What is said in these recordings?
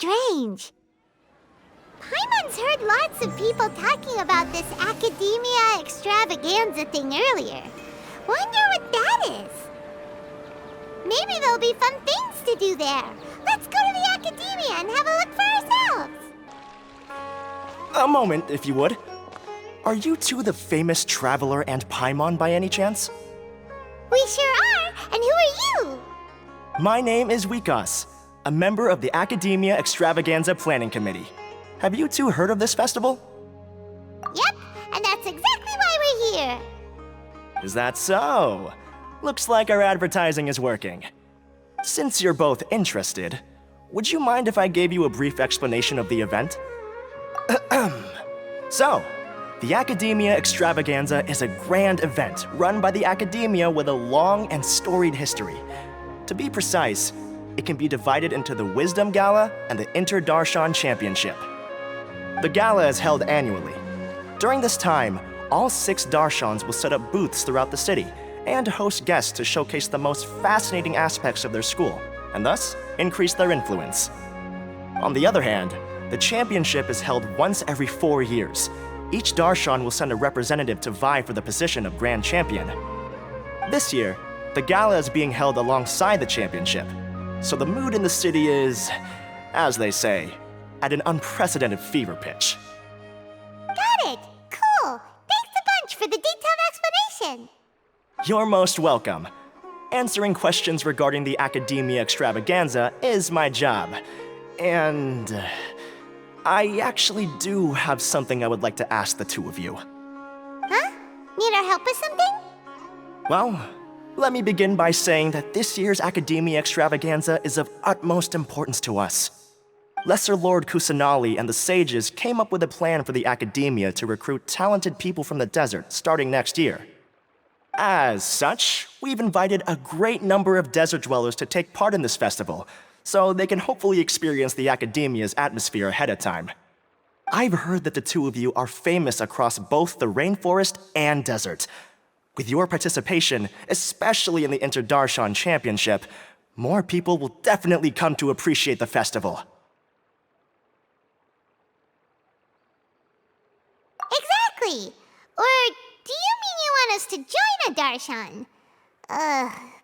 strange. Paimon's heard lots of people talking about this Akademiya Extravaganza thing earlier. Wonder what that is. Maybe there'll be fun things to do there. Let's go to the Akademiya and have a look for ourselves. A moment, if you would. Are you two the famous Traveler and Paimon by any chance? We sure are, and who are you? My name is Wikas, a member of the Akademiya Extravaganza Planning Committee. Have you two heard of this festival? Yep, and that's exactly why we're here. Is that so? Looks like our advertising is working. Since you're both interested, would you mind if I gave you a brief explanation of the event? So, the Akademiya Extravaganza is a grand event run by the Akademiya with a long and storied history. To be precise, it can be divided into the Wisdom Gala and the Interdarshan Championship. The gala is held annually. During this time, all 6 Darshans will set up booths throughout the city and host guests to showcase the most fascinating aspects of their school, and thus increase their influence. On the other hand, the championship is held once every 4 years. Each Darshan will send a representative to vie for the position of Grand Champion. This year, the gala is being held alongside the championship, so the mood in the city is, as they say, at an unprecedented fever pitch. Got it! Cool! Thanks a bunch for the detailed explanation! You're most welcome. Answering questions regarding the Akademiya Extravaganza is my job. And I actually do have something I would like to ask the two of you. Huh? Need our help with something? Well, let me begin by saying that this year's Akademiya Extravaganza is of utmost importance to us. Lesser Lord Kusanali and the sages came up with a plan for the Akademiya to recruit talented people from the desert starting next year. As such, we've invited a great number of desert dwellers to take part in this festival, so they can hopefully experience the Akademiya's atmosphere ahead of time. I've heard that the two of you are famous across both the rainforest and desert. With your participation, especially in the Interdarshan Championship, more people will definitely come to appreciate the festival. Exactly! Or do you mean you want us to join a Darshan?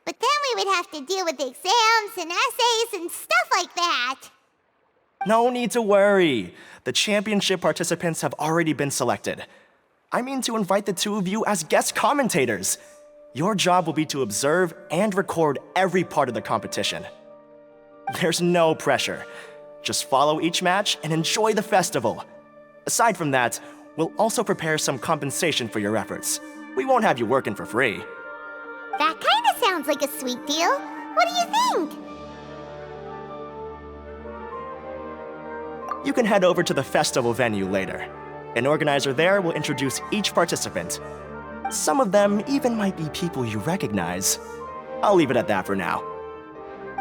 But then we would have to deal with exams and essays and stuff like that. No need to worry. The championship participants have already been selected. I mean to invite the two of you as guest commentators. Your job will be to observe and record every part of the competition. There's no pressure. Just follow each match and enjoy the festival. Aside from that, we'll also prepare some compensation for your efforts. We won't have you working for free. That kinda sounds like a sweet deal. What do you think? You can head over to the festival venue later. An organizer there will introduce each participant. Some of them even might be people you recognize. I'll leave it at that for now.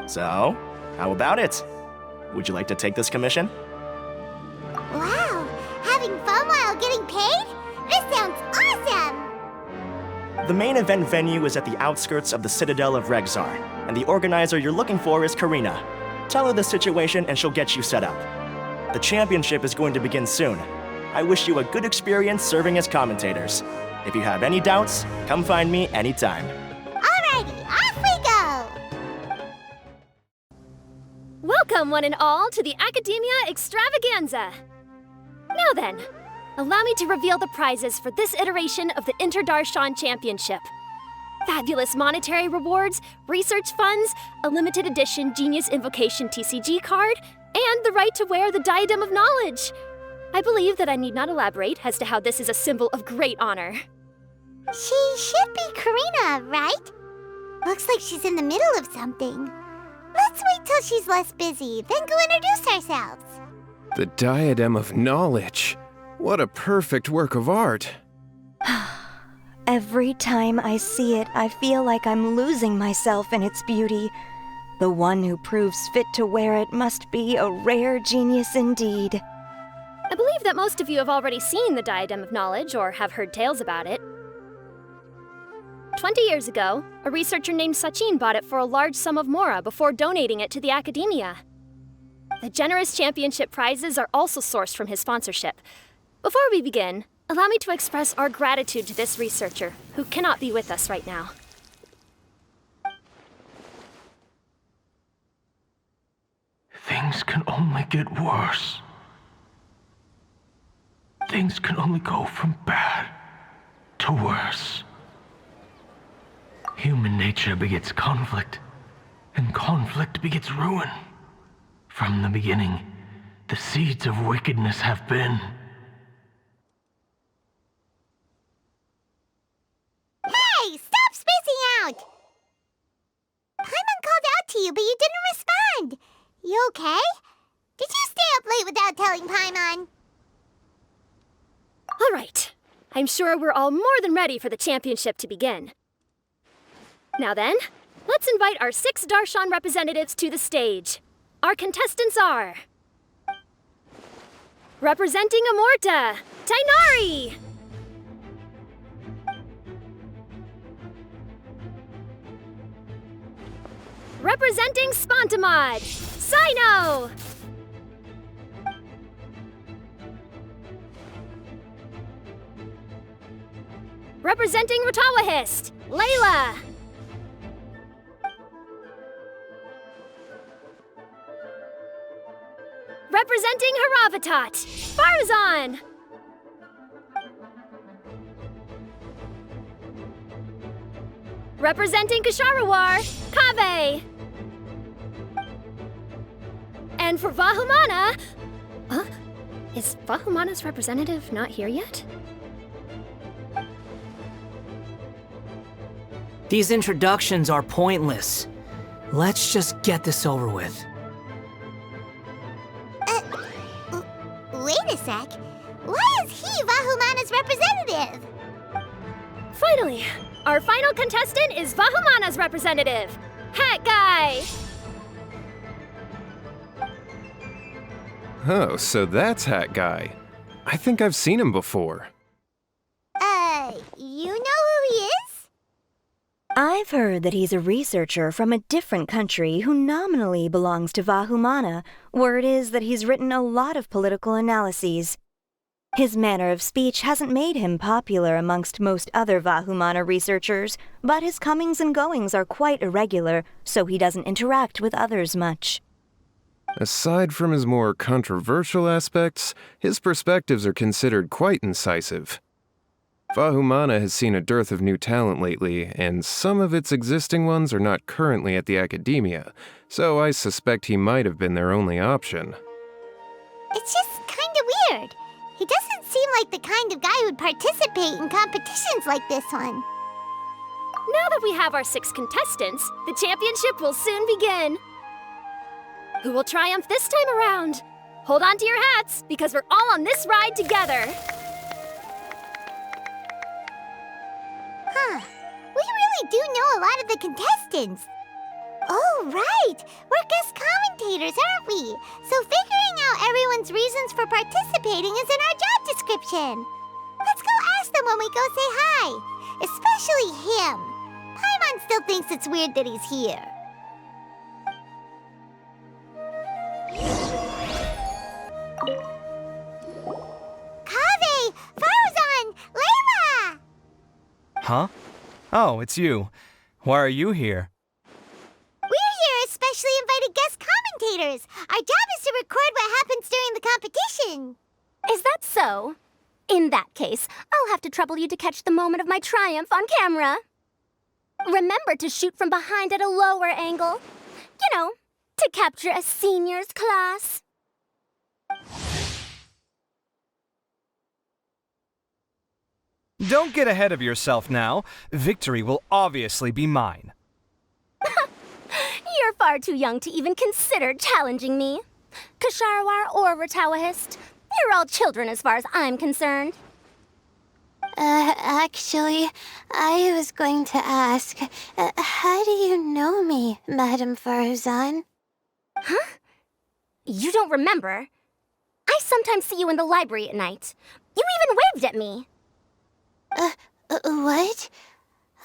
So, how about it? Would you like to take this commission? Wow! Having fun while getting paid? This sounds awesome! The main event venue is at the outskirts of the Citadel of Regzar, and the organizer you're looking for is Karina. Tell her the situation and she'll get you set up. The championship is going to begin soon. I wish you a good experience serving as commentators. If you have any doubts, come find me anytime. Alrighty, off we go! Welcome, one and all, to the Akademiya Extravaganza! Now then, allow me to reveal the prizes for this iteration of the Interdarshan Championship. Fabulous monetary rewards, research funds, a limited edition Genius Invocation TCG card, and the right to wear the Daidem of Knowledge. I believe that I need not elaborate as to how this is a symbol of great honor. She should be Karina, right? Looks like she's in the middle of something. Let's wait till she's less busy, then go introduce ourselves. The Daidem of Knowledge. What a perfect work of art. Every time I see it, I feel like I'm losing myself in its beauty. The one who proves fit to wear it must be a rare genius indeed. I believe that most of you have already seen the Daidem of Knowledge or have heard tales about it. 20 years ago, a researcher named Sachin bought it for a large sum of Mora before donating it to the Akademiya. The generous championship prizes are also sourced from his sponsorship. Before we begin, allow me to express our gratitude to this researcher, who cannot be with us right now. Things can only get worse. Things can only go from bad to worse. Human nature begets conflict, and conflict begets ruin. From the beginning, the seeds of wickedness have been. Hey, stop spacing out! Paimon called out to you, but you didn't respond. You okay? Did you stay up late without telling Paimon? All right. I'm sure we're all more than ready for the championship to begin. Now then, let's invite our 6 Darshan representatives to the stage. Our contestants are... Representing Amorta, Tainari! Representing Spontamod, Sino! Representing Ratawahist, Layla! Representing Haravatat, Farzan! Representing Kasharawar, Kaveh! And for Vahumana... Huh? Is Vahumana's representative not here yet? These introductions are pointless. Let's just get this over with. Wait a sec. Why is he Vahumana's representative? Finally, our final contestant is Vahumana's representative, Hat Guy! Oh, so that's Hat Guy. I think I've seen him before. You know who he is? I've heard that he's a researcher from a different country who nominally belongs to Vahumana. Word is that he's written a lot of political analyses. His manner of speech hasn't made him popular amongst most other Vahumana researchers, but his comings and goings are quite irregular, so he doesn't interact with others much. Aside from his more controversial aspects, his perspectives are considered quite incisive. Vahumana has seen a dearth of new talent lately, and some of its existing ones are not currently at the Akademiya, so I suspect he might have been their only option. It's just kinda weird. He doesn't seem like the kind of guy who'd participate in competitions like this one. Now that we have our 6 contestants, the championship will soon begin. Who will triumph this time around? Hold on to your hats, because we're all on this ride together. Huh. We really do know a lot of the contestants. Oh, right! We're guest commentators, aren't we? So figuring out everyone's reasons for participating is in our job description. Let's go ask them when we go say hi. Especially him. Paimon still thinks it's weird that he's here. Kaveh! Farzan! Layla! Huh? Oh, it's you. Why are you here? We're here as specially invited guest commentators. Our job is to record what happens during the competition. Is that so? In that case, I'll have to trouble you to catch the moment of my triumph on camera. Remember to shoot from behind at a lower angle. You know, to capture a seniors class. Don't get ahead of yourself now. Victory will obviously be mine. You're far too young to even consider challenging me. Kasharawar or Ratawahist, you're all children as far as I'm concerned. Actually, I was going to ask, how do you know me, Madam Farzan? Huh? You don't remember? I sometimes see you in the library at night. You even waved at me. What?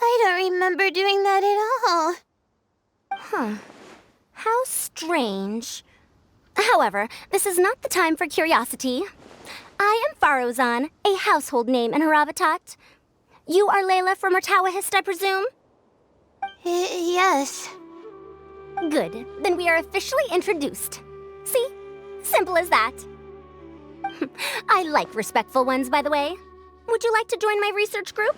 I don't remember doing that at all. Huh. How strange. However, this is not the time for curiosity. I am Farozan, a household name in Haravatat. You are Layla from Murtawahist, I presume? Yes. Good. Then we are officially introduced. See? Simple as that. I like respectful ones, by the way. Would you like to join my research group?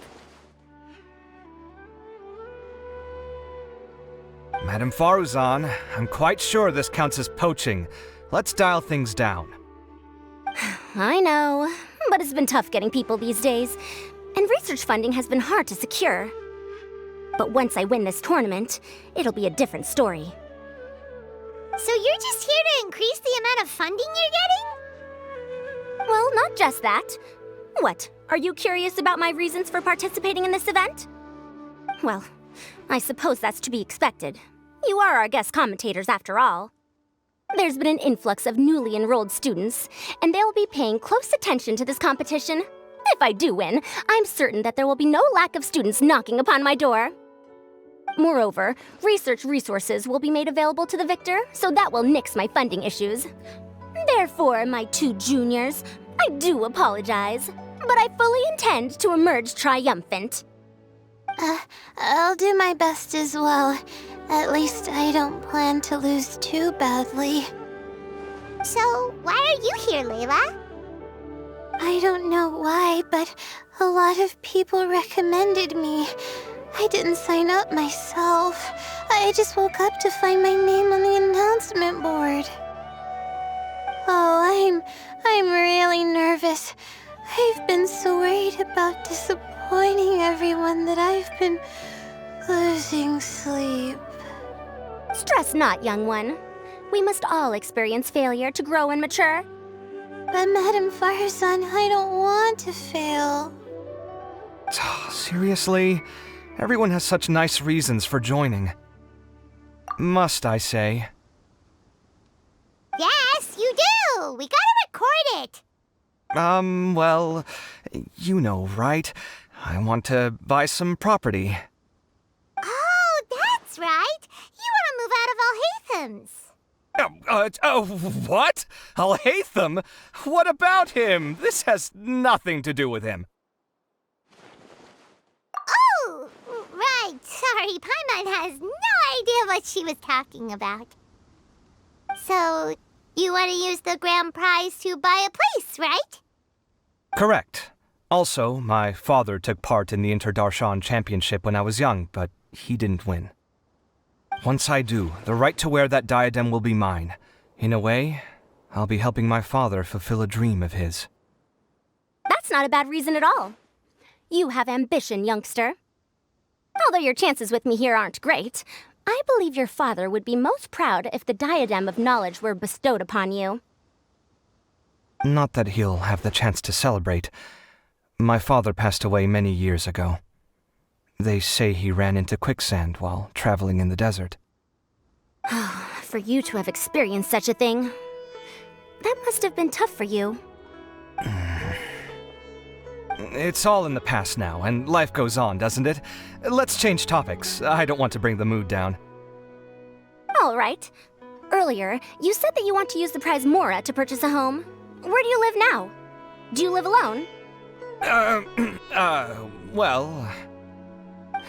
Madam Faruzan, I'm quite sure this counts as poaching. Let's dial things down. I know, but it's been tough getting people these days, and research funding has been hard to secure. But once I win this tournament, it'll be a different story. So you're just here to increase the amount of funding you're getting? Well, not just that. What, are you curious about my reasons for participating in this event? Well, I suppose that's to be expected. You are our guest commentators after all. There's been an influx of newly enrolled students, and they'll be paying close attention to this competition. If I do win, I'm certain that there will be no lack of students knocking upon my door. Moreover, research resources will be made available to the victor, so that will nix my funding issues. Therefore, my two juniors, I do apologize, but I fully intend to emerge triumphant. I'll do my best as well. At least I don't plan to lose too badly. So, why are you here, Layla? I don't know why, but a lot of people recommended me. I didn't sign up myself. I just woke up to find my name on the announcement board. Oh, I'm really nervous. I've been so worried about disappointing everyone that I've been losing sleep. Stress not, young one. We must all experience failure to grow and mature. But Madam Farsan, I don't want to fail. Seriously? Everyone has such nice reasons for joining. Must I say? Yes, you do! We gotta record it! Well, you know, right? I want to buy some property. Oh, that's right! You want to move out of Alhatham's. What? Al-Haytham? What about him? This has nothing to do with him. Oh, right. Sorry, Paimon has no idea what she was talking about. So, you want to use the grand prize to buy a place, right? Correct. Also, my father took part in the Interdarshan Championship when I was young, but he didn't win. Once I do, the right to wear that diadem will be mine. In a way, I'll be helping my father fulfill a dream of his. That's not a bad reason at all. You have ambition, youngster. Although your chances with me here aren't great, I believe your father would be most proud if the Daidem of Knowledge were bestowed upon you. Not that he'll have the chance to celebrate. My father passed away many years ago. They say he ran into quicksand while traveling in the desert. For you to have experienced such a thing, that must have been tough for you. It's all in the past now, and life goes on, doesn't it? Let's change topics. I don't want to bring the mood down. All right. Earlier, you said that you want to use the prize Mora to purchase a home. Where do you live now? Do you live alone? Well...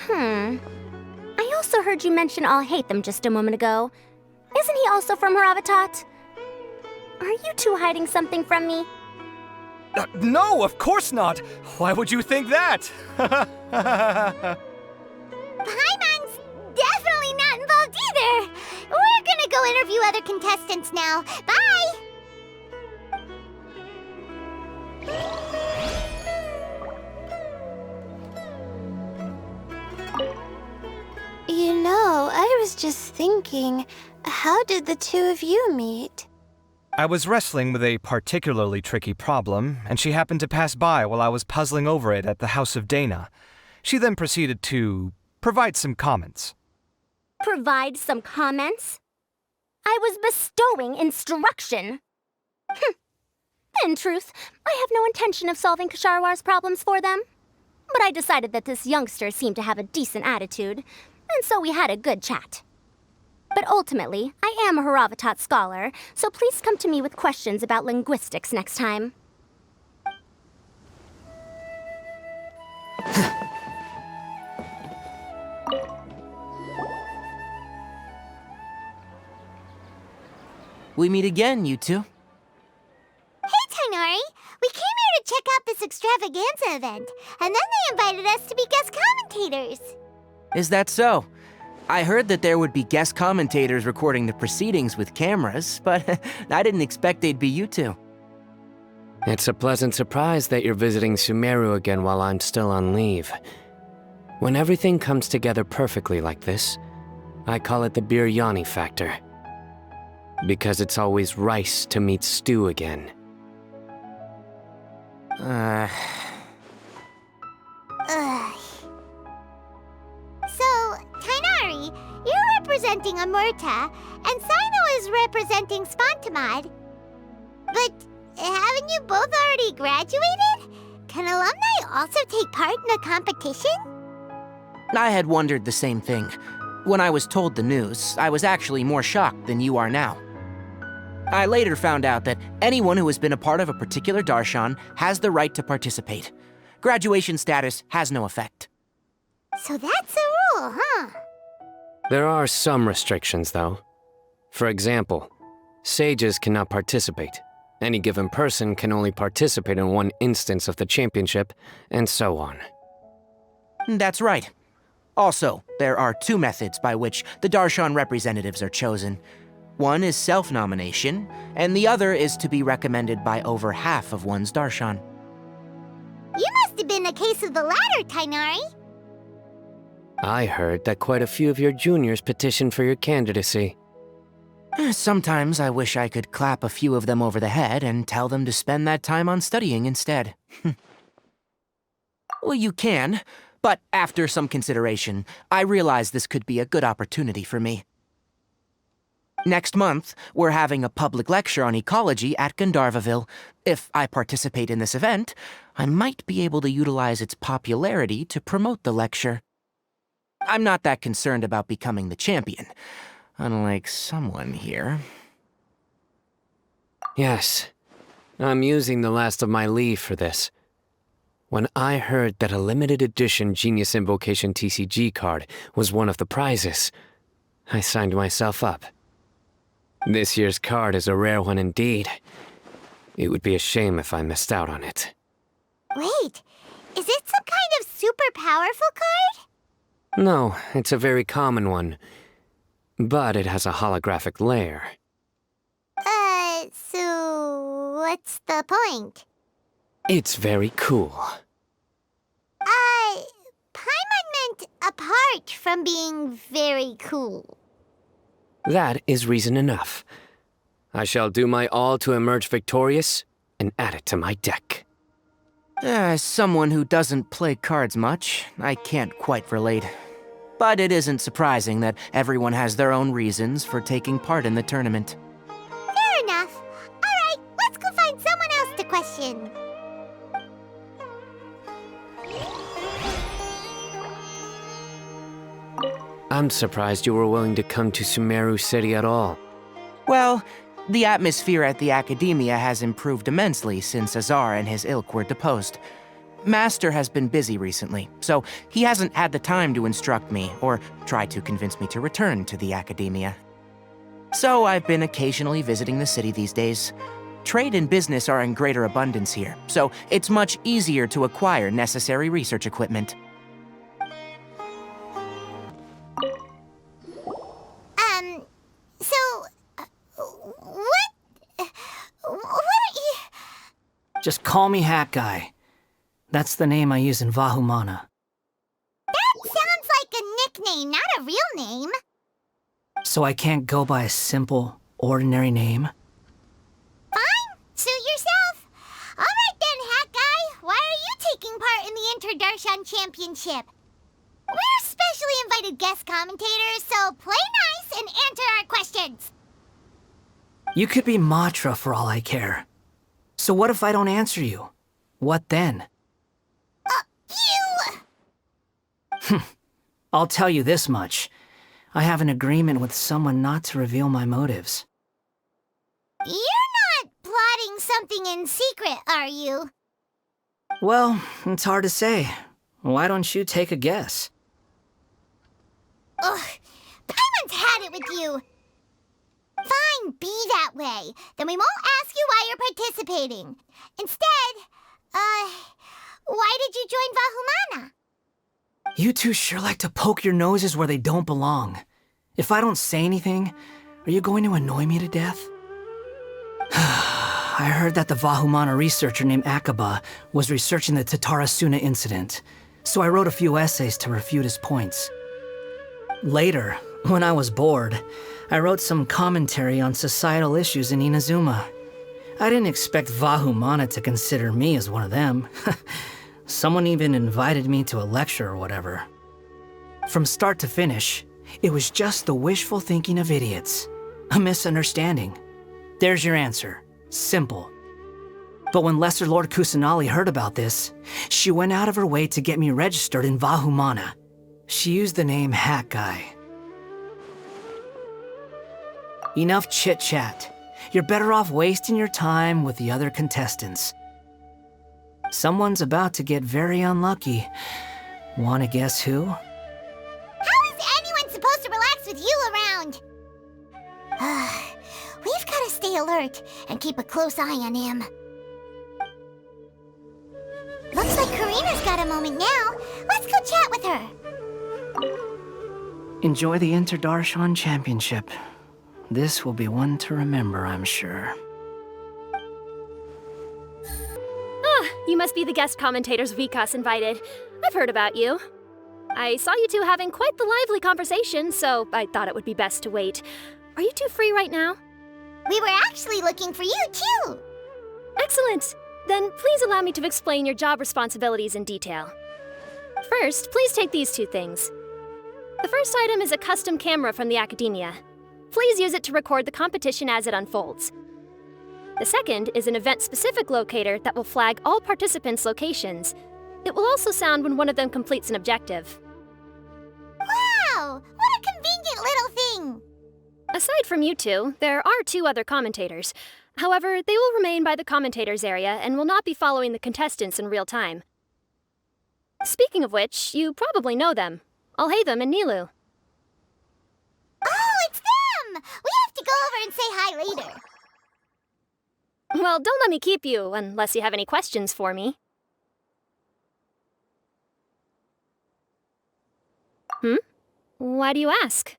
I also heard you mention Al-Haytham just a moment ago. Isn't he also from Haravatat? Are you two hiding something from me? No, of course not! Why would you think that? Paimon's definitely not involved either! We're gonna go interview other contestants now. Bye! You know, I was just thinking, how did the two of you meet? I was wrestling with a particularly tricky problem, and she happened to pass by while I was puzzling over it at the House of Dana. She then proceeded to provide some comments. Provide some comments? I was bestowing instruction. In truth, I have no intention of solving Kasharwar's problems for them. But I decided that this youngster seemed to have a decent attitude, and so we had a good chat. But ultimately, I am a Haravatat scholar, so please come to me with questions about linguistics next time. We meet again, you two. Hey, Tighnari! We came here to check out this extravaganza event, and then they invited us to be guest commentators. Is that so? I heard that there would be guest commentators recording the proceedings with cameras, but I didn't expect they'd be you two. It's a pleasant surprise that you're visiting Sumeru again while I'm still on leave. When everything comes together perfectly like this, I call it the biryani factor. Because it's always rice to meet stew again. Ugh. So, Tighnari, you're representing Amurta, and Sino is representing Spantamad. But haven't you both already graduated? Can alumni also take part in the competition? I had wondered the same thing. When I was told the news, I was actually more shocked than you are now. I later found out that anyone who has been a part of a particular Darshan has the right to participate. Graduation status has no effect. So that's the rule, huh? There are some restrictions, though. For example, sages cannot participate. Any given person can only participate in one instance of the championship, and so on. That's right. Also, there are two methods by which the Darshan representatives are chosen. One is self-nomination, and the other is to be recommended by over half of one's Darshan. You must have been a case of the latter, Tighnari. I heard that quite a few of your juniors petitioned for your candidacy. Sometimes I wish I could clap a few of them over the head and tell them to spend that time on studying instead. Well, you can, but after some consideration, I realized this could be a good opportunity for me. Next month, we're having a public lecture on ecology at Gandharvaville. If I participate in this event, I might be able to utilize its popularity to promote the lecture. I'm not that concerned about becoming the champion, unlike someone here. Yes, I'm using the last of my leave for this. When I heard that a limited edition Genius Invocation TCG card was one of the prizes, I signed myself up. This year's card is a rare one indeed. It would be a shame if I missed out on it. Wait, is it some kind of super powerful card? No, it's a very common one. But it has a holographic layer. So what's the point? It's very cool. Paimon meant apart from being very cool. That is reason enough. I shall do my all to emerge victorious and add it to my deck. As someone who doesn't play cards much, I can't quite relate. But it isn't surprising that everyone has their own reasons for taking part in the tournament. Fair enough. Alright, let's go find someone else to question. I'm surprised you were willing to come to Sumeru City at all. Well, the atmosphere at the Akademiya has improved immensely since Azar and his ilk were deposed. Master has been busy recently, so he hasn't had the time to instruct me or try to convince me to return to the Akademiya. So I've been occasionally visiting the city these days. Trade and business are in greater abundance here, so it's much easier to acquire necessary research equipment. What are you... Just call me Hat Guy. That's the name I use in Vahumana. That sounds like a nickname, not a real name. So I can't go by a simple, ordinary name? Fine, suit yourself. Alright then, Hat Guy, why are you taking part in the Interdarshan Championship? We're specially invited guest commentators, so play nice and answer our questions. You could be Matra for all I care. So what if I don't answer you? What then? You... I'll tell you this much. I have an agreement with someone not to reveal my motives. You're not plotting something in secret, are you? Well, it's hard to say. Why don't you take a guess? Ugh, Paimon's had it with you. Fine, be that way. Then we won't ask you why you're participating. Instead, why did you join Vahumana? You two sure like to poke your noses where they don't belong. If I don't say anything, are you going to annoy me to death? I heard that the Vahumana researcher named Akaba was researching the Tatarasuna incident, so I wrote a few essays to refute his points. Later, when I was bored, I wrote some commentary on societal issues in Inazuma. I didn't expect Vahumana to consider me as one of them. Someone even invited me to a lecture or whatever. From start to finish, it was just the wishful thinking of idiots. A misunderstanding. There's your answer. Simple. But when Lesser Lord Kusanali heard about this, she went out of her way to get me registered in Vahumana. She used the name Hat Guy. Enough chit-chat. You're better off wasting your time with the other contestants. Someone's about to get very unlucky. Wanna guess who? How is anyone supposed to relax with you around? We've got to stay alert and keep a close eye on him. Looks like Karina's got a moment now. Let's go chat with her. Enjoy the Interdarshan Championship. This will be one to remember, I'm sure. Ah, you must be the guest commentators Vikas invited. I've heard about you. I saw you two having quite the lively conversation, so I thought it would be best to wait. Are you two free right now? We were actually looking for you, too. Excellent. Then please allow me to explain your job responsibilities in detail. First, please take these two things. The first item is a custom camera from the Akademiya. Please use it to record the competition as it unfolds. The second is an event-specific locator that will flag all participants' locations. It will also sound when one of them completes an objective. Wow! What a convenient little thing! Aside from you two, there are two other commentators. However, they will remain by the commentators area and will not be following the contestants in real time. Speaking of which, you probably know them. Alhaitham and Nilu. Oh, it's them! We have to go over and say hi later. Well, don't let me keep you, unless you have any questions for me. Why do you ask?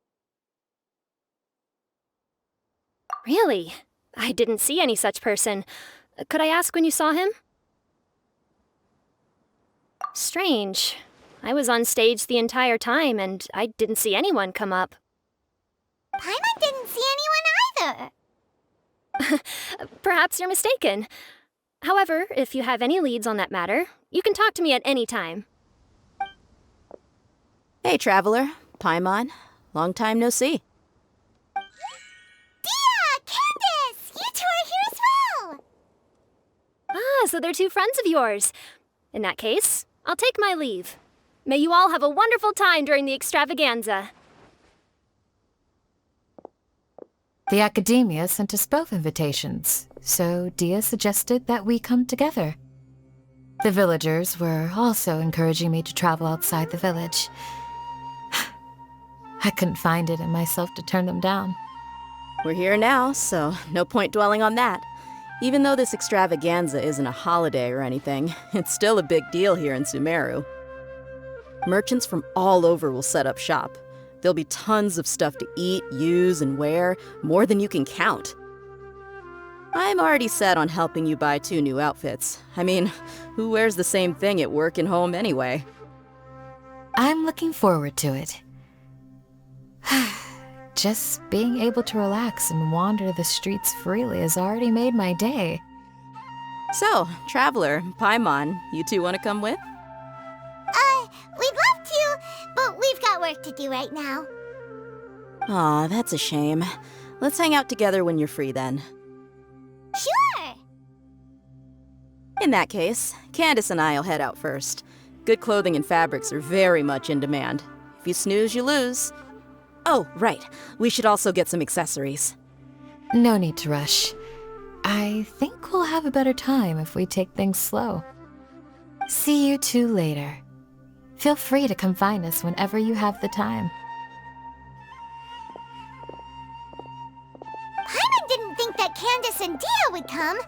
Really? I didn't see any such person. Could I ask when you saw him? Strange. I was on stage the entire time, and I didn't see anyone come up. Paimon didn't see anyone either. Perhaps you're mistaken. However, if you have any leads on that matter, you can talk to me at any time. Hey, Traveler. Paimon. Long time no see. Candace! You two are here as well! Ah, so they're two friends of yours. In that case, I'll take my leave. May you all have a wonderful time during the extravaganza. The Akademiya sent us both invitations, so Dia suggested that we come together. The villagers were also encouraging me to travel outside the village. I couldn't find it in myself to turn them down. We're here now, so no point dwelling on that. Even though this extravaganza isn't a holiday or anything, it's still a big deal here in Sumeru. Merchants from all over will set up shop. There'll be tons of stuff to eat, use, and wear, more than you can count. I'm already set on helping you buy 2 new outfits. I mean, who wears the same thing at work and home anyway? I'm looking forward to it. Just being able to relax and wander the streets freely has already made my day. So, Traveler, Paimon, you two want to come with? We'd love to, but we've got work to do right now. Aw, that's a shame. Let's hang out together when you're free then. Sure! In that case, Candace and I'll head out first. Good clothing and fabrics are very much in demand. If you snooze, you lose. Oh, right. We should also get some accessories. No need to rush. I think we'll have a better time if we take things slow. See you two later. Feel free to come find us whenever you have the time. Paimon didn't think that Candace and Dia would come.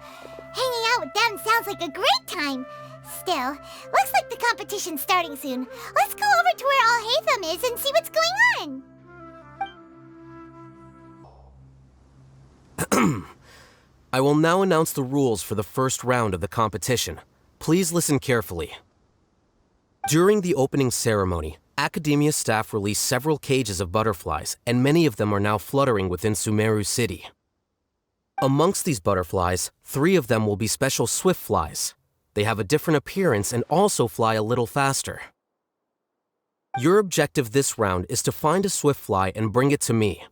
Hanging out with them sounds like a great time. Still, looks like the competition's starting soon. Let's go over to where Alhaitham is and see what's going on. I will now announce the rules for the first round of the competition. Please listen carefully. During the opening ceremony, Akademiya staff released several cages of butterflies, and many of them are now fluttering within Sumeru City. Amongst these butterflies, 3 of them will be special swift flies. They have a different appearance and also fly a little faster. Your objective this round is to find a swift fly and bring it to me.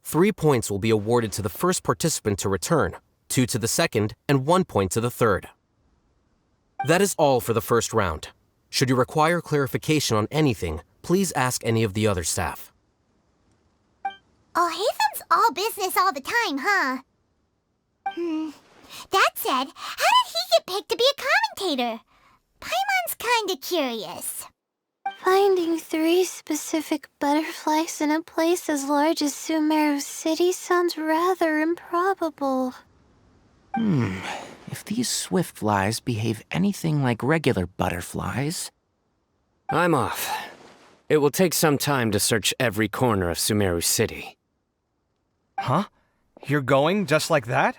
3 points will be awarded to the first participant to return, 2 to the second, and 1 point to the third. That is all for the first round. Should you require clarification on anything, please ask any of the other staff. Alhaitham's all business all the time, huh? That said, how did he get picked to be a commentator? Paimon's kinda curious. Finding 3 specific butterflies in a place as large as Sumeru City sounds rather improbable. If these swift flies behave anything like regular butterflies... I'm off. It will take some time to search every corner of Sumeru City. Huh? You're going just like that?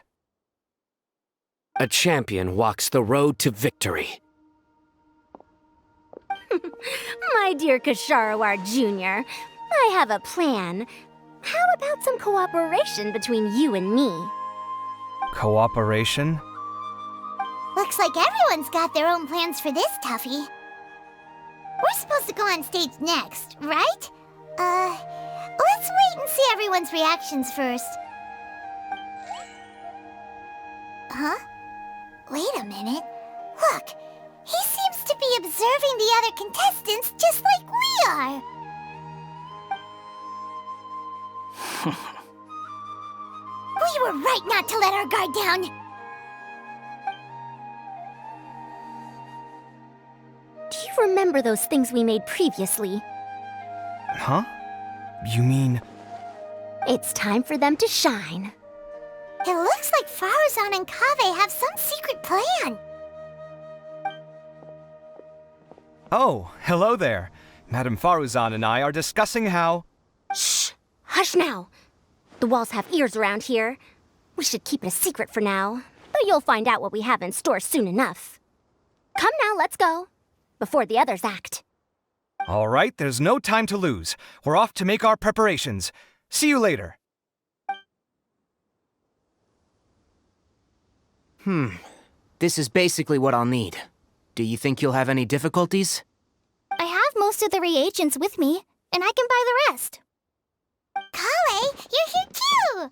A champion walks the road to victory. My dear Kasharawar Jr., I have a plan. How about some cooperation between you and me? Cooperation? Looks like everyone's got their own plans for this, Tuffy. We're supposed to go on stage next, right? Let's wait and see everyone's reactions first. Huh? Wait a minute. Look, he seems to be observing the other contestants just like we are. We were right not to let our guard down. Do you remember those things we made previously? Huh? You mean... It's time for them to shine. It looks like Faruzan and Kaveh have some secret plan. Oh, hello there. Madame Faruzan and I are discussing how... Shh! Hush now! The walls have ears around here. We should keep it a secret for now, but you'll find out what we have in store soon enough. Come now, let's go. Before the others act. All right, there's no time to lose. We're off to make our preparations. See you later. This is basically what I'll need. Do you think you'll have any difficulties? I have most of the reagents with me, and I can buy the rest. Kale, you're here too!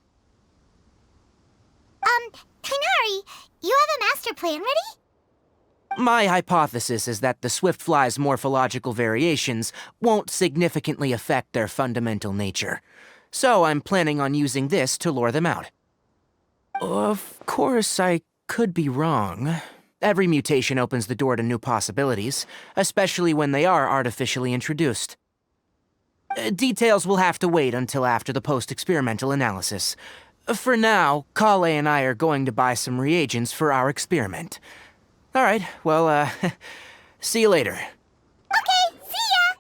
Kainari, you have a master plan ready? My hypothesis is that the swift fly's morphological variations won't significantly affect their fundamental nature. So I'm planning on using this to lure them out. Of course, I could be wrong. Every mutation opens the door to new possibilities, especially when they are artificially introduced. Details will have to wait until after the post-experimental analysis. For now, Kale and I are going to buy some reagents for our experiment. All right, well, see you later. Okay, see ya!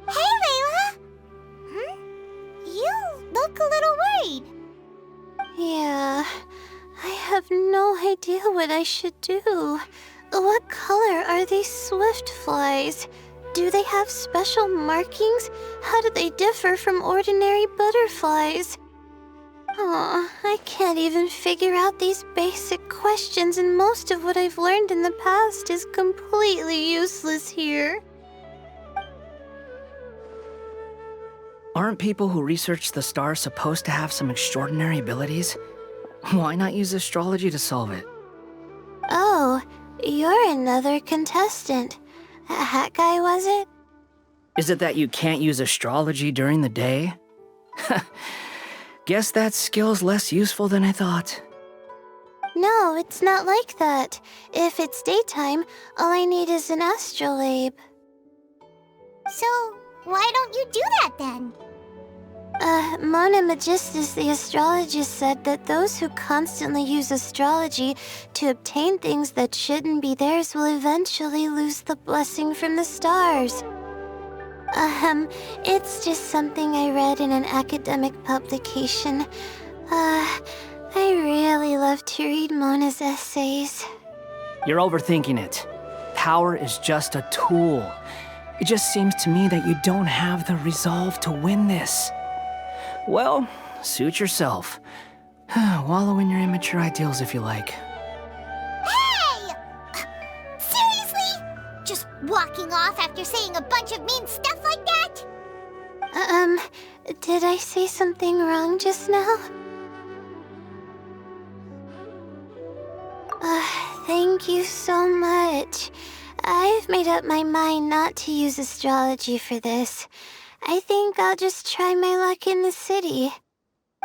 Hey, Layla! You look a little worried. Yeah, I have no idea what I should do. What color are these swift flies? Do they have special markings? How do they differ from ordinary butterflies? I can't even figure out these basic questions, and most of what I've learned in the past is completely useless here. Aren't people who research the stars supposed to have some extraordinary abilities? Why not use astrology to solve it? Oh, you're another contestant. A hat guy, was it? Is it that you can't use astrology during the day? Guess that skill's less useful than I thought. No, it's not like that. If it's daytime, all I need is an astrolabe. So, why don't you do that then? Mona Magistus, the astrologist, said that those who constantly use astrology to obtain things that shouldn't be theirs will eventually lose the blessing from the stars. It's just something I read in an academic publication. I really love to read Mona's essays. You're overthinking it. Power is just a tool. It just seems to me that you don't have the resolve to win this. Well, suit yourself. Wallow in your immature ideals if you like. Hey! Seriously? Just walking off after saying a bunch of mean stuff like that? Did I say something wrong just now? Thank you so much. I've made up my mind not to use astrology for this. I think I'll just try my luck in the city.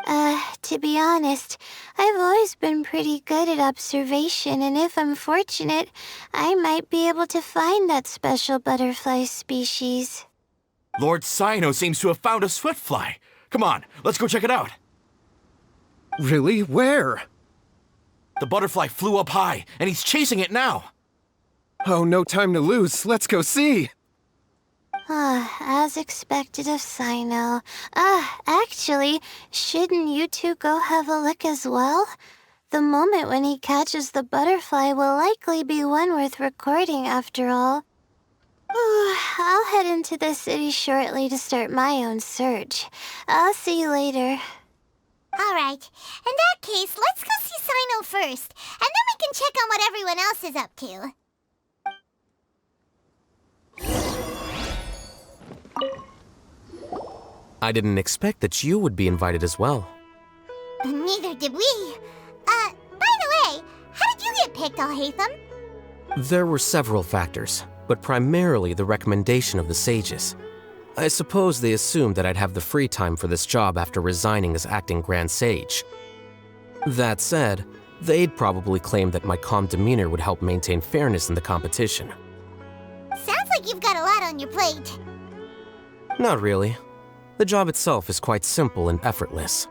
To be honest, I've always been pretty good at observation, and if I'm fortunate, I might be able to find that special butterfly species. Lord Cyno seems to have found a swiftfly. Come on, let's go check it out. Really? Where? The butterfly flew up high, and he's chasing it now. Oh, no time to lose. Let's go see. As expected of Cyno. Actually, shouldn't you two go have a look as well? The moment when he catches the butterfly will likely be one worth recording after all. I'll head into the city shortly to start my own search. I'll see you later. Alright, in that case, let's go see Cyno first, and then we can check on what everyone else is up to. I didn't expect that you would be invited as well. Neither did we. By the way, how did you get picked, Alhaitham? There were several factors, but primarily the recommendation of the sages. I suppose they assumed that I'd have the free time for this job after resigning as acting Grand Sage. That said, they'd probably claim that my calm demeanor would help maintain fairness in the competition. Sounds like you've got a lot on your plate. Not really. The job itself is quite simple and effortless.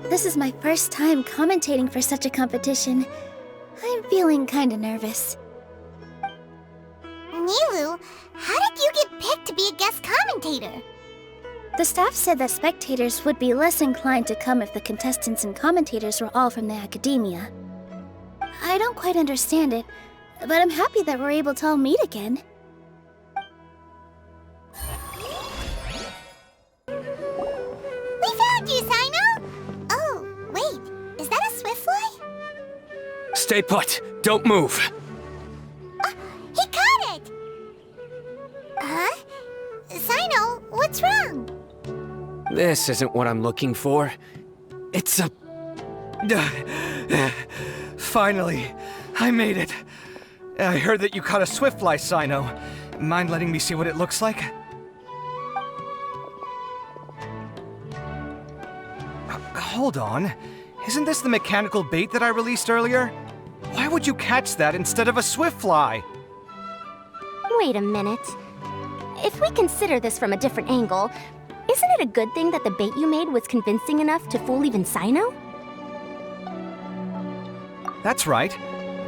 This is my first time commentating for such a competition. I'm feeling kinda nervous. Nilu, how did you get picked to be a guest commentator? The staff said that spectators would be less inclined to come if the contestants and commentators were all from the Akademiya. I don't quite understand it, but I'm happy that we're able to all meet again. We found you, Cyno! Oh, wait, is that a swiftfly? Stay put! Don't move! He caught it! Huh? Cyno, what's wrong? This isn't what I'm looking for. It's a... Finally, I made it. I heard that you caught a swiftfly, Cyno. Mind letting me see what it looks like? Hold on. Isn't this the mechanical bait that I released earlier? Why would you catch that instead of a swiftfly? Wait a minute. If we consider this from a different angle, isn't it a good thing that the bait you made was convincing enough to fool even Cyno? That's right.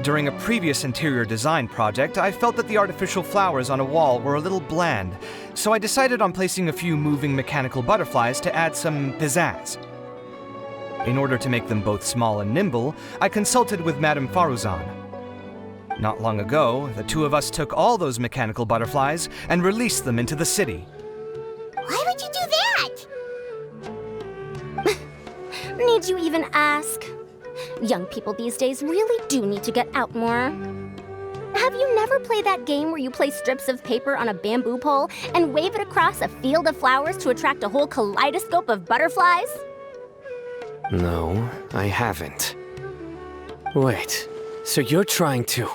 During a previous interior design project, I felt that the artificial flowers on a wall were a little bland, so I decided on placing a few moving mechanical butterflies to add some pizzazz. In order to make them both small and nimble, I consulted with Madame Faruzan. Not long ago, the two of us took all those mechanical butterflies and released them into the city. Why would you do that? Need you even ask? Young people these days really do need to get out more. Have you never played that game where you place strips of paper on a bamboo pole and wave it across a field of flowers to attract a whole kaleidoscope of butterflies? No, I haven't. Wait, so you're trying to...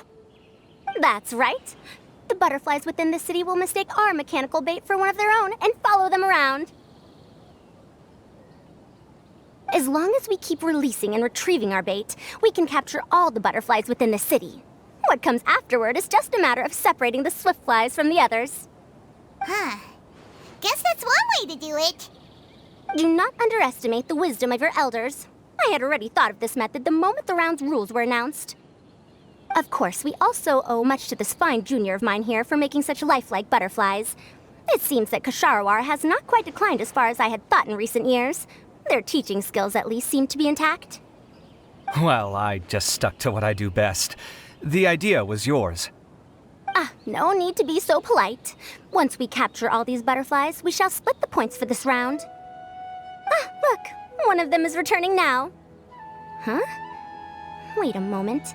That's right. The butterflies within the city will mistake our mechanical bait for one of their own and follow them around. As long as we keep releasing and retrieving our bait, we can capture all the butterflies within the city. What comes afterward is just a matter of separating the swift flies from the others. Huh. Guess that's one way to do it. Do not underestimate the wisdom of your elders. I had already thought of this method the moment the round's rules were announced. Of course, we also owe much to this fine junior of mine here for making such lifelike butterflies. It seems that Ksharawar has not quite declined as far as I had thought in recent years. Their teaching skills at least seem to be intact. Well, I just stuck to what I do best. The idea was yours. No need to be so polite. Once we capture all these butterflies, we shall split the points for this round. Look, one of them is returning now. Huh? Wait a moment.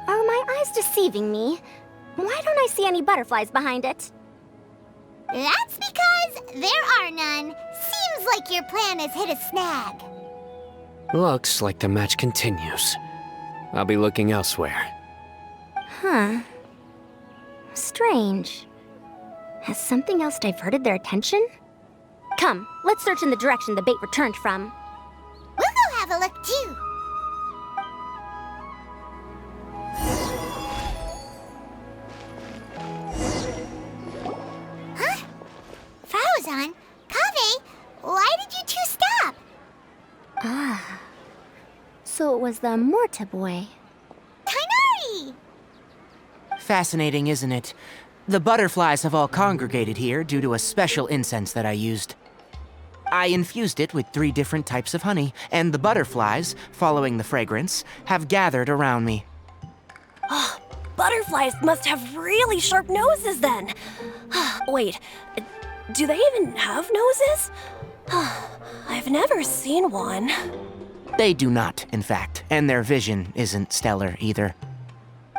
Are my eyes deceiving me? Why don't I see any butterflies behind it? That's because there are none. Seems like your plan has hit a snag. Looks like the match continues. I'll be looking elsewhere. Huh. Strange. Has something else diverted their attention? Come, let's search in the direction the bait returned from. We'll go have a look too. Huh? Fauzan? Kaveh? Why did you two stop? So it was the Morta boy. Tainari! Fascinating, isn't it? The butterflies have all congregated here due to a special incense that I used. I infused it with 3 different types of honey, and the butterflies, following the fragrance, have gathered around me. Butterflies must have really sharp noses then. Wait, do they even have noses? I've never seen one. They do not, in fact, and their vision isn't stellar either.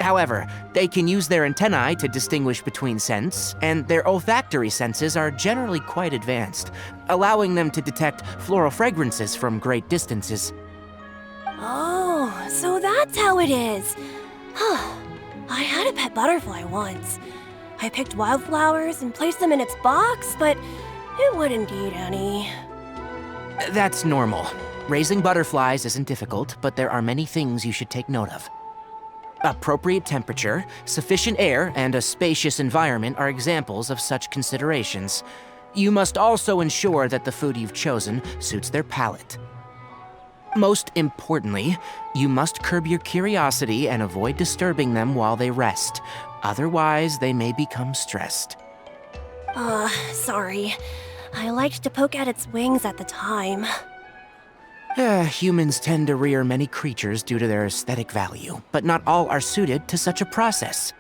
However, they can use their antennae to distinguish between scents, and their olfactory senses are generally quite advanced, allowing them to detect floral fragrances from great distances. Oh, so that's how it is. I had a pet butterfly once. I picked wildflowers and placed them in its box, but it wouldn't eat any. That's normal. Raising butterflies isn't difficult, but there are many things you should take note of. Appropriate temperature, sufficient air, and a spacious environment are examples of such considerations. You must also ensure that the food you've chosen suits their palate. Most importantly, you must curb your curiosity and avoid disturbing them while they rest. Otherwise, they may become stressed. Sorry. I liked to poke at its wings at the time. Humans tend to rear many creatures due to their aesthetic value, but not all are suited to such a process.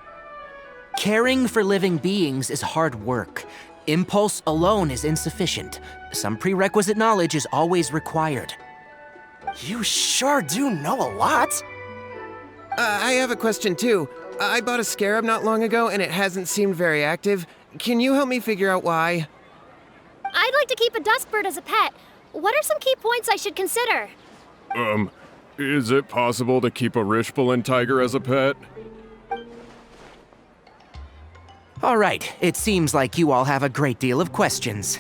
Caring for living beings is hard work. Impulse alone is insufficient. Some prerequisite knowledge is always required. You sure do know a lot. I have a question too. I bought a scarab not long ago and it hasn't seemed very active. Can you help me figure out why? I'd like to keep a dustbird as a pet. What are some key points I should consider? Is it possible to keep a Rishbalin tiger as a pet? All right, it seems like you all have a great deal of questions.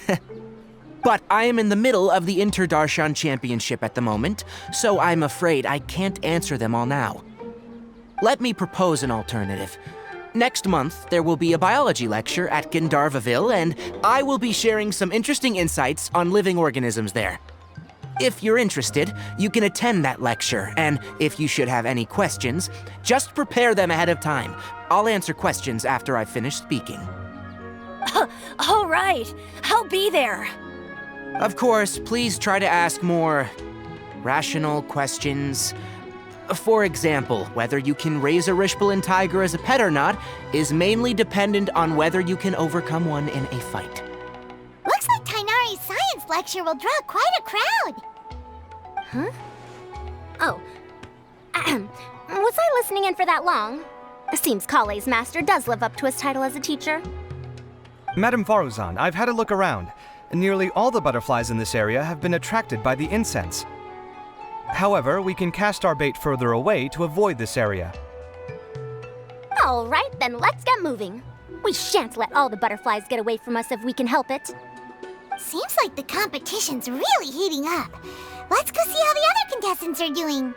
But I am in the middle of the Interdarshan Championship at the moment, so I'm afraid I can't answer them all now. Let me propose an alternative. Next month, there will be a biology lecture at Gandharvaville, and I will be sharing some interesting insights on living organisms there. If you're interested, you can attend that lecture, and if you should have any questions, just prepare them ahead of time. I'll answer questions after I've finished speaking. All right, I'll be there. Of course, please try to ask more rational questions. For example, whether you can raise a Rishbalin tiger as a pet or not is mainly dependent on whether you can overcome one in a fight. Looks like Tainari's science lecture will draw quite a crowd. Huh? Oh. Was I listening in for that long? Seems Kaveh's master does live up to his title as a teacher. Madam Farouzan, I've had a look around. Nearly all the butterflies in this area have been attracted by the incense. However, we can cast our bait further away to avoid this area. All right, then let's get moving. We shan't let all the butterflies get away from us if we can help it. Seems like the competition's really heating up. Let's go see how the other contestants are doing.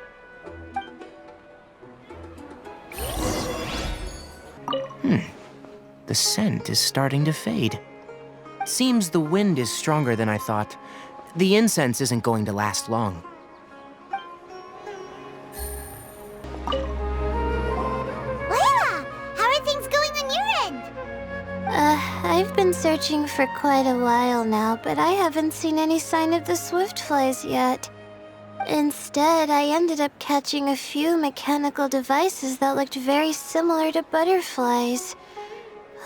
The scent is starting to fade. Seems the wind is stronger than I thought. The incense isn't going to last long. Layla, how are things going on your end? I've been searching for quite a while now, but I haven't seen any sign of the swiftflies yet. Instead, I ended up catching a few mechanical devices that looked very similar to butterflies.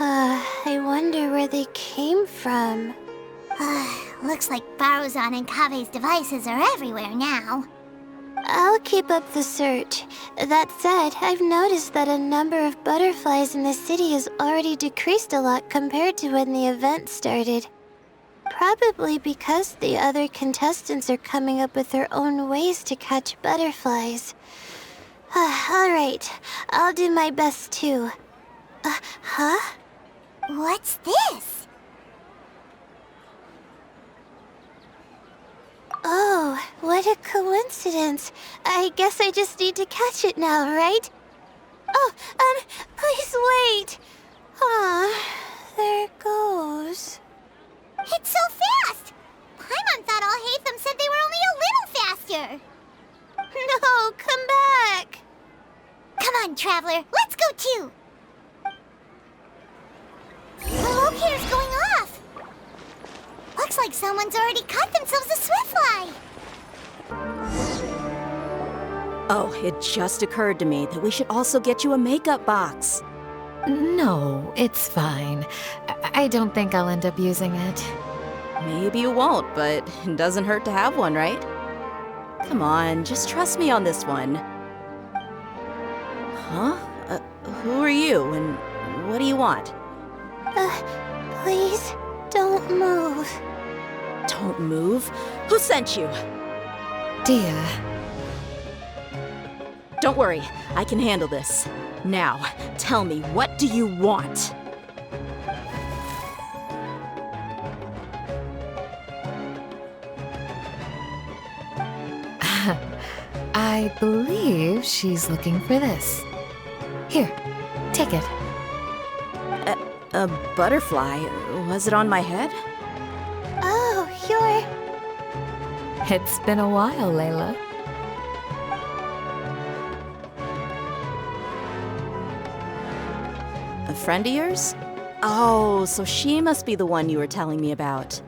I wonder where they came from. Looks like Baruzan and Kaveh's devices are everywhere now. I'll keep up the search. That said, I've noticed that a number of butterflies in the city has already decreased a lot compared to when the event started. Probably because the other contestants are coming up with their own ways to catch butterflies. Alright, I'll do my best too. Huh? What's this? Oh, what a coincidence. I guess I just need to catch it now, right? Oh, please wait. There it goes. It's so fast! Paimon thought all Hatham said they were only a little faster. No, come back. Come on, Traveler, let's go too. The locator's going off. Looks like someone's already caught themselves a swiftfly. Oh, it just occurred to me that we should also get you a makeup box. No, it's fine. I don't think I'll end up using it. Maybe you won't, but it doesn't hurt to have one, right? Come on, just trust me on this one. Huh? Who are you, and what do you want? Please, don't move. Don't move? Who sent you? Dia. Don't worry, I can handle this. Now, tell me, what do you want? I believe she's looking for this. Here, take it. A butterfly? Was it on my head? Oh, you're... It's been a while, Layla. A friend of yours? Oh, so she must be the one you were telling me about.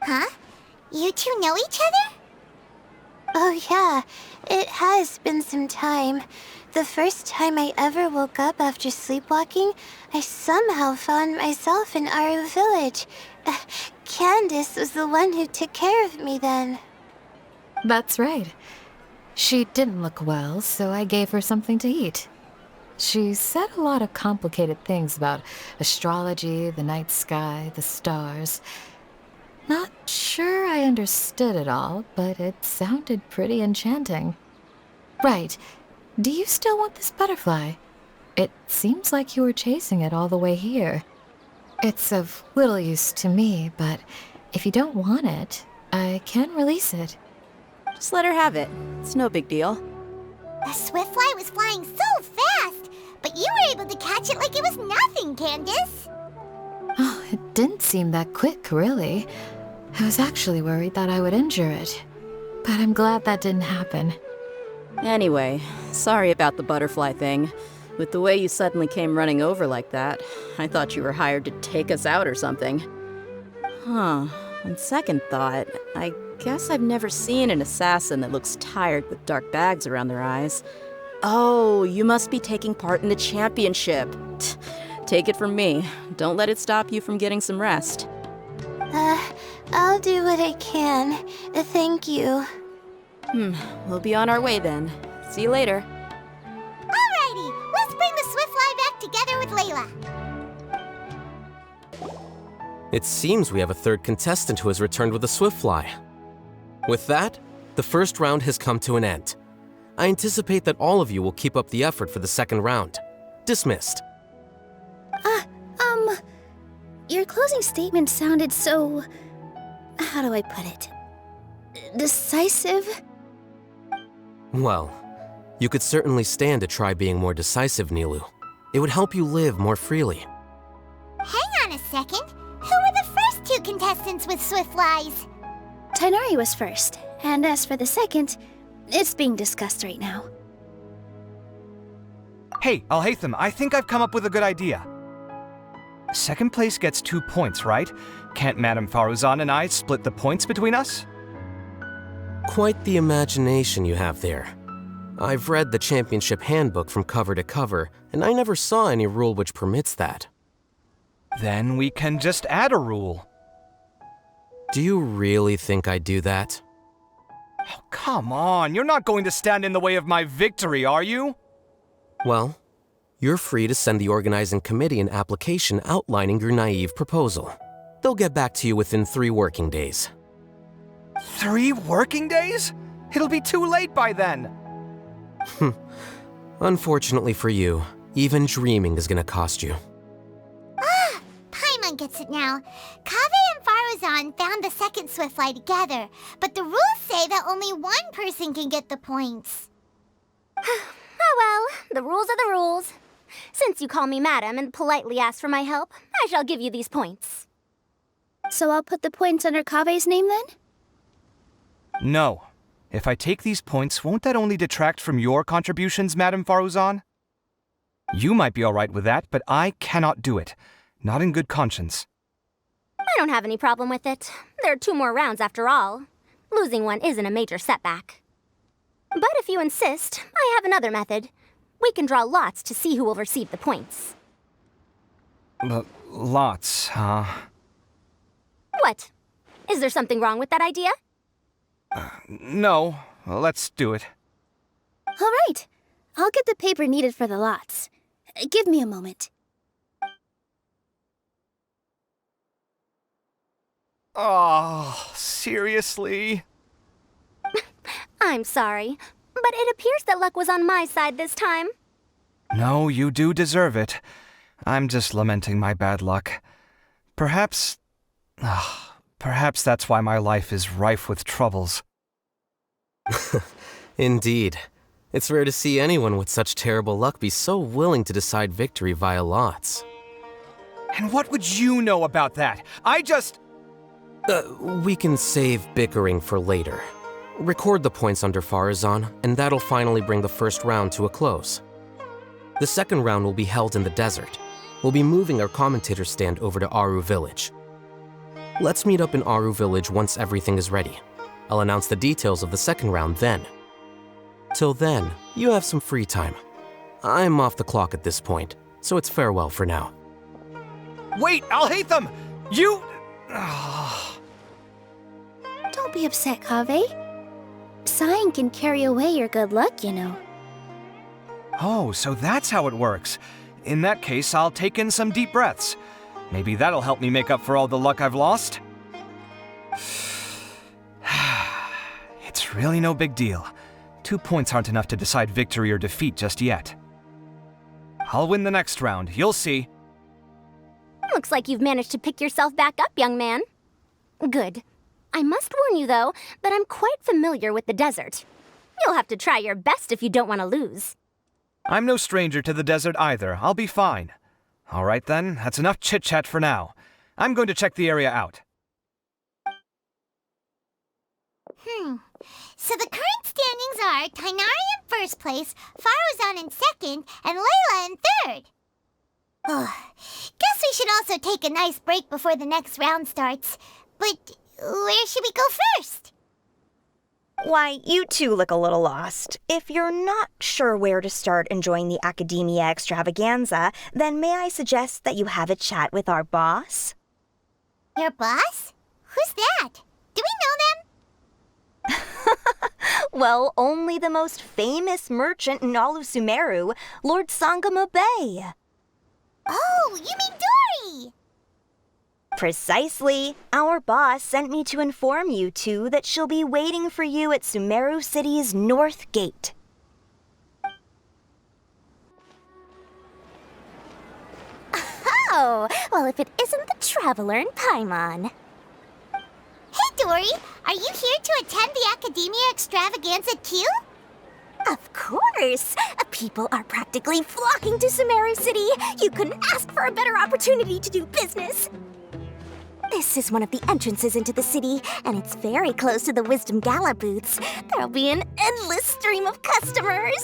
Huh? You two know each other? Oh yeah, it has been some time. The first time I ever woke up after sleepwalking, I somehow found myself in Aru village. Candace was the one who took care of me then. That's right. She didn't look well, so I gave her something to eat. She said a lot of complicated things about astrology, the night sky, the stars. Not sure I understood it all, but it sounded pretty enchanting. Right. Do you still want this butterfly? It seems like you were chasing it all the way here. It's of little use to me, but if you don't want it, I can release it. Just let her have it. It's no big deal. The swiftfly was flying so fast, but you were able to catch it like it was nothing, Candace. Oh, it didn't seem that quick, really. I was actually worried that I would injure it, but I'm glad that didn't happen. Anyway, sorry about the butterfly thing. With the way you suddenly came running over like that, I thought you were hired to take us out or something. Huh. On second thought, I guess I've never seen an assassin that looks tired with dark bags around their eyes. Oh, you must be taking part in the championship. Take it from me. Don't let it stop you from getting some rest. I'll do what I can. Thank you. We'll be on our way then. See you later. Alrighty, let's bring the swiftfly back together with Layla. It seems we have a third contestant who has returned with a swiftfly. With that, The first round has come to an end. I anticipate that all of you will keep up the effort for the second round. Dismissed. Your closing statement sounded so... how do I put it? Decisive? Well, you could certainly stand to try being more decisive, Nilu. It would help you live more freely. Hang on a second. Who were the first two contestants with swift flies? Tighnari was first, and as for the second, it's being discussed right now. Hey, Alhaitham, I think I've come up with a good idea. Second place gets 2 points, right? Can't Madame Faruzan and I split the points between us? Quite the imagination you have there. I've read the championship handbook from cover to cover, and I never saw any rule which permits that. Then we can just add a rule. Do you really think I'd do that? Oh, come on, you're not going to stand in the way of my victory, are you? Well, you're free to send the organizing committee an application outlining your naive proposal. They'll get back to you within 3 working days. 3 working days? It'll be too late by then. Unfortunately for you, even dreaming is gonna cost you. Ah, Paimon gets it now. Kaveh and Faruzan found the second Swiftfly together, but the rules say that only one person can get the points. Oh well, the rules are the rules. Since you call me madam and politely ask for my help, I shall give you these points. So I'll put the points under Kaveh's name then? No. If I take these points, won't that only detract from your contributions, Madame Faruzan? You might be alright with that, but I cannot do it. Not in good conscience. I don't have any problem with it. There are 2 more rounds after all. Losing one isn't a major setback. But if you insist, I have another method. We can draw lots to see who will receive the points. Lots, huh? What? Is there something wrong with that idea? No. Let's do it. All right. I'll get the paper needed for the lots. Give me a moment. Oh, seriously? I'm sorry, but it appears that luck was on my side this time. No, you do deserve it. I'm just lamenting my bad luck. Perhaps that's why my life is rife with troubles. Indeed. It's rare to see anyone with such terrible luck be so willing to decide victory via lots. And what would you know about that? We can save bickering for later. Record the points under Faruzan, and that'll finally bring the first round to a close. The second round will be held in the desert. We'll be moving our commentator stand over to Aru Village. Let's meet up in Aru Village once everything is ready. I'll announce the details of the second round then. Till then, you have some free time. I'm off the clock at this point, so it's farewell for now. Wait, Alhaitham! You... Don't be upset, Kaveh. Sighing can carry away your good luck, you know. Oh, so that's how it works. In that case, I'll take in some deep breaths. Maybe that'll help me make up for all the luck I've lost. It's really no big deal. 2 points aren't enough to decide victory or defeat just yet. I'll win the next round, you'll see. Looks like you've managed to pick yourself back up, young man. Good. I must warn you, though, that I'm quite familiar with the desert. You'll have to try your best if you don't want to lose. I'm no stranger to the desert either. I'll be fine. All right then, that's enough chit-chat for now. I'm going to check the area out. So the current standings are Tighnari in first place, Faruzan in second, and Layla in third. Guess we should also take a nice break before the next round starts. But where should we go first? Why, you two look a little lost. If you're not sure where to start enjoying the Akademiya Extravaganza, then may I suggest that you have a chat with our boss? Your boss? Who's that? Do we know them? Well, only the most famous merchant in all of Sumeru, Lord Sangamo Bay. Oh, you mean Dory! Precisely. Our boss sent me to inform you two that she'll be waiting for you at Sumeru City's North Gate. Oh, well, if it isn't the Traveler in Paimon. Hey, Dory! Are you here to attend the Akademiya Extravaganza too? Of course! People are practically flocking to Sumeru City. You couldn't ask for a better opportunity to do business. This is one of the entrances into the city, and it's very close to the Wisdom Gala booths. There'll be an endless stream of customers.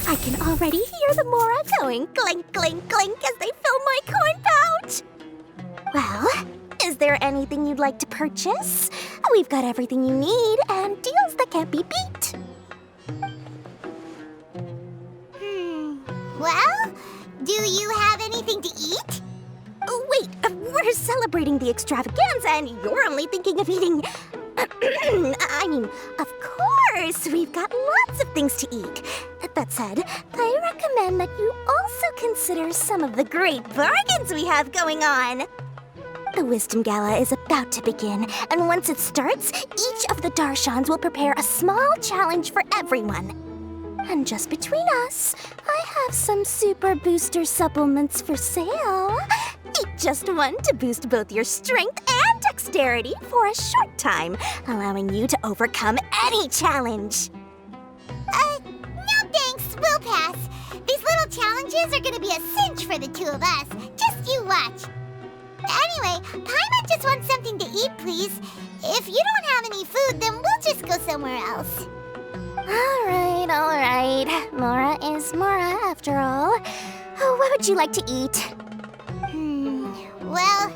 I can already hear the Mora going clink, clink, clink as they fill my coin pouch. Well, is there anything you'd like to purchase? We've got everything you need and deals that can't be beat. Well, do you have anything to eat? Oh, wait, we're celebrating the extravaganza and you're only thinking of eating... I mean, of course, we've got lots of things to eat. That said, I recommend that you also consider some of the great bargains we have going on. The Wisdom Gala is about to begin, and once it starts, each of the Darshans will prepare a small challenge for everyone. And just between us, I have some super booster supplements for sale. Eat just one to boost both your strength and dexterity for a short time, allowing you to overcome any challenge. No thanks, we'll pass. These little challenges are gonna be a cinch for the two of us. Just you watch. Anyway, Paimon just wants something to eat, please. If you don't have any food, then we'll just go somewhere else. All right. Mora is Mora, after all. Oh, what would you like to eat? Well,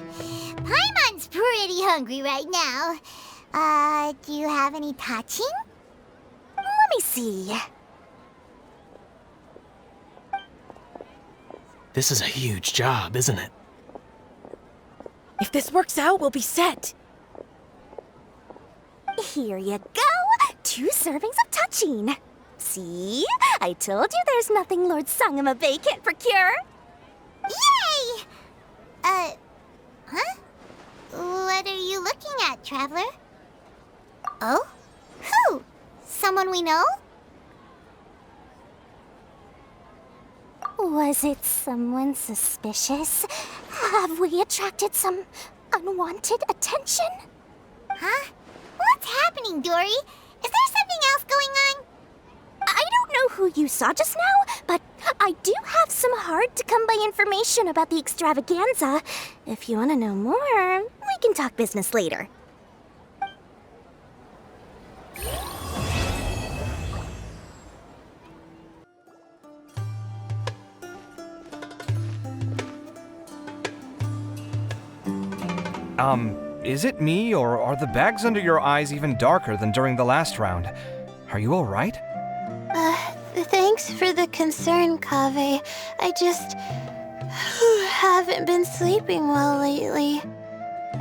Paimon's pretty hungry right now. Do you have any touching? Let me see. This is a huge job, isn't it? If this works out, we'll be set. Here you go. 2 servings of touching. See? I told you there's nothing Lord Sangamabay can't procure. Yay! Huh? What are you looking at, Traveler? Oh? Who? Someone we know? Was it someone suspicious? Have we attracted some unwanted attention? Huh? What's happening, Dory? Is there something else going on? I don't know who you saw just now, but I do have some hard-to-come-by information about the extravaganza. If you want to know more, we can talk business later. Is it me, or are the bags under your eyes even darker than during the last round? Are you alright? Thanks for the concern, Kaveh. I just haven't been sleeping well lately.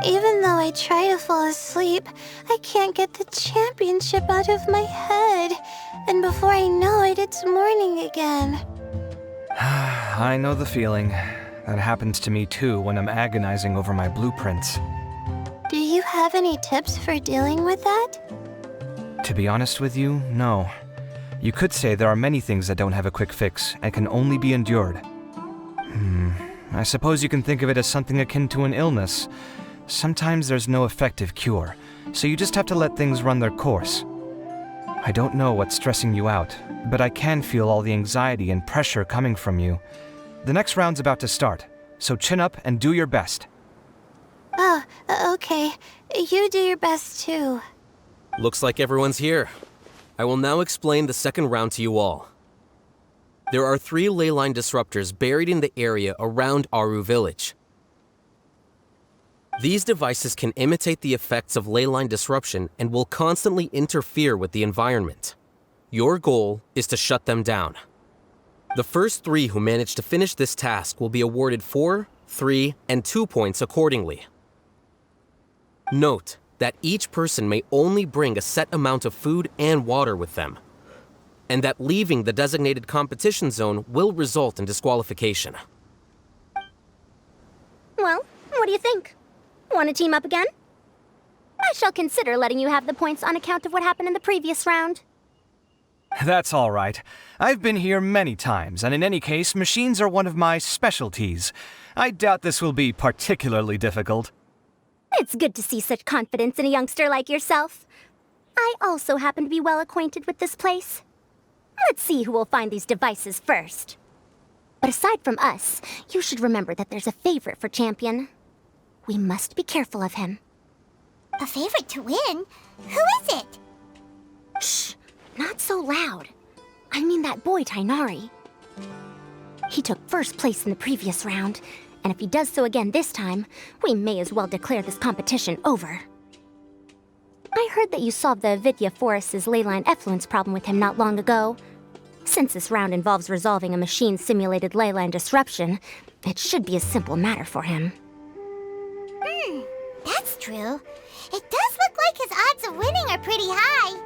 Even though I try to fall asleep, I can't get the championship out of my head. And before I know it, it's morning again. I know the feeling. That happens to me too when I'm agonizing over my blueprints. Do you have any tips for dealing with that? To be honest with you, no. You could say there are many things that don't have a quick fix and can only be endured. I suppose you can think of it as something akin to an illness. Sometimes there's no effective cure, so you just have to let things run their course. I don't know what's stressing you out, but I can feel all the anxiety and pressure coming from you. The next round's about to start, so chin up and do your best. Oh, okay. You do your best too. Looks like everyone's here. I will now explain the second round to you all. There are 3 ley line disruptors buried in the area around Aru Village. These devices can imitate the effects of ley line disruption and will constantly interfere with the environment. Your goal is to shut them down. The first 3 who manage to finish this task will be awarded 4, 3, and 2 points accordingly. Note that each person may only bring a set amount of food and water with them, and that leaving the designated competition zone will result in disqualification. Well, What do you think? Want to team up again? I shall consider letting you have the points on account of what happened in the previous round. That's all right. I've been here many times, and in any case, machines are one of my specialties. I doubt this will be particularly difficult. It's good to see such confidence in a youngster like yourself. I also happen to be well acquainted with this place. Let's see who will find these devices first. But aside from us, you should remember that there's a favorite for Champion. We must be careful of him. A favorite to win? Who is it? Shh, not so loud. I mean that boy Tighnari. He took first place in the previous round, and if he does so again this time, we may as well declare this competition over. I heard that you solved the Avidya Forest's leyline effluence problem with him not long ago. Since this round involves resolving a machine-simulated leyline disruption, it should be a simple matter for him. That's true. It does look like his odds of winning are pretty high.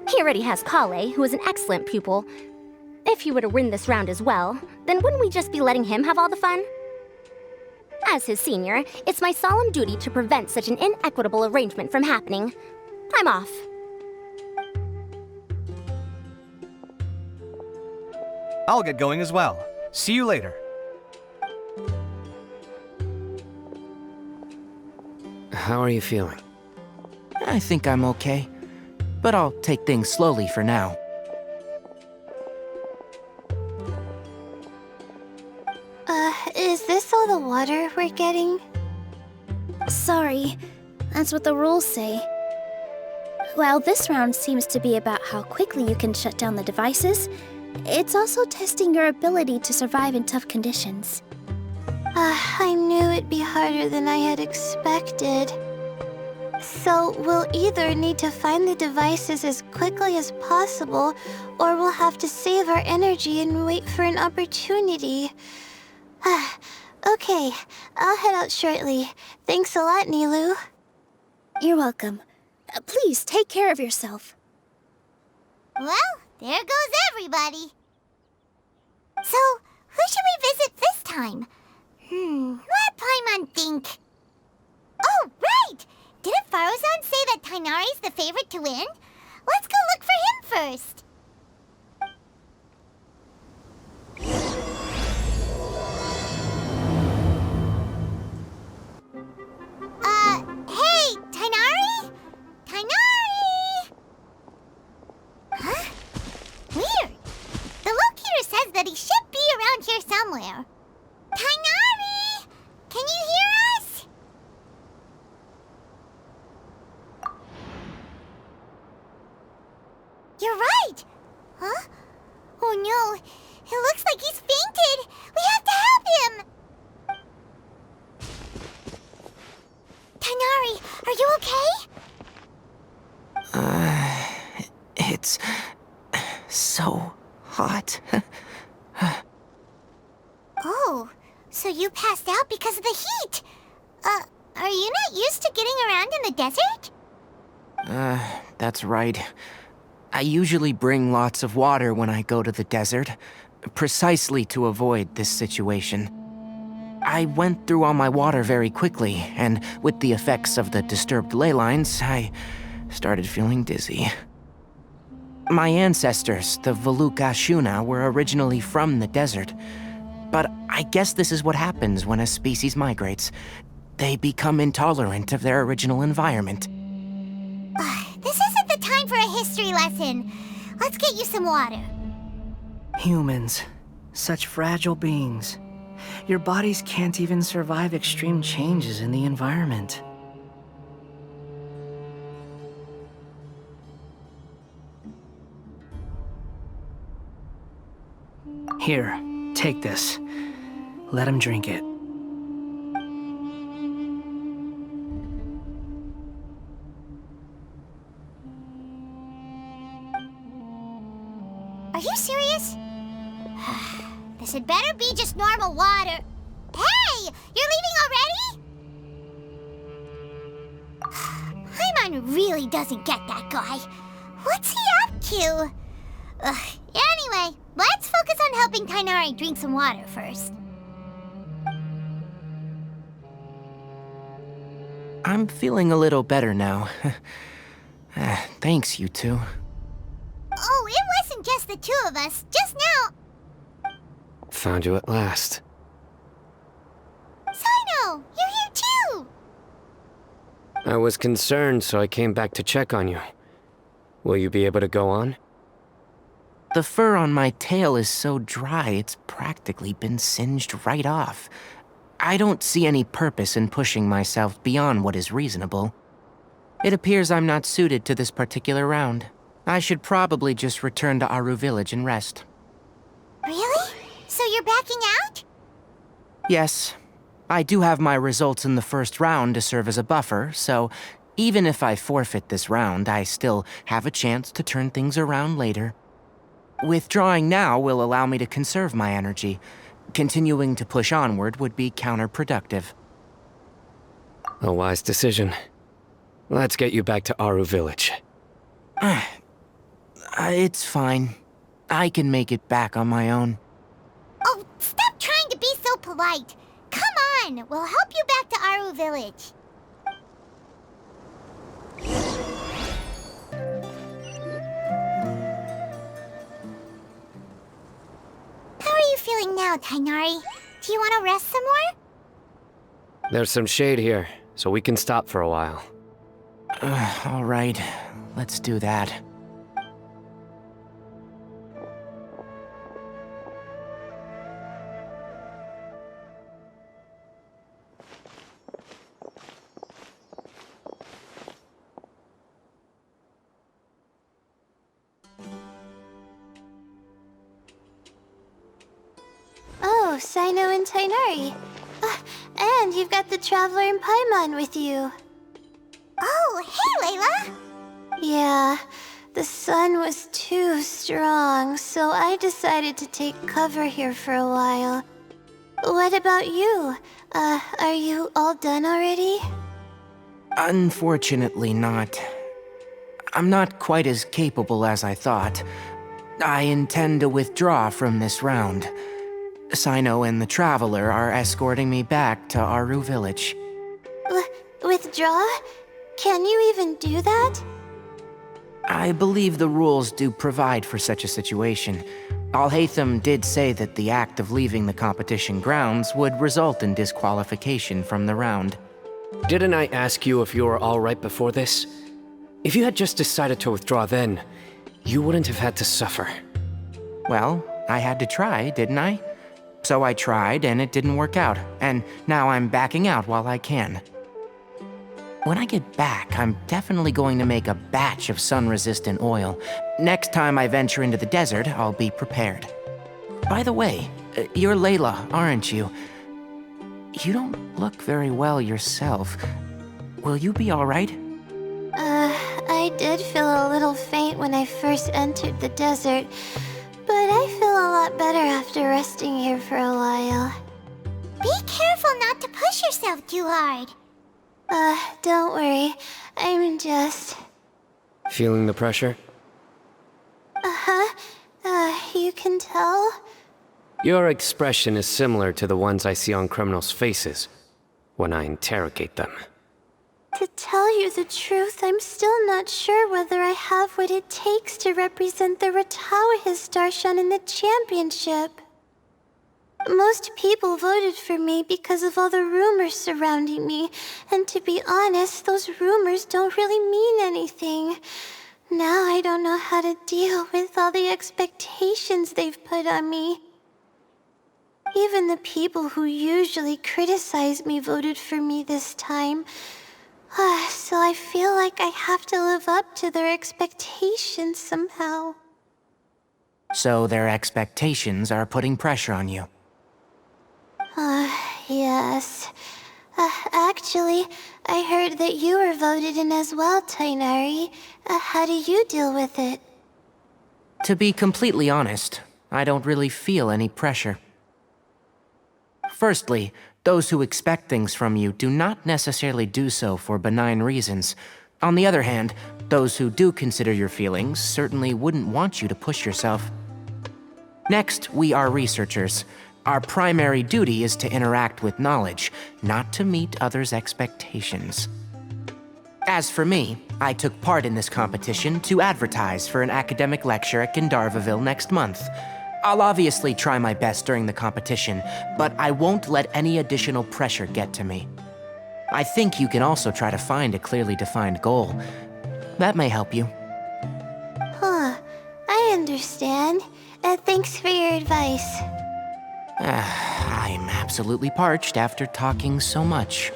He already has Kaveh, who is an excellent pupil. If he were to win this round as well, then wouldn't we just be letting him have all the fun? As his senior, it's my solemn duty to prevent such an inequitable arrangement from happening. I'm off. I'll get going as well. See you later. How are you feeling? I think I'm okay, but I'll take things slowly for now. Is this all the water we're getting? Sorry, that's what the rules say. While this round seems to be about how quickly you can shut down the devices, it's also testing your ability to survive in tough conditions. I knew it'd be harder than I had expected. So we'll either need to find the devices as quickly as possible, or we'll have to save our energy and wait for an opportunity. Okay, I'll head out shortly. Thanks a lot, Nilou. You're welcome. Please take care of yourself. Well, there goes everybody. So, who should we visit this time? Let Paimon think. Oh, right! Didn't Faruzan say that Tighnari's the favorite to win? Let's go look for him first. Hey, Tighnari? Tighnari! Huh? Weird. The locator says that he should be around here somewhere. Tighnari! Can you hear us? You're right! Huh? Oh no, it looks like he's fainted! We have to help him! Tighnari, are you okay? It's so hot. Oh, so you passed out because of the heat? Are you not used to getting around in the desert? That's right. I usually bring lots of water when I go to the desert, precisely to avoid this situation. I went through all my water very quickly, and with the effects of the disturbed ley lines, I started feeling dizzy. My ancestors, the Veluka Shuna, were originally from the desert. But I guess this is what happens when a species migrates. They become intolerant of their original environment. This isn't the time for a history lesson. Let's get you some water. Humans. Such fragile beings. Your bodies can't even survive extreme changes in the environment. Here, take this. Let him drink it. Are you serious? This had better be just normal water. Hey! You're leaving already? Paimon really doesn't get that guy. What's he up to? Anyway, let's focus on helping Tighnari drink some water first. I'm feeling a little better now. Thanks, you two. Oh, it wasn't just the two of us. Just now. Found you at last. Sino, you're here too. I was concerned, so I came back to check on you. Will you be able to go on? The fur on my tail is so dry, it's practically been singed right off. I don't see any purpose in pushing myself beyond what is reasonable. It appears I'm not suited to this particular round. I should probably just return to Aru village and rest. Really? So you're backing out? Yes. I do have my results in the first round to serve as a buffer, so even if I forfeit this round, I still have a chance to turn things around later. Withdrawing now will allow me to conserve my energy. Continuing to push onward would be counterproductive. A wise decision. Let's get you back to Aru village. It's fine. I can make it back on my own. Oh, stop trying to be so polite. Come on, we'll help you back to Aru village. How are you feeling now, Tainari? Do you want to rest some more? There's some shade here, so we can stop for a while. All right, let's do that. Oh, Sino and Tainari. And you've got the Traveler and Paimon with you. Oh, hey, Layla! Yeah, the sun was too strong, so I decided to take cover here for a while. What about you? Are you all done already? Unfortunately not. I'm not quite as capable as I thought. I intend to withdraw from this round. Sino and the Traveler are escorting me back to Aru village. Withdraw? Can you even do that? I believe the rules do provide for such a situation. Alhaitham did say that the act of leaving the competition grounds would result in disqualification from the round. Didn't I ask you if you were alright before this? If you had just decided to withdraw then, you wouldn't have had to suffer. Well, I had to try, didn't I? So I tried, and it didn't work out, and now I'm backing out while I can. When I get back, I'm definitely going to make a batch of sun-resistant oil. Next time I venture into the desert, I'll be prepared. By the way, you're Layla, aren't you? You don't look very well yourself. Will you be alright? I did feel a little faint when I first entered the desert, but I feel a lot better after resting here for a while. Be careful not to push yourself too hard. Don't worry. I'm just... Feeling the pressure? You can tell? Your expression is similar to the ones I see on criminals' faces when I interrogate them. To tell you the truth, I'm still not sure whether I have what it takes to represent the Ratawahis Darshan in the championship. Most people voted for me because of all the rumors surrounding me, and to be honest, those rumors don't really mean anything. Now I don't know how to deal with all the expectations they've put on me. Even the people who usually criticize me voted for me this time. So I feel like I have to live up to their expectations somehow. So their expectations are putting pressure on you. Yes. Actually, I heard that you were voted in as well, Tainari. How do you deal with it? To be completely honest, I don't really feel any pressure. Firstly, those who expect things from you do not necessarily do so for benign reasons. On the other hand, those who do consider your feelings certainly wouldn't want you to push yourself. Next, we are researchers. Our primary duty is to interact with knowledge, not to meet others' expectations. As for me, I took part in this competition to advertise for an academic lecture at Gandharvaville next month. I'll obviously try my best during the competition, but I won't let any additional pressure get to me. I think you can also try to find a clearly defined goal. That may help you. Huh. I understand. Thanks for your advice. I'm absolutely parched after talking so much.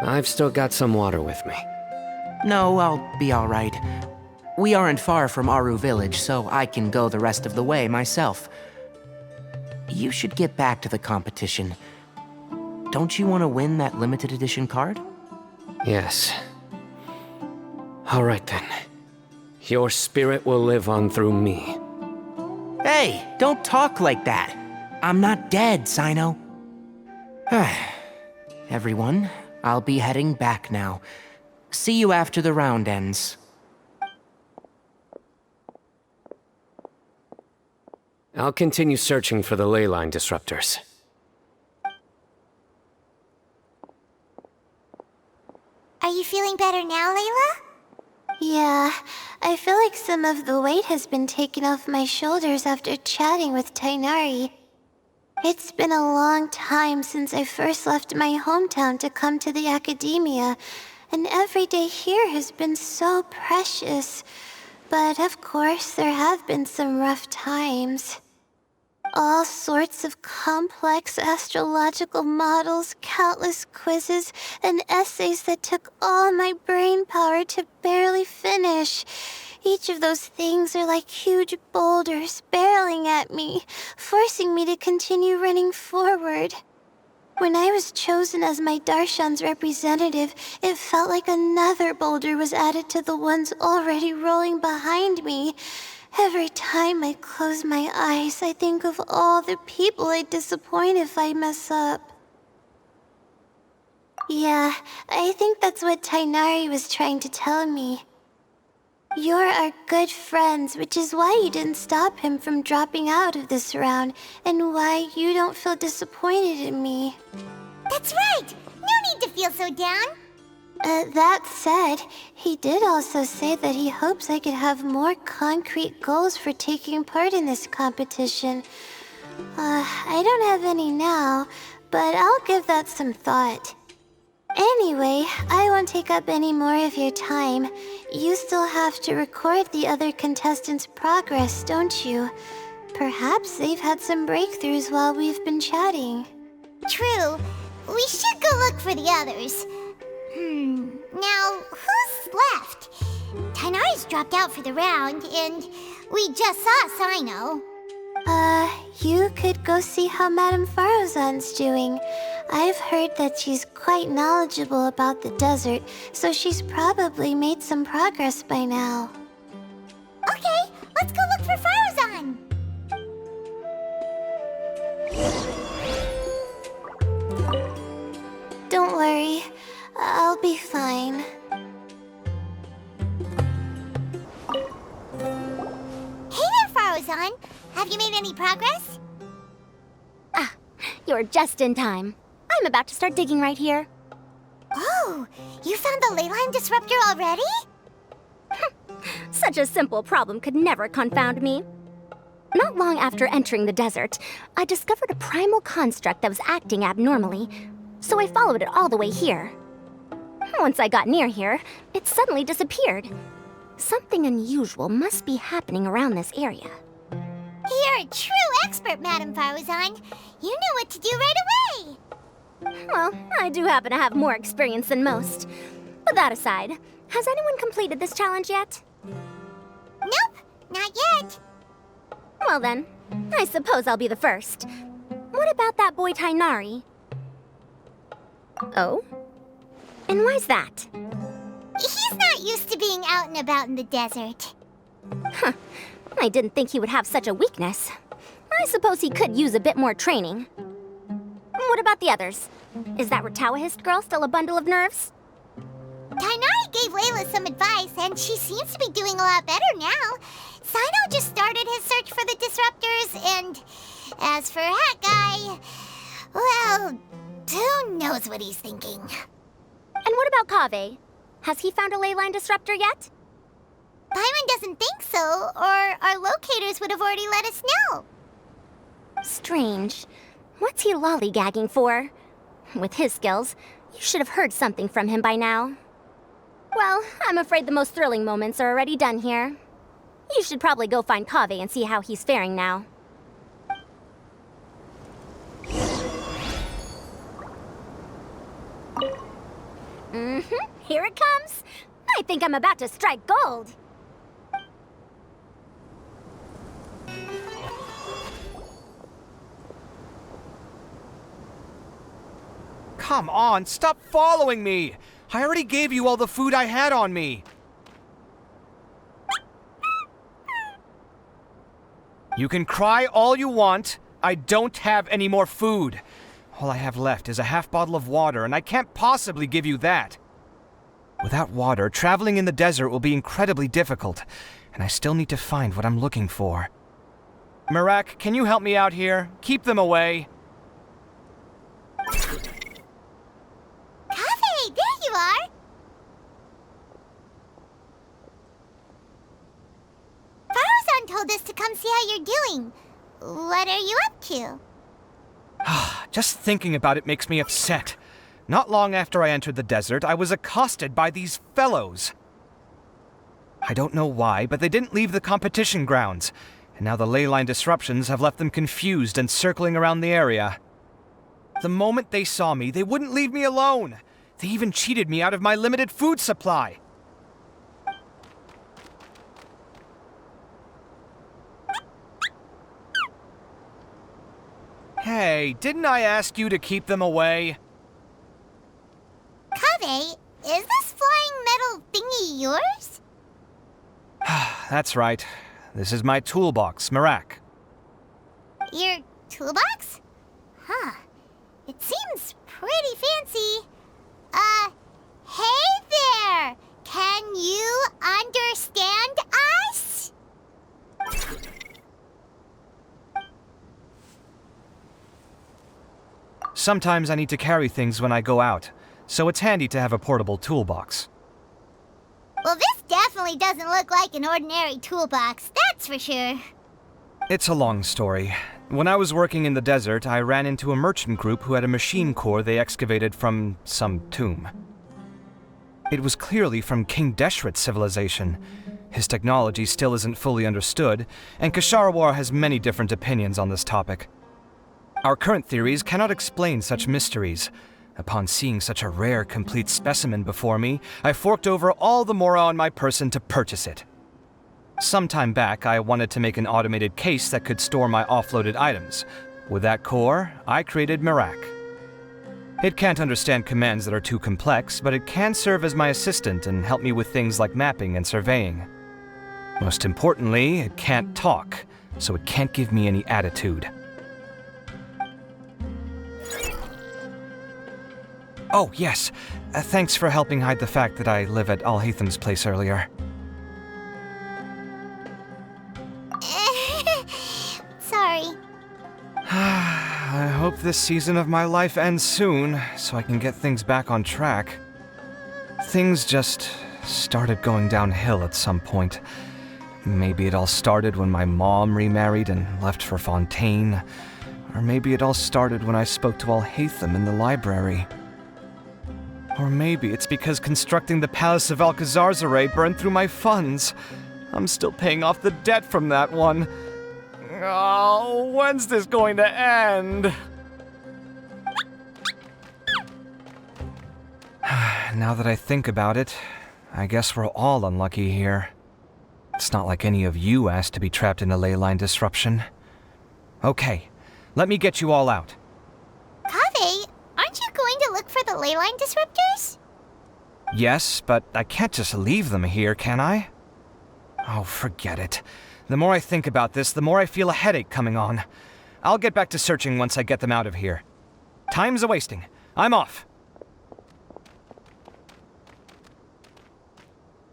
I've still got some water with me. No, I'll be all right. We aren't far from Aru village, so I can go the rest of the way myself. You should get back to the competition. Don't you want to win that limited edition card? Yes. All right then. Your spirit will live on through me. Hey, don't talk like that. I'm not dead, Sino. Everyone, I'll be heading back now. See you after the round ends. I'll continue searching for the ley line disruptors. Are you feeling better now, Layla? Yeah, I feel like some of the weight has been taken off my shoulders after chatting with Tighnari. It's been a long time since I first left my hometown to come to the Akademiya, and every day here has been so precious. But of course, there have been some rough times. All sorts of complex astrological models, countless quizzes, and essays that took all my brain power to barely finish. Each of those things are like huge boulders barreling at me, forcing me to continue running forward. When I was chosen as my Darshan's representative, it felt like another boulder was added to the ones already rolling behind me. Every time I close my eyes, I think of all the people I'd disappoint if I mess up. Yeah, I think that's what Tighnari was trying to tell me. You're our good friends, which is why you didn't stop him from dropping out of this round, and why you don't feel disappointed in me. That's right! No need to feel so down! That said, he did also say that he hopes I could have more concrete goals for taking part in this competition. I don't have any now, but I'll give that some thought. Anyway, I won't take up any more of your time. You still have to record the other contestants' progress, don't you? Perhaps they've had some breakthroughs while we've been chatting. True. We should go look for the others. Now, who's left? Tighnari's dropped out for the round, and we just saw Sino. You could go see how Madame Farozan's doing. I've heard that she's quite knowledgeable about the desert, so she's probably made some progress by now. Okay, let's go look for Farozan! Don't worry, I'll be fine. Hey there, Farozan! Have you made any progress? You're just in time. I'm about to start digging right here. Oh, you found the ley line disruptor already? Such a simple problem could never confound me. Not long after entering the desert, I discovered a primal construct that was acting abnormally, so I followed it all the way here. Once I got near here, it suddenly disappeared. Something unusual must be happening around this area. You're a true expert, Madame Farozan. You knew what to do right away. Well, I do happen to have more experience than most. But that aside, has anyone completed this challenge yet? Nope, not yet. Well then, I suppose I'll be the first. What about that boy Tighnari? Oh? And why's that? He's not used to being out and about in the desert. Huh. I didn't think he would have such a weakness. I suppose he could use a bit more training. What about the others? Is that Ratawahist girl still a bundle of nerves? Tighnari gave Layla some advice, and she seems to be doing a lot better now. Sino just started his search for the disruptors, and as for Hat Guy, well, who knows what he's thinking. And And what about Kaveh? Has he found a ley line disruptor yet? Paimon doesn't think so, or our locators would have already let us know. Strange. What's he lollygagging for? With his skills, you should have heard something from him by now. Well, I'm afraid the most thrilling moments are already done here. You should probably go find Kaveh and see how he's faring now. Here it comes. I think I'm about to strike gold. Come on, stop following me! I already gave you all the food I had on me. You can cry all you want. I don't have any more food. All I have left is a half bottle of water, and I can't possibly give you that. Without water, traveling in the desert will be incredibly difficult, and I still need to find what I'm looking for. Merak, can you help me out here? Keep them away. Kaveh, there you are! Faruzan told us to come see how you're doing. What are you up to? Just thinking about it makes me upset. Not long after I entered the desert, I was accosted by these fellows. I don't know why, but they didn't leave the competition grounds, and now the ley line disruptions have left them confused and circling around the area. The moment they saw me, they wouldn't leave me alone. They even cheated me out of my limited food supply. Hey, didn't I ask you to keep them away? Kaveh, is this flying metal thingy yours? That's right. This is my toolbox, Merak. Your toolbox? Huh. It seems pretty fancy. Hey there! Can you understand us? Sometimes I need to carry things when I go out, so it's handy to have a portable toolbox. Well, this definitely doesn't look like an ordinary toolbox, that's for sure. It's a long story. When I was working in the desert, I ran into a merchant group who had a machine core they excavated from some tomb. It was clearly from King Deshret's civilization. His technology still isn't fully understood, and Kasharawar has many different opinions on this topic. Our current theories cannot explain such mysteries. Upon seeing such a rare, complete specimen before me, I forked over all the mora on my person to purchase it. Some time back, I wanted to make an automated case that could store my offloaded items. With that core, I created Merak. It can't understand commands that are too complex, but it can serve as my assistant and help me with things like mapping and surveying. Most importantly, it can't talk, so it can't give me any attitude. Oh, yes. Thanks for helping hide the fact that I live at Alhatham's place earlier. Sorry. I hope this season of my life ends soon, so I can get things back on track. Things just started going downhill at some point. Maybe it all started when my mom remarried and left for Fontaine. Or maybe it all started when I spoke to Alhatham in the library. Or maybe it's because constructing the Palace of Alcazar's burned through my funds. I'm still paying off the debt from that one. Oh, when's this going to end? Now that I think about it, I guess we're all unlucky here. It's not like any of you asked to be trapped in a ley line disruption. Okay, let me get you all out. Kaveh, aren't you going to look for the ley line disruptors? Yes, but I can't just leave them here, can I? Oh, forget it. The more I think about this, the more I feel a headache coming on. I'll get back to searching once I get them out of here. Time's a-wasting. I'm off.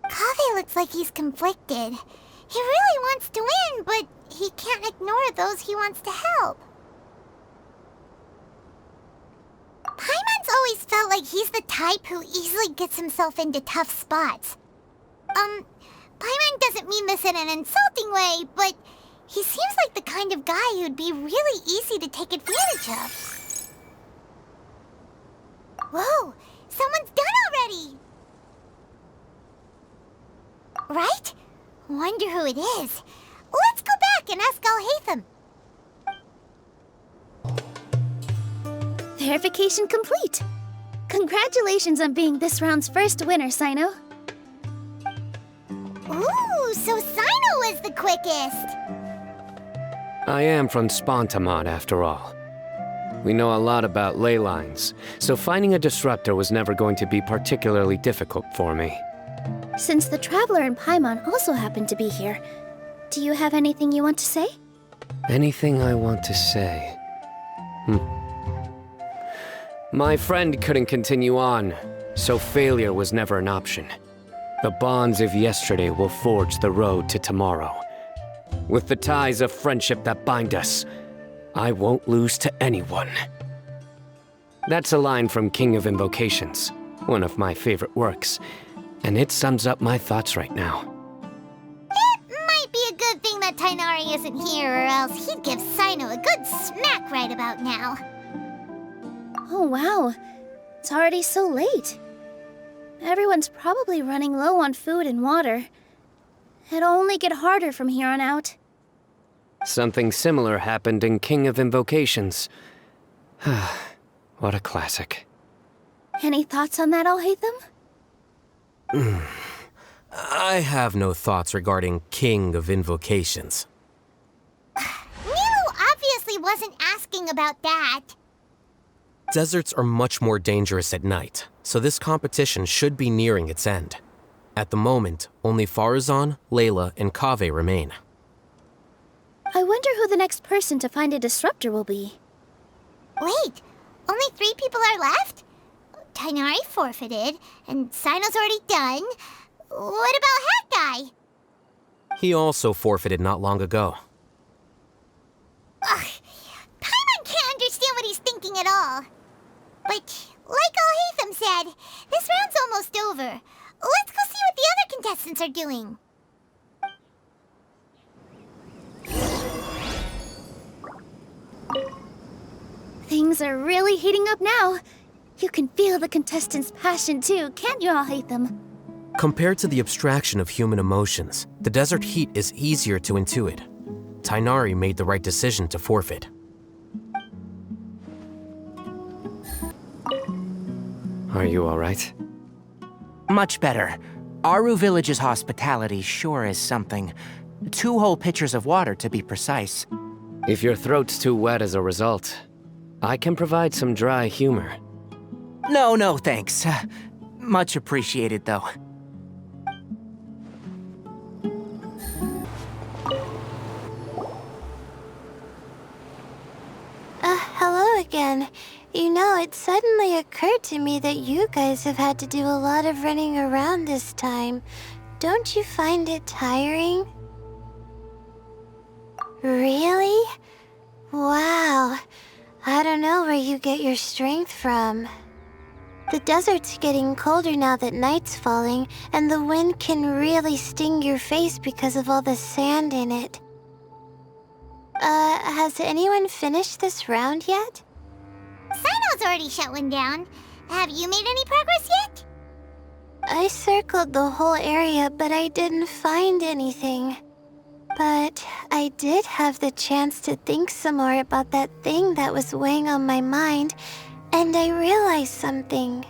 Kaveh looks like he's conflicted. He really wants to win, but he can't ignore those he wants to help. Paimon's always felt like he's the type who easily gets himself into tough spots. Paimon doesn't mean this in an insulting way, but he seems like the kind of guy who'd be really easy to take advantage of. Whoa! Someone's done already! Right? Wonder who it is. Let's go back and ask Al-Haytham. Verification complete. Congratulations on being this round's first winner, Sino. Ooh, so Sino was the quickest. I am from Spontamod, after all. We know a lot about ley lines, so finding a disruptor was never going to be particularly difficult for me. Since the Traveler and Paimon also happen to be here, do you have anything you want to say? Anything I want to say? My friend couldn't continue on, so failure was never an option. The bonds of yesterday will forge the road to tomorrow. With the ties of friendship that bind us, I won't lose to anyone. That's a line from King of Invocations, one of my favorite works, and it sums up my thoughts right now. It might be a good thing that Tighnari isn't here, or else he'd give Sino a good smack right about now. Oh wow, it's already so late. Everyone's probably running low on food and water. It'll only get harder from here on out. Something similar happened in King of Invocations. What a classic. Any thoughts on that, Al-Haytham? I have no thoughts regarding King of Invocations. Milu obviously wasn't asking about that. Deserts are much more dangerous at night, so this competition should be nearing its end. At the moment, only Farazan, Layla, and Kaveh remain. I wonder who the next person to find a disruptor will be. Wait, only 3 people are left? Tighnari forfeited, and Sino's already done. What about Hat Guy? He also forfeited not long ago. Ugh, Paimon can't understand what he's thinking at all. But, like Al-Haytham said, this round's almost over. Let's go see what the other contestants are doing. Things are really heating up now. You can feel the contestants' passion too, can't you, Al-Haytham? Compared to the abstraction of human emotions, the desert heat is easier to intuit. Tighnari made the right decision to forfeit. Are you all right? Much better. Aru Village's hospitality sure is something. 2 whole pitchers of water, to be precise. If your throat's too wet as a result, I can provide some dry humor. No, thanks. Much appreciated, though. Hello again. You know, it suddenly occurred to me that you guys have had to do a lot of running around this time. Don't you find it tiring? Really? Wow. I don't know where you get your strength from. The desert's getting colder now that night's falling, and the wind can really sting your face because of all the sand in it. Has anyone finished this round yet? Sino's already shut one down. Have you made any progress yet? I circled the whole area, but I didn't find anything. But I did have the chance to think some more about that thing that was weighing on my mind, and I realized something.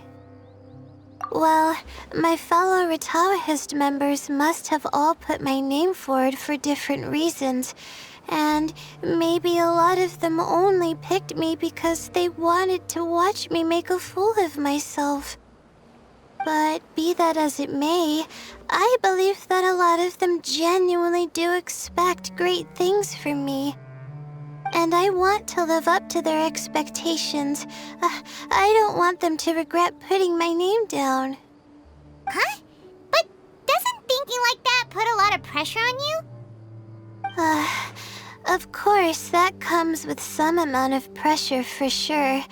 Well, my fellow Retawahist members must have all put my name forward for different reasons, and maybe a lot of them only picked me because they wanted to watch me make a fool of myself. But be that as it may, I believe that a lot of them genuinely do expect great things from me. And I want to live up to their expectations. I don't want them to regret putting my name down. Huh? But doesn't thinking like that put a lot of pressure on you? Of course, that comes with some amount of pressure for sure.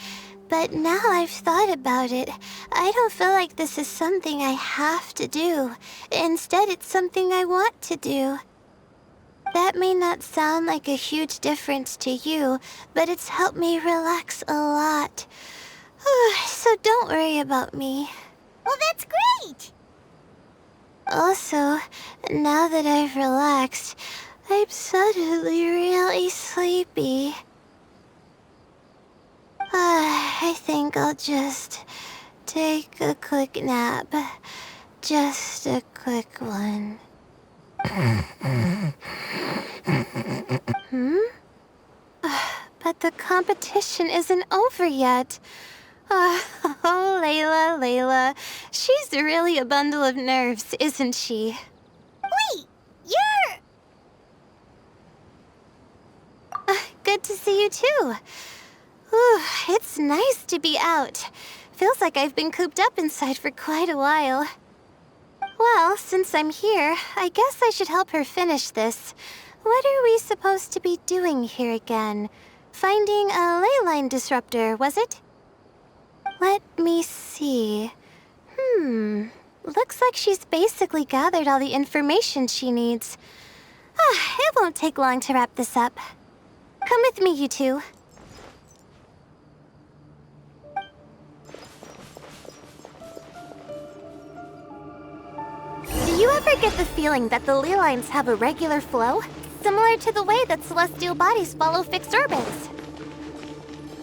But now I've thought about it, I don't feel like this is something I have to do. Instead, it's something I want to do. That may not sound like a huge difference to you, but it's helped me relax a lot. So don't worry about me. Well, that's great! Also, now that I've relaxed, I'm suddenly really sleepy. I think I'll just take a quick nap. Just a quick one. But the competition isn't over yet. Oh, Layla. She's really a bundle of nerves, isn't she? Wait, you're... Good to see you too. Ooh, it's nice to be out. Feels like I've been cooped up inside for quite a while. Well, since I'm here, I guess I should help her finish this. What are we supposed to be doing here again? Finding a ley line disruptor, was it? Let me see. Looks like she's basically gathered all the information she needs. It won't take long to wrap this up. Come with me, you two. Do you ever get the feeling that the ley lines have a regular flow? Similar to the way that celestial bodies follow fixed orbits.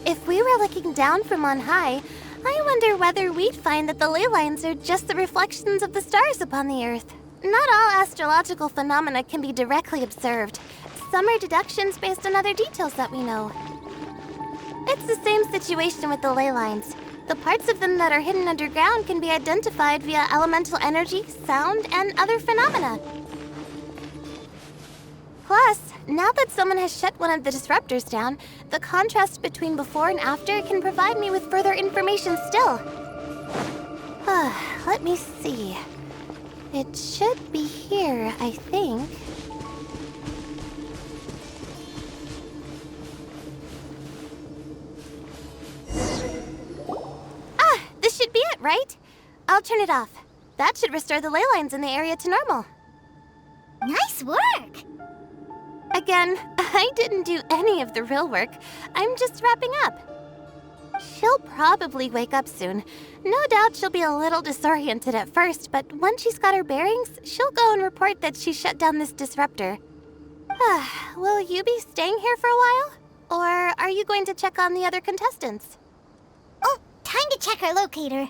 If we were looking down from on high, I wonder whether we'd find that the ley lines are just the reflections of the stars upon the Earth. Not all astrological phenomena can be directly observed. Some are deductions based on other details that we know. It's the same situation with the ley lines. The parts of them that are hidden underground can be identified via elemental energy, sound, and other phenomena. Plus, now that someone has shut one of the disruptors down, the contrast between before and after can provide me with further information still. Let me see. It should be here, I think. This should be it, right? I'll turn it off. That should restore the ley lines in the area to normal. Nice work! Again, I didn't do any of the real work. I'm just wrapping up. She'll probably wake up soon. No doubt she'll be a little disoriented at first, but once she's got her bearings, she'll go and report that she shut down this disruptor. Will you be staying here for a while? Or are you going to check on the other contestants? Oh, time to check our locator.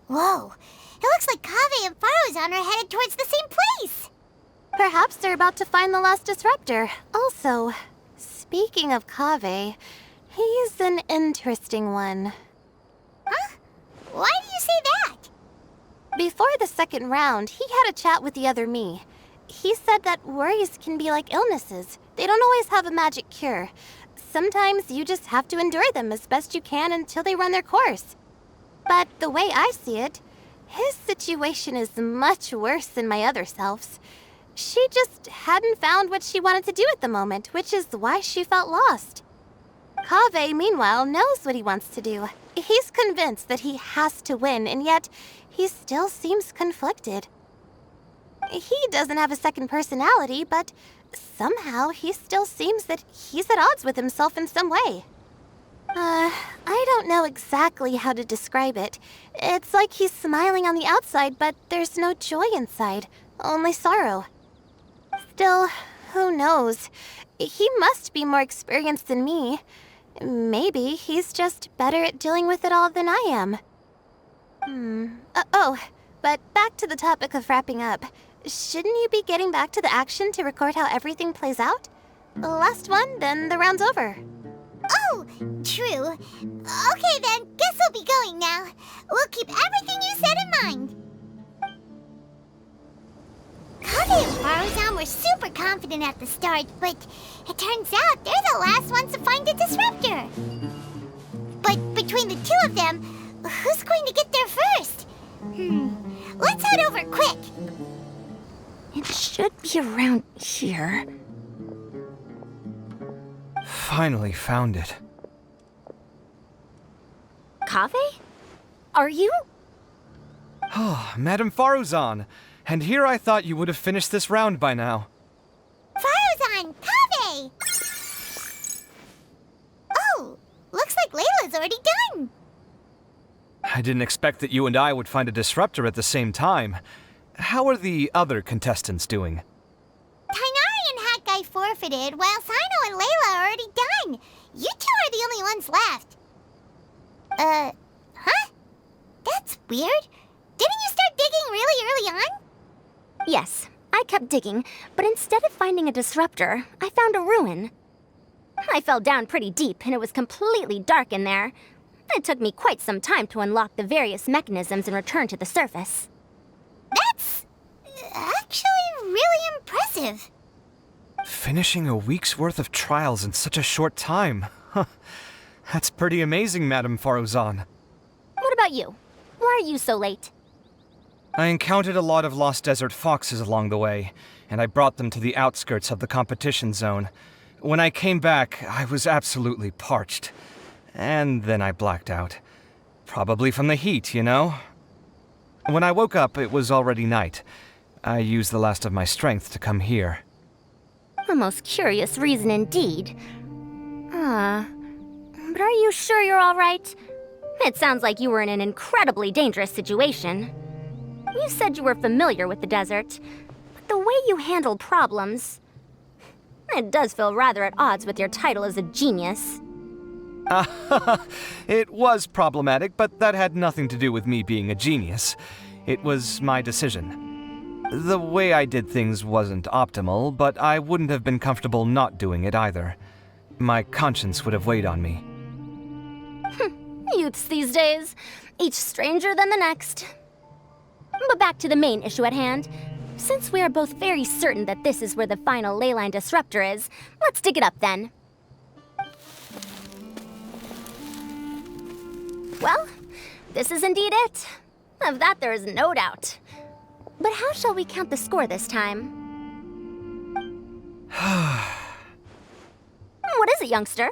Whoa, it looks like Kaveh and Farozan are headed towards the same place. Perhaps they're about to find the last disruptor. Also, speaking of Kaveh, he's an interesting one. Huh? Why do you say that? Before the second round, he had a chat with the other me. He said that worries can be like illnesses. They don't always have a magic cure. Sometimes you just have to endure them as best you can until they run their course. But the way I see it, his situation is much worse than my other self's. She just hadn't found what she wanted to do at the moment, which is why she felt lost. Kaveh, meanwhile, knows what he wants to do. He's convinced that he has to win, and yet he still seems conflicted. He doesn't have a second personality, but somehow he still seems that he's at odds with himself in some way. I don't know exactly how to describe it. It's like he's smiling on the outside, but there's no joy inside, only sorrow. Still, who knows? He must be more experienced than me. Maybe he's just better at dealing with it all than I am. But back to the topic of wrapping up. Shouldn't you be getting back to the action to record how everything plays out? The last one, then the round's over. Oh, true. Okay then, guess we'll be going now. We'll keep everything you said in mind. Kaveh and Farozan were super confident at the start, but it turns out they're the last ones to find a disruptor. But between the two of them, who's going to get there first? Let's head over quick. It should be around here. Finally found it. Kaveh? Are you? Oh, Madame Faruzan. And here I thought you would have finished this round by now. Faruzan! Kaveh! Oh, looks like Layla's already done. I didn't expect that you and I would find a disruptor at the same time. How are the other contestants doing? Tainari and Hakai forfeited, while Sino and Layla are already done. You two are the only ones left. Huh? That's weird. Didn't you start digging really early on? Yes, I kept digging, but instead of finding a disruptor, I found a ruin. I fell down pretty deep, and it was completely dark in there. It took me quite some time to unlock the various mechanisms and return to the surface. That's actually really impressive. Finishing a week's worth of trials in such a short time. Huh. That's pretty amazing, Madame Faruzan. What about you? Why are you so late? I encountered a lot of lost desert foxes along the way, and I brought them to the outskirts of the competition zone. When I came back, I was absolutely parched. And then I blacked out. Probably from the heat, you know? When I woke up, it was already night. I used the last of my strength to come here. A most curious reason indeed. But are you sure you're all right? It sounds like you were in an incredibly dangerous situation. You said you were familiar with the desert, but the way you handled problems... It does feel rather at odds with your title as a genius. It was problematic, but that had nothing to do with me being a genius. It was my decision. The way I did things wasn't optimal, but I wouldn't have been comfortable not doing it either. My conscience would have weighed on me. Youths these days, each stranger than the next. But back to the main issue at hand. Since we are both very certain that this is where the final leyline disruptor is, let's dig it up then. Well, this is indeed it. Of that there is no doubt. But how shall we count the score this time? What is it, youngster?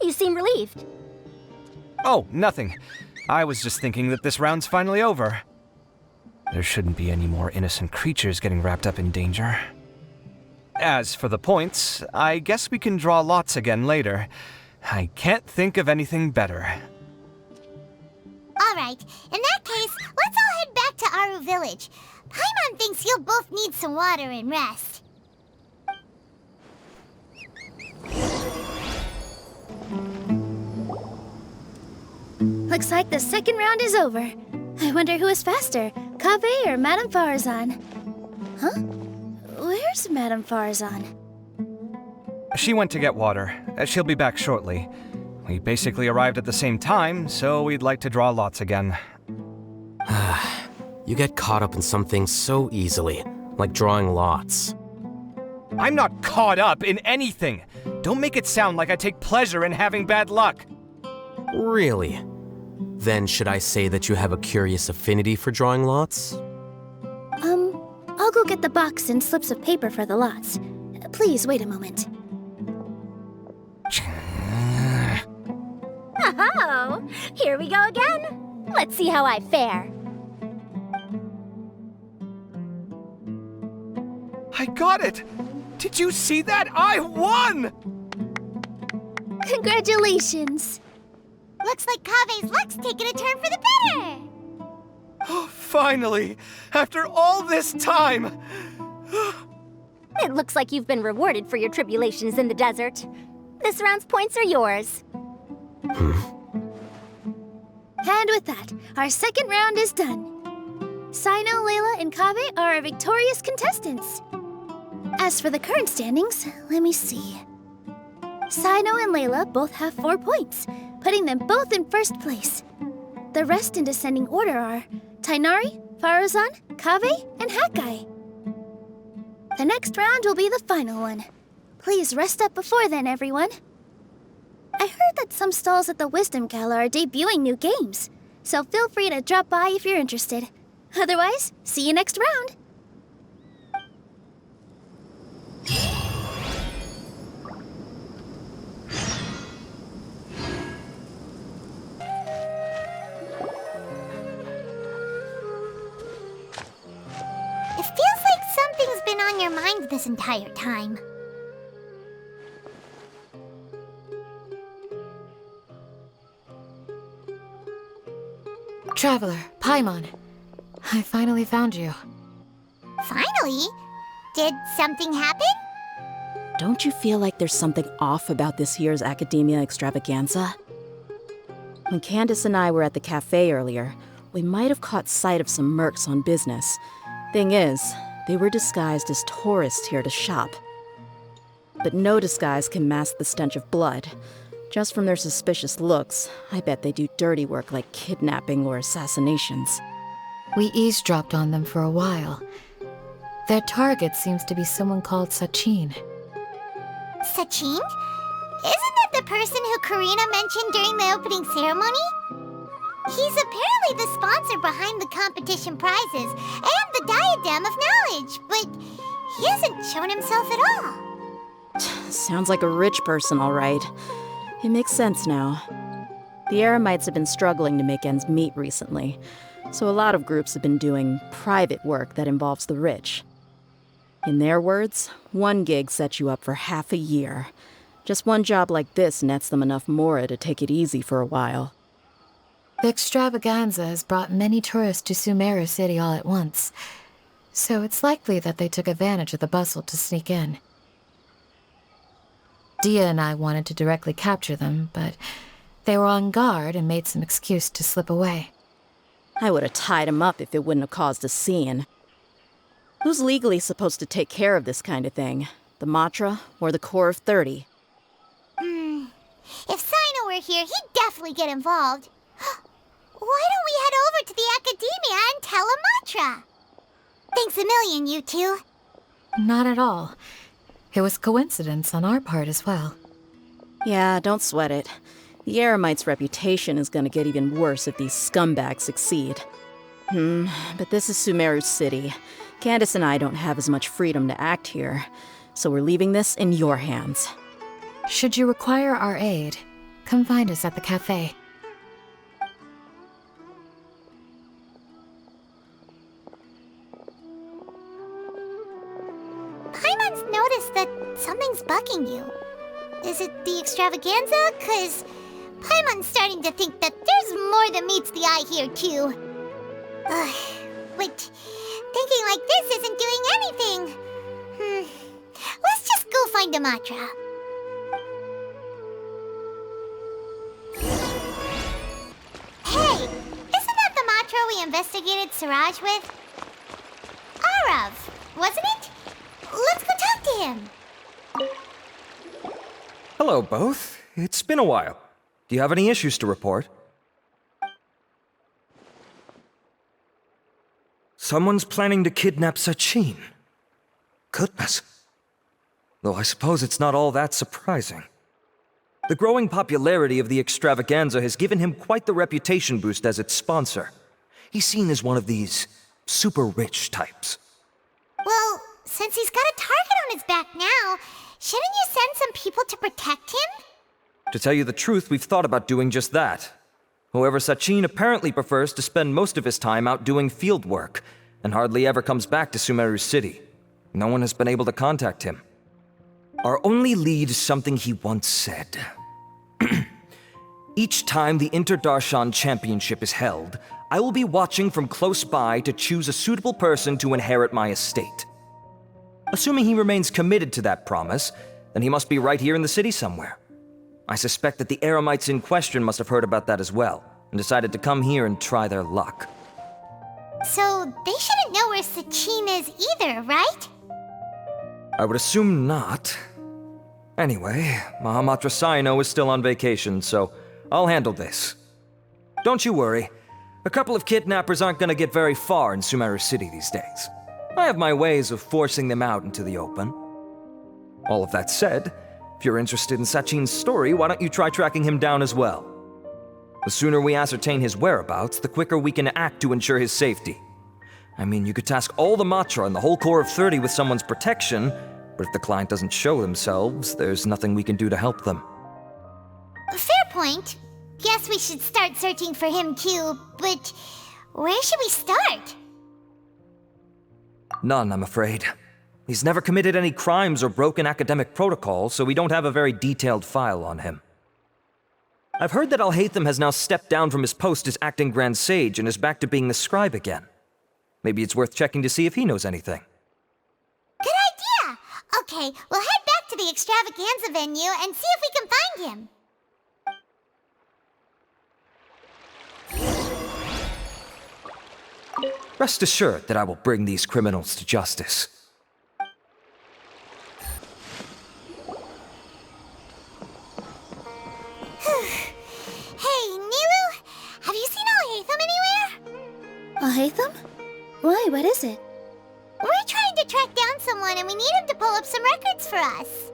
You seem relieved. Oh, nothing. I was just thinking that this round's finally over. There shouldn't be any more innocent creatures getting wrapped up in danger. As for the points, I guess we can draw lots again later. I can't think of anything better. Alright, in that case, let's all head back to Aru Village. Paimon thinks you'll both need some water and rest. Looks like the second round is over. I wonder who is faster, Kaveh or Madame Faruzan? Huh? Where's Madame Faruzan? She went to get water. She'll be back shortly. We basically arrived at the same time, so we'd like to draw lots again. You get caught up in something so easily, like drawing lots. I'm not caught up in anything! Don't make it sound like I take pleasure in having bad luck! Really? Then should I say that you have a curious affinity for drawing lots? I'll go get the box and slips of paper for the lots. Please wait a moment. Oh, here we go again. Let's see how I fare. I got it! Did you see that? I won! Congratulations! Looks like Kaveh's luck's taking a turn for the better! Oh, finally! After all this time! It looks like you've been rewarded for your tribulations in the desert. This round's points are yours. And with that, our second round is done. Sino, Layla, and Kaveh are our victorious contestants. As for the current standings, let me see. Sino and Layla both have 4 points, putting them both in first place. The rest in descending order are Tainari, Faruzan, Kaveh, and Hakai. The next round will be the final one. Please rest up before then, everyone. I heard that some stalls at the Wisdom Gala are debuting new games, so feel free to drop by if you're interested. Otherwise, see you next round! their mind this entire time. Traveler, Paimon. I finally found you. Finally? Did something happen? Don't you feel like there's something off about this year's Akademiya Extravaganza? When Candace and I were at the cafe earlier, we might have caught sight of some mercs on business. Thing is, they were disguised as tourists here to shop. But no disguise can mask the stench of blood. Just from their suspicious looks, I bet they do dirty work like kidnapping or assassinations. We eavesdropped on them for a while. Their target seems to be someone called Sachin. Sachin? Isn't that the person who Karina mentioned during the opening ceremony? He's apparently the sponsor behind the competition prizes and the Daidem of Knowledge, but he hasn't shown himself at all. Sounds like a rich person, all right. It makes sense now. The Eremites have been struggling to make ends meet recently, so a lot of groups have been doing private work that involves the rich. In their words, one gig sets you up for half a year. Just one job like this nets them enough mora to take it easy for a while. The extravaganza has brought many tourists to Sumeru City all at once, so it's likely that they took advantage of the bustle to sneak in. Dia and I wanted to directly capture them, but they were on guard and made some excuse to slip away. I would have tied him up if it wouldn't have caused a scene. Who's legally supposed to take care of this kind of thing? The Matra or the Core of 30? If Sino were here, he'd definitely get involved. Why don't we head over to the Akademiya and tell Matra? Thanks a million, you two. Not at all. It was coincidence on our part as well. Yeah, don't sweat it. The Eremite's reputation is gonna get even worse if these scumbags succeed. But this is Sumeru City. Candace and I don't have as much freedom to act here, so we're leaving this in your hands. Should you require our aid, come find us at the cafe. Paimon's noticed that something's bugging you. Is it the extravaganza? 'Cause Paimon's starting to think that there's more than meets the eye here, too. But thinking like this isn't doing anything. Let's just go find a Matra. Hey, isn't that the Matra we investigated Siraj with? Arav, wasn't it? Let's go talk to him. Hello, both. It's been a while. Do you have any issues to report? Someone's planning to kidnap Sachin. Goodness. Though I suppose it's not all that surprising. The growing popularity of the extravaganza has given him quite the reputation boost as its sponsor. He's seen as one of these super rich types. Well, since he's got a target on his back now, shouldn't you send some people to protect him? To tell you the truth, we've thought about doing just that. However, Sachin apparently prefers to spend most of his time out doing field work, and hardly ever comes back to Sumeru City. No one has been able to contact him. Our only lead is something he once said. Each time the Interdarshan Championship is held, I will be watching from close by to choose a suitable person to inherit my estate. Assuming he remains committed to that promise, then he must be right here in the city somewhere. I suspect that the Eremites in question must have heard about that as well, and decided to come here and try their luck. So they shouldn't know where Sachin is either, right? I would assume not. Anyway, Mahamatra Saino is still on vacation, so I'll handle this. Don't you worry. A couple of kidnappers aren't gonna get very far in Sumeru City these days. I have my ways of forcing them out into the open. All of that said, if you're interested in Sachin's story, why don't you try tracking him down as well? The sooner we ascertain his whereabouts, the quicker we can act to ensure his safety. I mean, you could task all the Matra and the whole Core of 30 with someone's protection, but if the client doesn't show themselves, there's nothing we can do to help them. Fair point. Guess we should start searching for him too, but where should we start? None, I'm afraid. He's never committed any crimes or broken academic protocol, so we don't have a very detailed file on him. I've heard that Alhaitham has now stepped down from his post as acting Grand Sage and is back to being the scribe again. Maybe it's worth checking to see if he knows anything. Good idea! Okay, we'll head back to the Extravaganza venue and see if we can find him. Rest assured that I will bring these criminals to justice. Hey, Nilu, have you seen Alhaitham anywhere? Alhaitham? Why, what is it? We're trying to track down someone and we need him to pull up some records for us.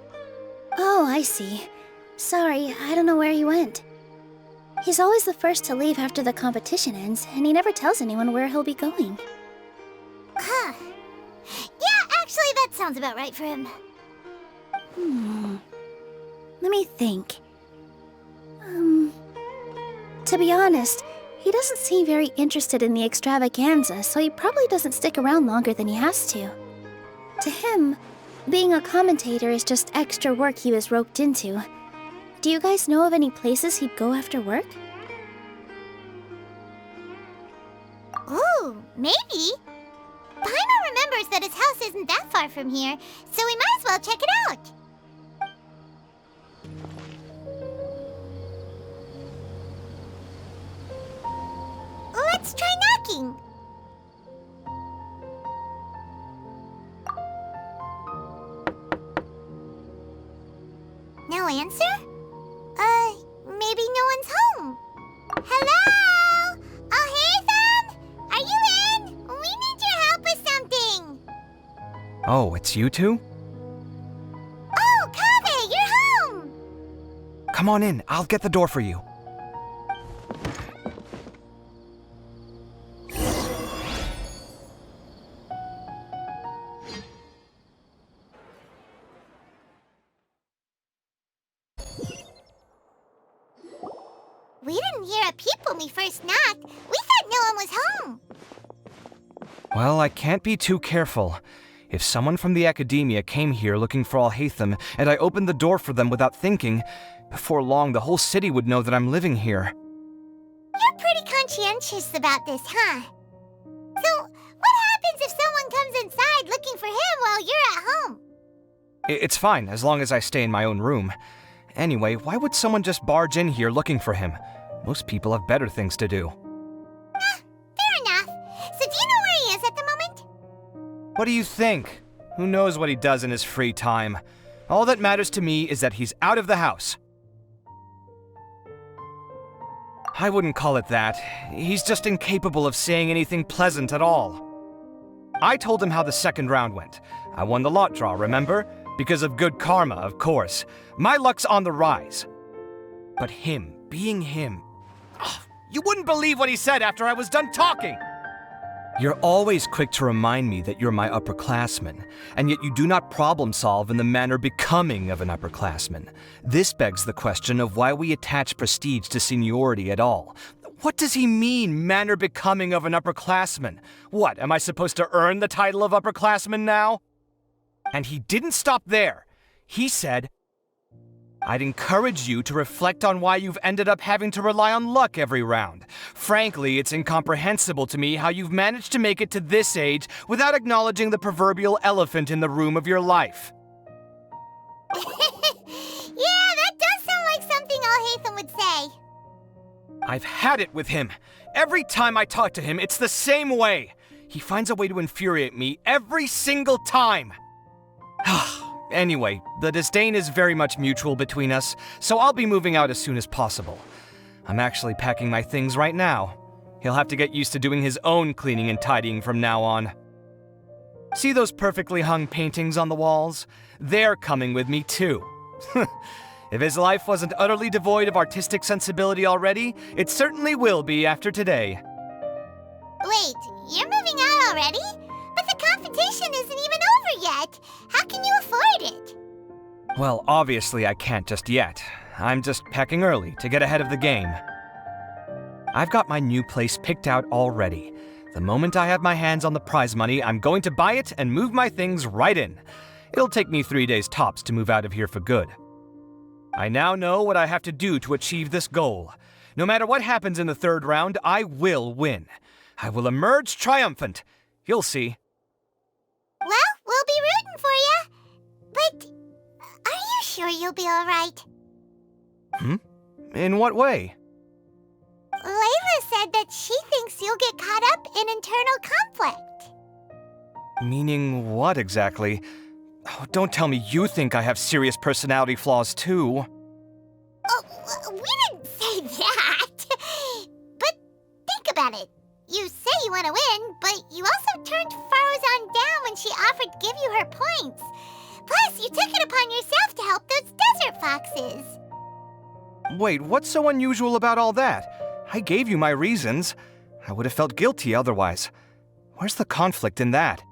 Oh, I see. Sorry, I don't know where he went. He's always the first to leave after the competition ends, and he never tells anyone where he'll be going. Huh. Yeah, actually, that sounds about right for him. Let me think. To be honest, he doesn't seem very interested in the extravaganza, so he probably doesn't stick around longer than he has to. To him, being a commentator is just extra work he was roped into. Do you guys know of any places he'd go after work? Ooh, maybe. Paimon remembers that his house isn't that far from here, so we might as well check it out. Let's try knocking. No answer? Maybe no one's home. Hello? Alhaitham? Are you in? We need your help with something. Oh, it's you two? Oh, Kaveh, you're home! Come on in, I'll get the door for you. We didn't hear a peep when we first knocked. We thought no one was home. Well, I can't be too careful. If someone from the Academia came here looking for Alhaitham, and I opened the door for them without thinking, before long the whole city would know that I'm living here. You're pretty conscientious about this, huh? So, what happens if someone comes inside looking for him while you're at home? It's fine, as long as I stay in my own room. Anyway, why would someone just barge in here looking for him? Most people have better things to do. Fair enough. So do you know where he is at the moment? What do you think? Who knows what he does in his free time? All that matters to me is that he's out of the house. I wouldn't call it that. He's just incapable of saying anything pleasant at all. I told him how the second round went. I won the lot draw, remember? Because of good karma, of course. My luck's on the rise. But him, being him... you wouldn't believe what he said after I was done talking! You're always quick to remind me that you're my upperclassman, and yet you do not problem solve in the manner becoming of an upperclassman. This begs the question of why we attach prestige to seniority at all. What does he mean, manner becoming of an upperclassman? What, am I supposed to earn the title of upperclassman now? And he didn't stop there. He said, I'd encourage you to reflect on why you've ended up having to rely on luck every round. Frankly, it's incomprehensible to me how you've managed to make it to this age without acknowledging the proverbial elephant in the room of your life. Yeah, that does sound like something Alhaitham would say. I've had it with him. Every time I talk to him, it's the same way. He finds a way to infuriate me every single time. Anyway, the disdain is very much mutual between us, so I'll be moving out as soon as possible. I'm actually packing my things right now. He'll have to get used to doing his own cleaning and tidying from now on. See those perfectly hung paintings on the walls? They're coming with me too. If his life wasn't utterly devoid of artistic sensibility already, it certainly will be after today. Wait, you're moving out already? But the competition isn't even over yet. How can you afford it? Well, obviously I can't just yet. I'm just packing early to get ahead of the game. I've got my new place picked out already. The moment I have my hands on the prize money, I'm going to buy it and move my things right in. It'll take me 3 days tops to move out of here for good. I now know what I have to do to achieve this goal. No matter what happens in the third round, I will win. I will emerge triumphant. You'll see. Well, we'll be rooting for you. But are you sure you'll be all right? In what way? Layla said that she thinks you'll get caught up in internal conflict. Meaning what exactly? Oh, don't tell me you think I have serious personality flaws too. Oh, we didn't say that. But think about it. You say you want to win, but you also turned Faruzan down when she offered to give you her points. Plus, you took it upon yourself to help those desert foxes. Wait, what's so unusual about all that? I gave you my reasons. I would have felt guilty otherwise. Where's the conflict in that?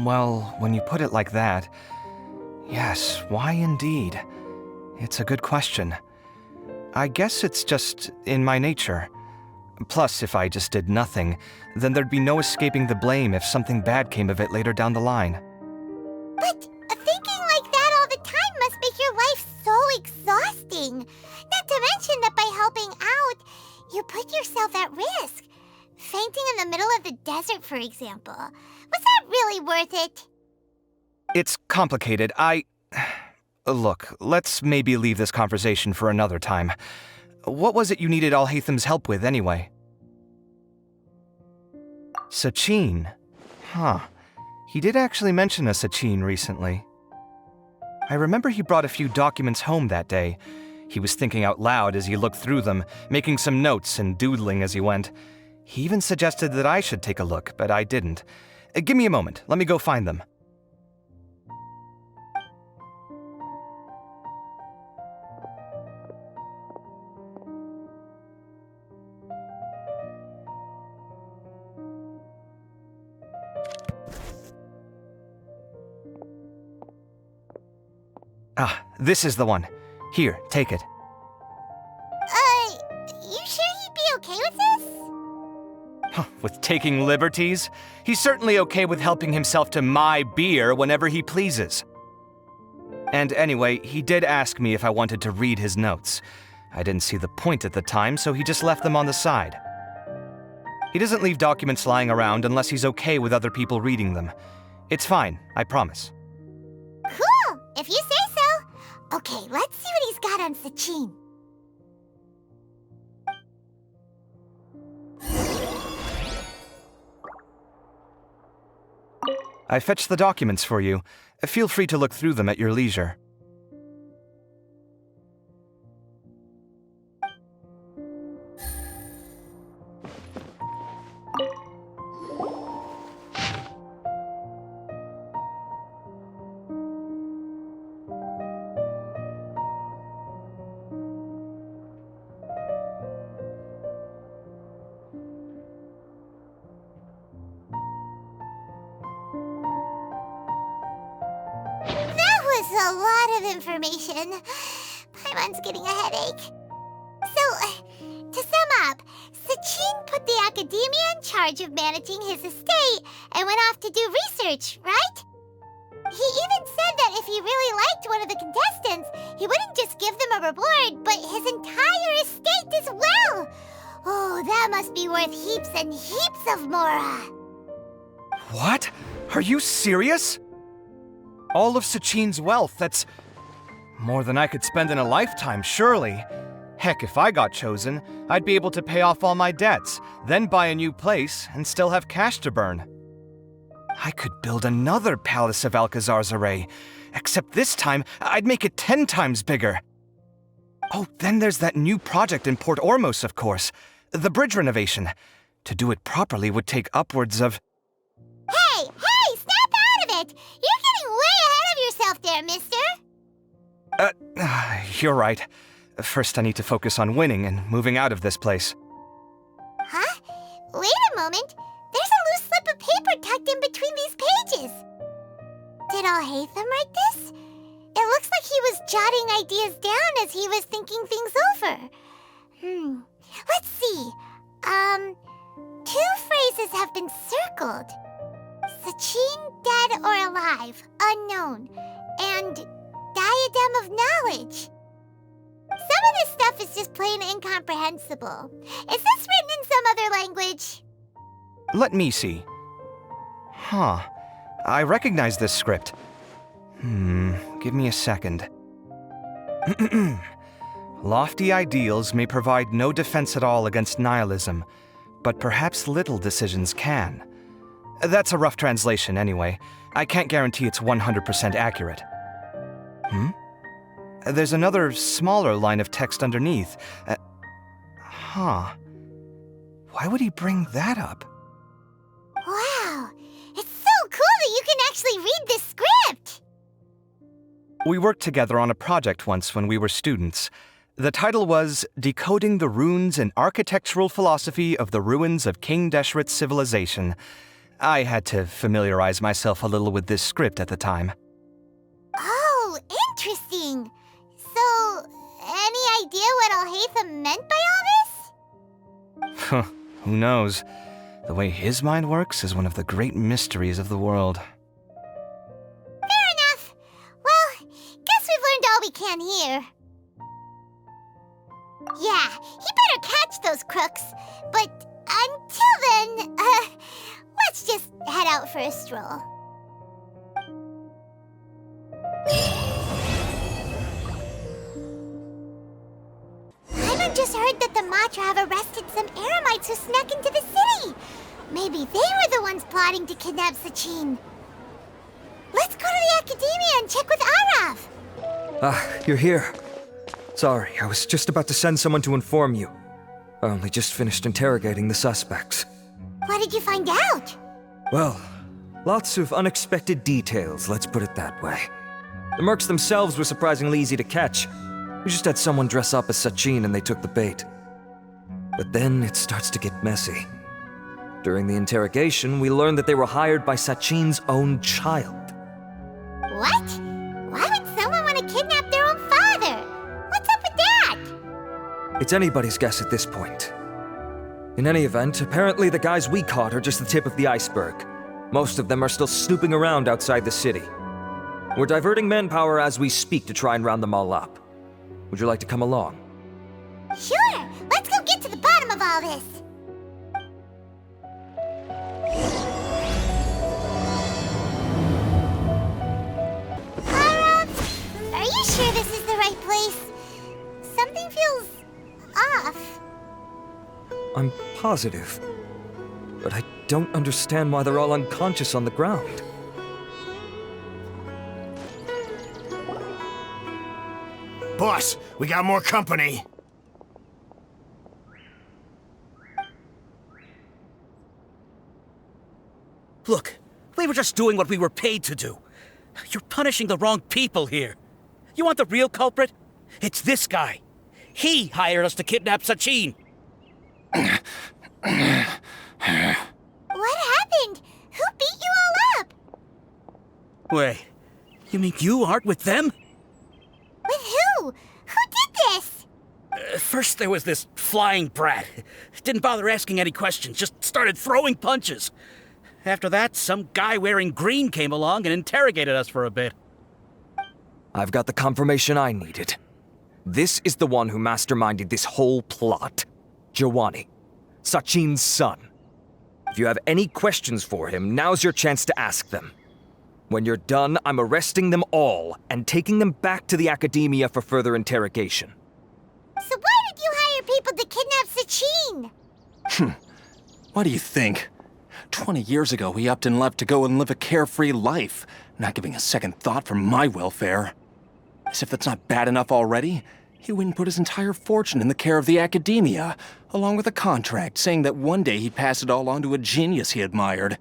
Well, when you put it like that, yes, why indeed? It's a good question. I guess it's just in my nature. Plus, if I just did nothing, then there'd be no escaping the blame if something bad came of it later down the line. But thinking like that all the time must make your life so exhausting. Not to mention that by helping out, you put yourself at risk. Fainting in the middle of the desert, for example. Was that really worth it? It's complicated. Look, let's maybe leave this conversation for another time. What was it you needed Alhaitham's help with, anyway? Sachin? Huh. He did actually mention a Sachin recently. I remember he brought a few documents home that day. He was thinking out loud as he looked through them, making some notes and doodling as he went. He even suggested that I should take a look, but I didn't. Give me a moment. Let me go find them. Ah, this is the one. Here, take it. You sure he'd be okay with this? With taking liberties? He's certainly okay with helping himself to my beer whenever he pleases. And anyway, he did ask me if I wanted to read his notes. I didn't see the point at the time, so he just left them on the side. He doesn't leave documents lying around unless he's okay with other people reading them. It's fine, I promise. Cool, if you say so. Okay, let's see what he's got on Sachin. I fetched the documents for you. Feel free to look through them at your leisure. A lot of information. Paimon's getting a headache. So, to sum up, Sachin put the Akademiya in charge of managing his estate and went off to do research, right? He even said that if he really liked one of the contestants, he wouldn't just give them a reward, but his entire estate as well. Oh, that must be worth heaps and heaps of mora. What? Are you serious? All of Sachin's wealth, that's more than I could spend in a lifetime, surely. Heck, if I got chosen, I'd be able to pay off all my debts, then buy a new place, and still have cash to burn. I could build another Palace of Alcazar's Array, except this time, I'd make it 10 times bigger. Oh, then there's that new project in Port Ormos, of course. The bridge renovation. To do it properly would take upwards of... Hey, snap out of it! You're getting way ahead of yourself there, mister! You're right. First I need to focus on winning and moving out of this place. Huh? Wait a moment. There's a loose slip of paper tucked in between these pages. Did Alhaitham write this? It looks like he was jotting ideas down as he was thinking things over. Let's see. 2 phrases have been circled. Sachin, dead or alive, unknown. And Daidem of Knowledge. Some of this stuff is just plain incomprehensible. Is this written in some other language? Let me see. Huh. I recognize this script. Give me a second. Lofty ideals may provide no defense at all against nihilism, but perhaps little decisions can. That's a rough translation anyway. I can't guarantee it's 100% accurate. There's another smaller line of text underneath. Why would he bring that up? Wow, it's so cool that you can actually read this script! We worked together on a project once when we were students. The title was Decoding the Runes and Architectural Philosophy of the Ruins of King Deshret's Civilization. I had to familiarize myself a little with this script at the time. Oh, interesting. So, any idea what Alhaitham meant by all this? Who knows? The way his mind works is one of the great mysteries of the world. Fair enough. Well, guess we've learned all we can here. Yeah, he better catch those crooks. But until then, let's just head out for a stroll. Paimon just heard that the Matra have arrested some Eremites who snuck into the city. Maybe they were the ones plotting to kidnap Sachin. Let's go to the Akademiya and check with Arav. You're here. Sorry, I was just about to send someone to inform you. I only just finished interrogating the suspects. What did you find out? Well, lots of unexpected details, let's put it that way. The mercs themselves were surprisingly easy to catch. We just had someone dress up as Sachin and they took the bait. But then it starts to get messy. During the interrogation, we learned that they were hired by Sachin's own child. What? Why would someone want to kidnap their own father? What's up with that? It's anybody's guess at this point. In any event, apparently the guys we caught are just the tip of the iceberg. Most of them are still snooping around outside the city. We're diverting manpower as we speak to try and round them all up. Would you like to come along? Sure! Let's go get to the bottom of all this! Are you sure this is the right place? Something feels off. I'm positive. But I don't understand why they're all unconscious on the ground. Boss, we got more company. Look, we were just doing what we were paid to do. You're punishing the wrong people here. You want the real culprit? It's this guy. He hired us to kidnap Sachin. What happened? Who beat you all up? Wait, you mean you aren't with them? With who? Who did this? First there was this flying brat. Didn't bother asking any questions, just started throwing punches. After that, some guy wearing green came along and interrogated us for a bit. I've got the confirmation I needed. This is the one who masterminded this whole plot. Jawani, Sachin's son. If you have any questions for him, now's your chance to ask them. When you're done, I'm arresting them all and taking them back to the Akademiya for further interrogation. So why did you hire people to kidnap Sachin? What do you think? 20 years ago, he upped and left to go and live a carefree life, not giving a second thought for my welfare. As if that's not bad enough already, he went and put his entire fortune in the care of the Akademiya, along with a contract saying that one day he'd pass it all on to a genius he admired.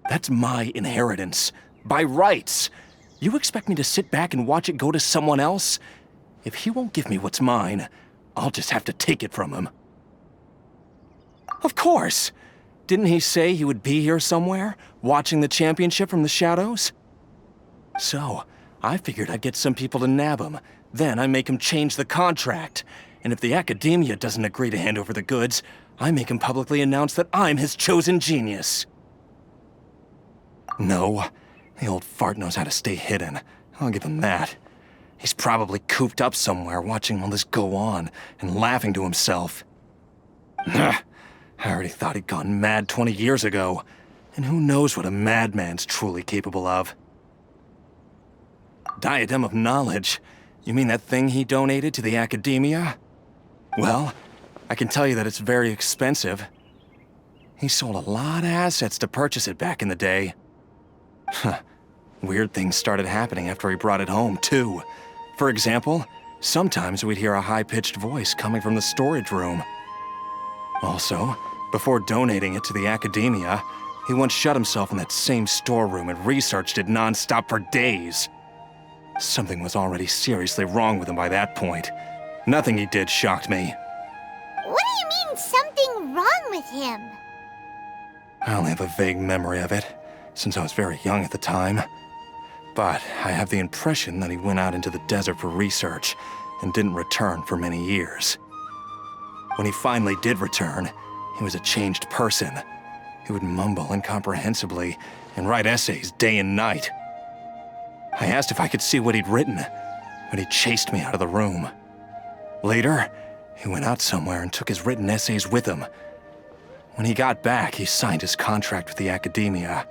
That's my inheritance. By rights. You expect me to sit back and watch it go to someone else? If he won't give me what's mine, I'll just have to take it from him. Of course! Didn't he say he would be here somewhere, watching the championship from the shadows? So, I figured I'd get some people to nab him. Then I make him change the contract. And if the Akademiya doesn't agree to hand over the goods, I make him publicly announce that I'm his chosen genius. No, the old fart knows how to stay hidden. I'll give him that. He's probably cooped up somewhere watching all this go on and laughing to himself. I already thought he'd gone mad 20 years ago. And who knows what a madman's truly capable of. Daidem of Knowledge? You mean that thing he donated to the Akademiya? Well, I can tell you that it's very expensive. He sold a lot of assets to purchase it back in the day. Weird things started happening after he brought it home, too. For example, sometimes we'd hear a high-pitched voice coming from the storage room. Also, before donating it to the Akademiya, he once shut himself in that same storeroom and researched it non-stop for days. Something was already seriously wrong with him by that point. Nothing he did shocked me. What do you mean, something wrong with him? I only have a vague memory of it, since I was very young at the time. But I have the impression that he went out into the desert for research and didn't return for many years. When he finally did return, he was a changed person. He would mumble incomprehensibly and write essays day and night. I asked if I could see what he'd written, but he chased me out of the room. Later, he went out somewhere and took his written essays with him. When he got back, he signed his contract with the Akademiya.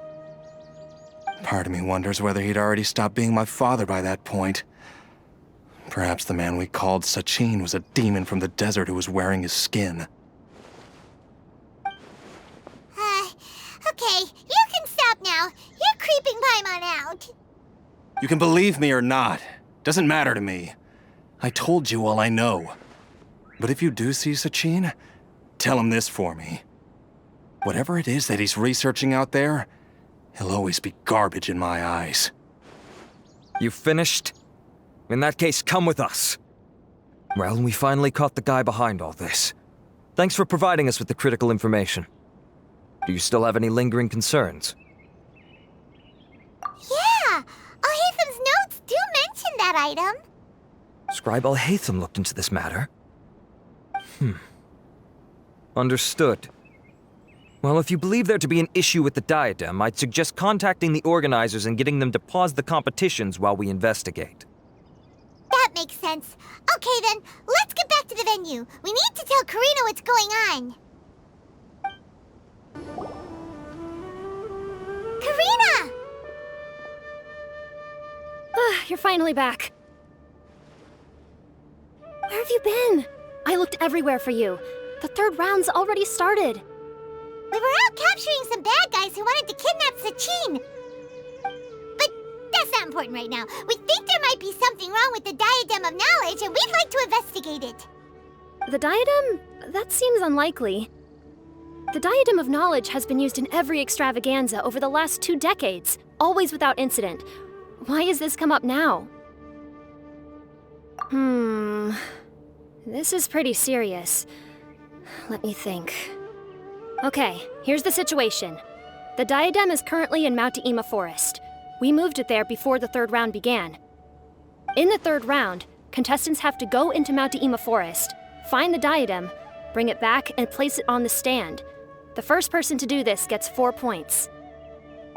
Part of me wonders whether he'd already stopped being my father by that point. Perhaps the man we called Sachin was a demon from the desert who was wearing his skin. Okay, you can stop now. You're creeping Paimon out. You can believe me or not. Doesn't matter to me. I told you all I know. But if you do see Sachin, tell him this for me. Whatever it is that he's researching out there, he'll always be garbage in my eyes. You finished? In that case, come with us. Well, we finally caught the guy behind all this. Thanks for providing us with the critical information. Do you still have any lingering concerns? Yeah! Al-Haytham's notes do mention that item. Scribe Al-Haytham looked into this matter. Understood. Well, if you believe there to be an issue with the diadem, I'd suggest contacting the organizers and getting them to pause the competitions while we investigate. That makes sense. Okay then, let's get back to the venue. We need to tell Karina what's going on. Karina! You're finally back. Where have you been? I looked everywhere for you. The third round's already started. We were out capturing some bad guys who wanted to kidnap Sachin. But that's not important right now. We think there might be something wrong with the Daidem of Knowledge, and we'd like to investigate it. The diadem? That seems unlikely. The Daidem of Knowledge has been used in every extravaganza over the last 2 decades, always without incident. Why has this come up now? This is pretty serious. Let me think. Okay, here's the situation. The diadem is currently in Mount Ima Forest. We moved it there before the third round began. In the third round, contestants have to go into Mount Ima Forest, find the diadem, bring it back, and place it on the stand. The first person to do this gets 4 points.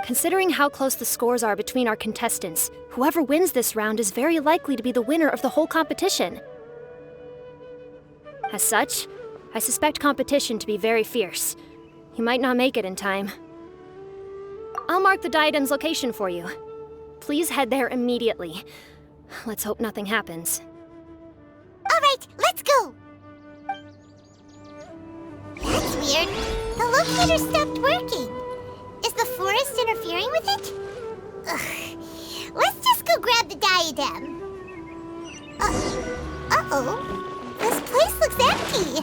Considering how close the scores are between our contestants, whoever wins this round is very likely to be the winner of the whole competition. As such, I suspect competition to be very fierce. You might not make it in time. I'll mark the diadem's location for you. Please head there immediately. Let's hope nothing happens. All right, let's go! That's weird. The locator stopped working. Is the forest interfering with it? Ugh. Let's just go grab the diadem. Uh-oh. This place looks empty.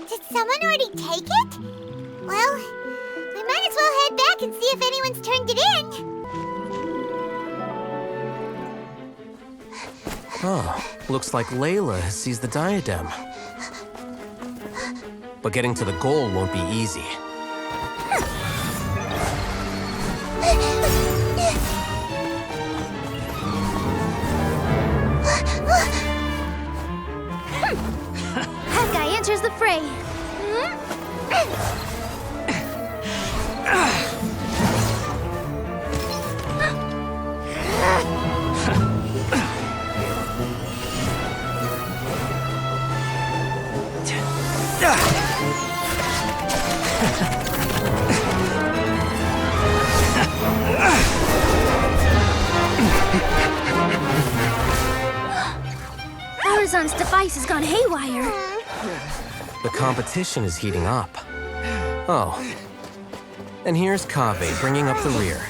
Did someone already take it? Well, we might as well head back and see if anyone's turned it in. Oh, looks like Layla has seized the diadem. But getting to the goal won't be easy. ray! Arizon's device has gone haywire. The competition is heating up. Oh. And here's Kaveh bringing up the rear.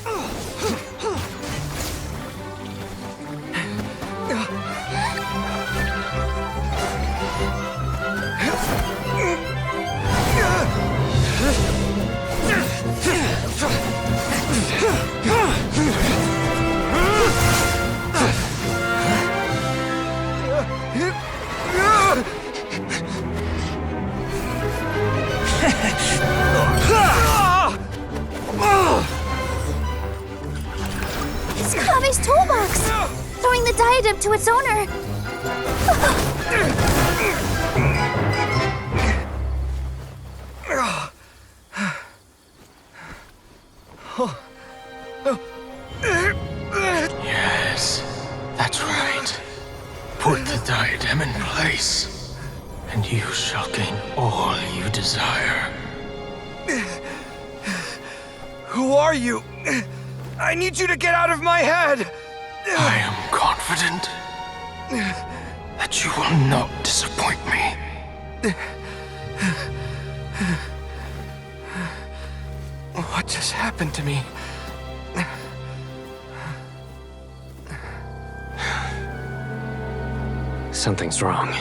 It's Kaveh's toolbox! Throwing the diadem to its owner! Yes, that's right. Put the diadem in place, and you shall gain all you desire. Who are you? I need you to get out of my head! I am confident that you will not disappoint me. What just happened to me? Something's wrong.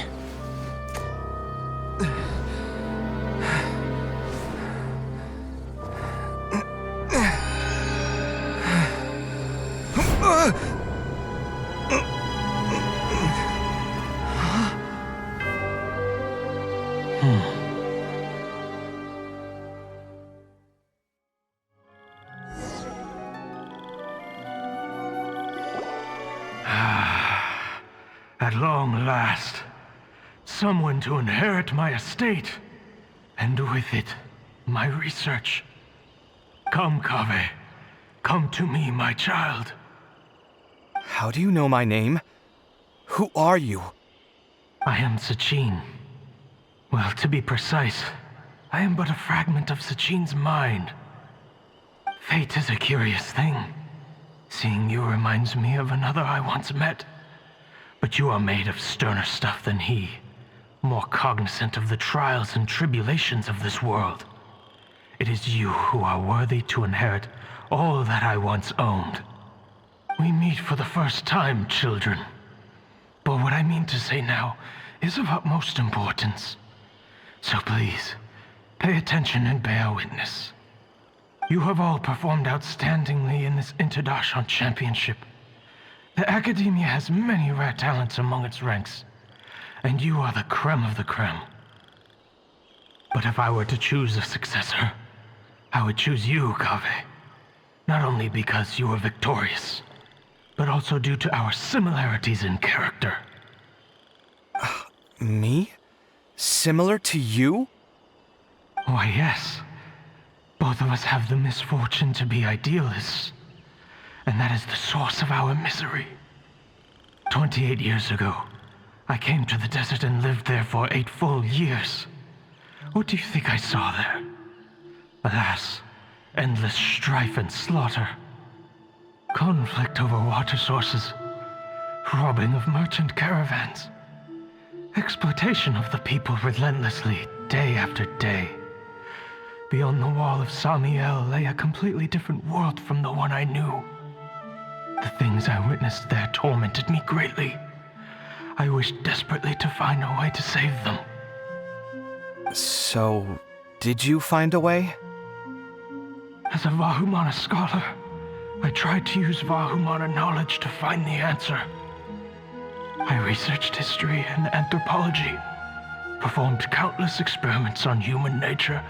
At long last, someone to inherit my estate, and with it, my research. Come, Kaveh. Come to me, my child. How do you know my name? Who are you? I am Sachin. Well, to be precise, I am but a fragment of Sachin's mind. Fate is a curious thing. Seeing you reminds me of another I once met. But you are made of sterner stuff than he, more cognizant of the trials and tribulations of this world. It is you who are worthy to inherit all that I once owned. We meet for the first time, children. But what I mean to say now is of utmost importance. So please, pay attention and bear witness. You have all performed outstandingly in this Interdarshan Championship. The Akademiya has many rare talents among its ranks, and you are the creme of the creme. But if I were to choose a successor, I would choose you, Kaveh. Not only because you were victorious, but also due to our similarities in character. Me? Similar to you? Why, yes. Both of us have the misfortune to be idealists, and that is the source of our misery. 28 years ago, I came to the desert and lived there for 8 full years. What do you think I saw there? Alas, endless strife and slaughter. Conflict over water sources. Robbing of merchant caravans. Exploitation of the people relentlessly, day after day. Beyond the wall of Samiel lay a completely different world from the one I knew. The things I witnessed there tormented me greatly. I wished desperately to find a way to save them. So, did you find a way? As a Vahumana scholar, I tried to use Vahumana knowledge to find the answer. I researched history and anthropology, performed countless experiments on human nature,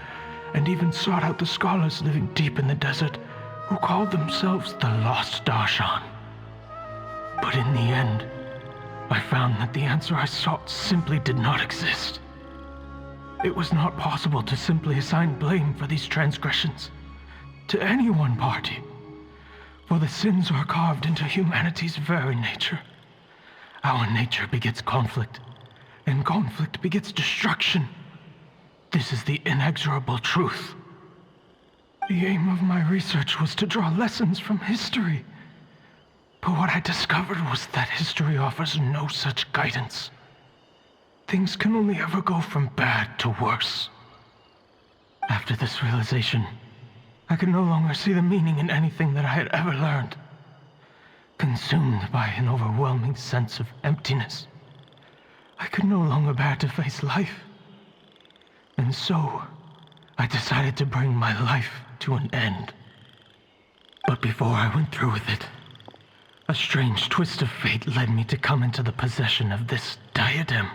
and even sought out the scholars living deep in the desert who called themselves the Lost Darshan. But in the end, I found that the answer I sought simply did not exist. it was not possible to simply assign blame for these transgressions to any one party, for the sins are carved into humanity's very nature. Our nature begets conflict, and conflict begets destruction. This is the inexorable truth. The aim of my research was to draw lessons from history. But what I discovered was that history offers no such guidance. Things can only ever go from bad to worse. After this realization, I could no longer see the meaning in anything that I had ever learned. Consumed by an overwhelming sense of emptiness, I could no longer bear to face life. And so, I decided to bring my life to an end. But before I went through with it, a strange twist of fate led me to come into the possession of this diadem,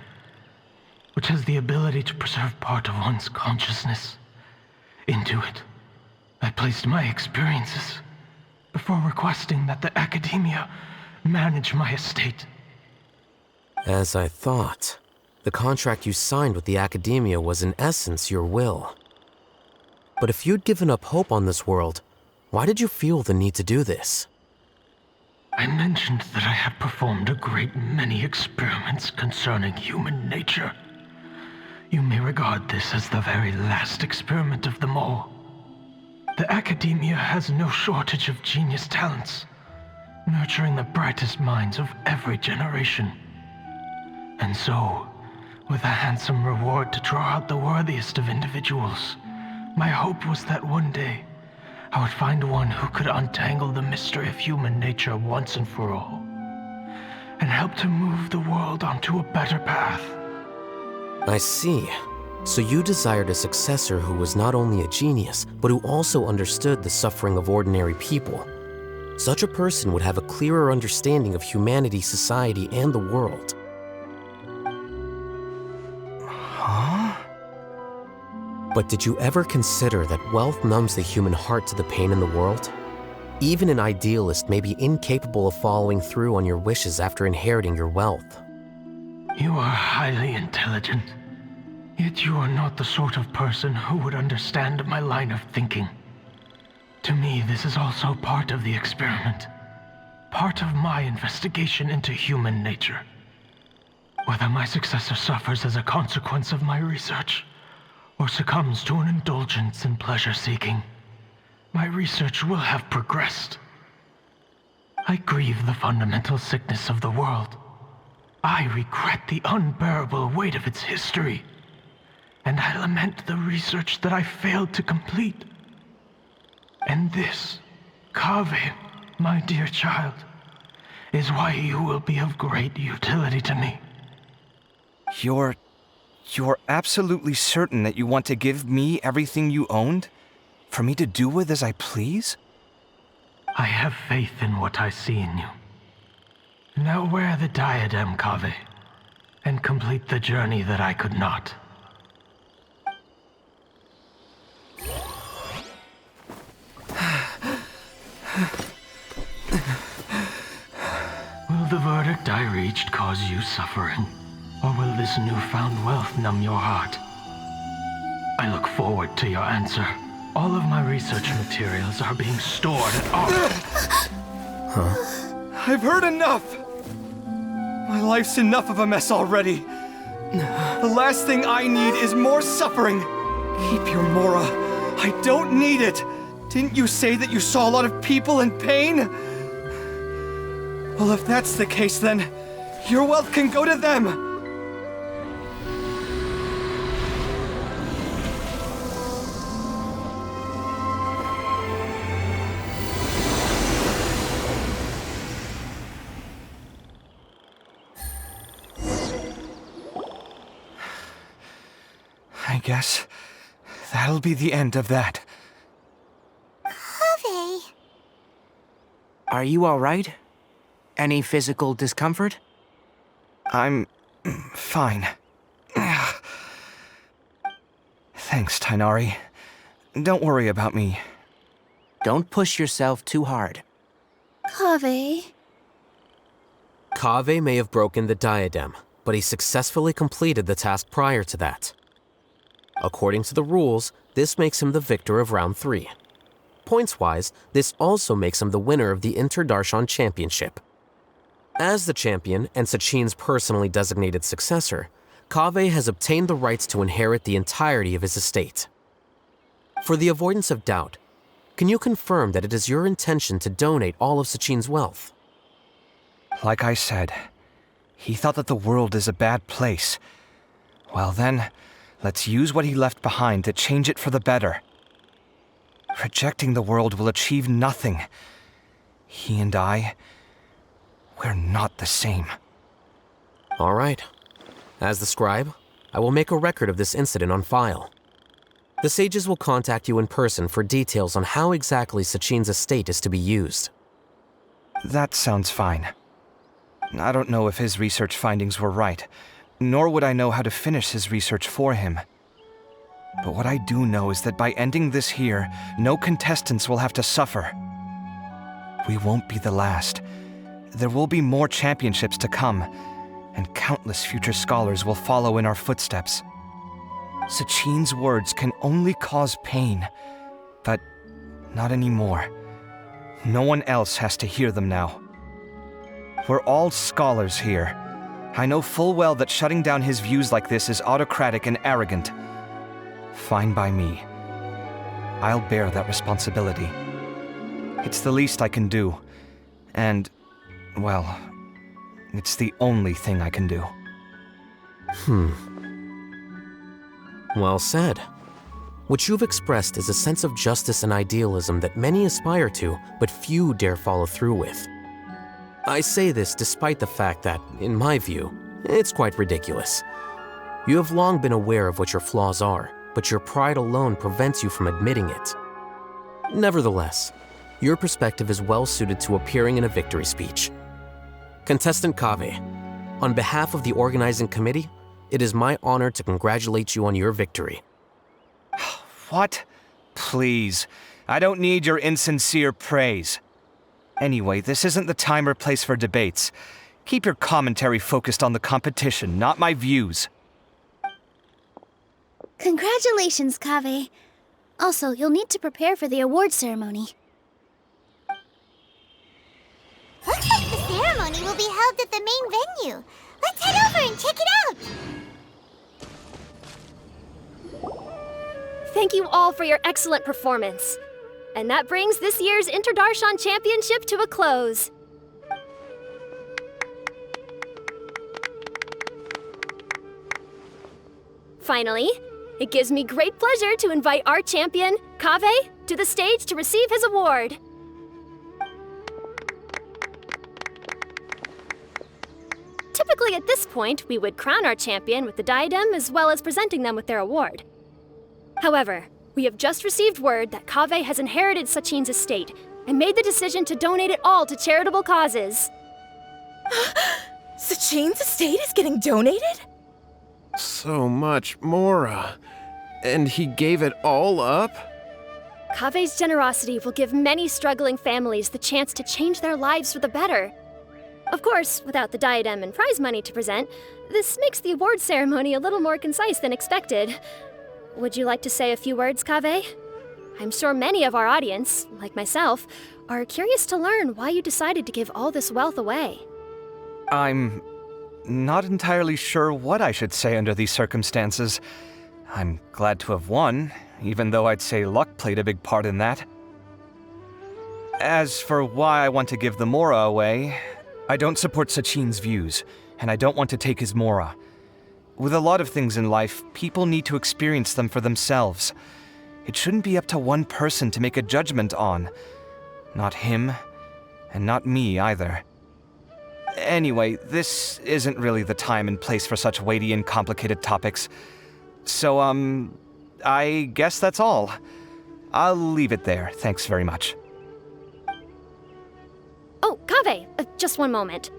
which has the ability to preserve part of one's consciousness. Into it, I placed my experiences before requesting that the Akademiya manage my estate. As I thought, the contract you signed with the Akademiya was in essence your will. But if you'd given up hope on this world, why did you feel the need to do this? I mentioned that I had performed a great many experiments concerning human nature. You may regard this as the very last experiment of them all. The Akademiya has no shortage of genius talents, nurturing the brightest minds of every generation. And so, with a handsome reward to draw out the worthiest of individuals, my hope was that one day I would find one who could untangle the mystery of human nature once and for all, and help to move the world onto a better path. I see. So you desired a successor who was not only a genius, but who also understood the suffering of ordinary people. Such a person would have a clearer understanding of humanity, society, and the world. Huh? But did you ever consider that wealth numbs the human heart to the pain in the world? Even an idealist may be incapable of following through on your wishes after inheriting your wealth. You are highly intelligent. Yet you are not the sort of person who would understand my line of thinking. To me, this is also part of the experiment. Part of my investigation into human nature. Whether my successor suffers as a consequence of my research, or succumbs to an indulgence in pleasure-seeking, my research will have progressed. I grieve the fundamental sickness of the world. I regret the unbearable weight of its history. And I lament the research that I failed to complete. And this, Kaveh, my dear child, is why you will be of great utility to me. You're absolutely certain that you want to give me everything you owned? For me to do with as I please? I have faith in what I see in you. Now wear the diadem, Kaveh, and complete the journey that I could not. Will the verdict I reached cause you suffering? Or will this newfound wealth numb your heart? I look forward to your answer. All of my research materials are being stored at Arc. Huh? I've heard enough! My life's enough of a mess already. The last thing I need is more suffering. Keep your Mora. I don't need it. Didn't you say that you saw a lot of people in pain? Well, if that's the case, then your wealth can go to them. I guess that'll be the end of that. Kaveh. Are you all right? Any physical discomfort? I'm fine. Thanks, Tainari. Don't worry about me. Don't push yourself too hard. Kaveh. Kaveh may have broken the diadem, but he successfully completed the task prior to that. According to the rules, this makes him the victor of round 3. Points-wise, this also makes him the winner of the Interdarshan Championship. As the champion and Sachin's personally designated successor, Kaveh has obtained the rights to inherit the entirety of his estate. For the avoidance of doubt, can you confirm that it is your intention to donate all of Sachin's wealth? Like I said, he thought that the world is a bad place. Well then, let's use what he left behind to change it for the better. Rejecting the world will achieve nothing. He and I, we're not the same. All right. As the scribe, I will make a record of this incident on file. The sages will contact you in person for details on how exactly Sachin's estate is to be used. That sounds fine. I don't know if his research findings were right, nor would I know how to finish his research for him. But what I do know is that by ending this here, no contestants will have to suffer. We won't be the last. There will be more championships to come, and countless future scholars will follow in our footsteps. Sachin's words can only cause pain, but not anymore. No one else has to hear them now. We're all scholars here. I know full well that shutting down his views like this is autocratic and arrogant. Fine by me. I'll bear that responsibility. It's the least I can do, and, well, it's the only thing I can do. Well said. What you've expressed is a sense of justice and idealism that many aspire to, but few dare follow through with. I say this despite the fact that, in my view, it's quite ridiculous. You have long been aware of what your flaws are, but your pride alone prevents you from admitting it. Nevertheless, your perspective is well suited to appearing in a victory speech. Contestant Kaveh, on behalf of the organizing committee, it is my honor to congratulate you on your victory. What? Please, I don't need your insincere praise. Anyway, this isn't the time or place for debates. Keep your commentary focused on the competition, not my views. Congratulations, Kaveh. Also, you'll need to prepare for the award ceremony. Looks like the ceremony will be held at the main venue. Let's head over and check it out! Thank you all for your excellent performance. And that brings this year's Interdarshan Championship to a close. Finally, it gives me great pleasure to invite our champion, Kaveh, to the stage to receive his award. Typically at this point, we would crown our champion with the diadem as well as presenting them with their award. However, we have just received word that Kaveh has inherited Sachin's estate and made the decision to donate it all to charitable causes. Sachin's estate is getting donated? So much, Mora. And he gave it all up? Kaveh's generosity will give many struggling families the chance to change their lives for the better. Of course, without the diadem and prize money to present, this makes the award ceremony a little more concise than expected. Would you like to say a few words, Kaveh? I'm sure many of our audience, like myself, are curious to learn why you decided to give all this wealth away. I'm not entirely sure what I should say under these circumstances. I'm glad to have won, even though I'd say luck played a big part in that. As for why I want to give the Mora away, I don't support Sachin's views, and I don't want to take his Mora. With a lot of things in life, people need to experience them for themselves. It shouldn't be up to one person to make a judgment on. Not him, and not me either. Anyway, this isn't really the time and place for such weighty and complicated topics. So, I guess that's all. I'll leave it there. Thanks very much. Oh, Kaveh, just one moment.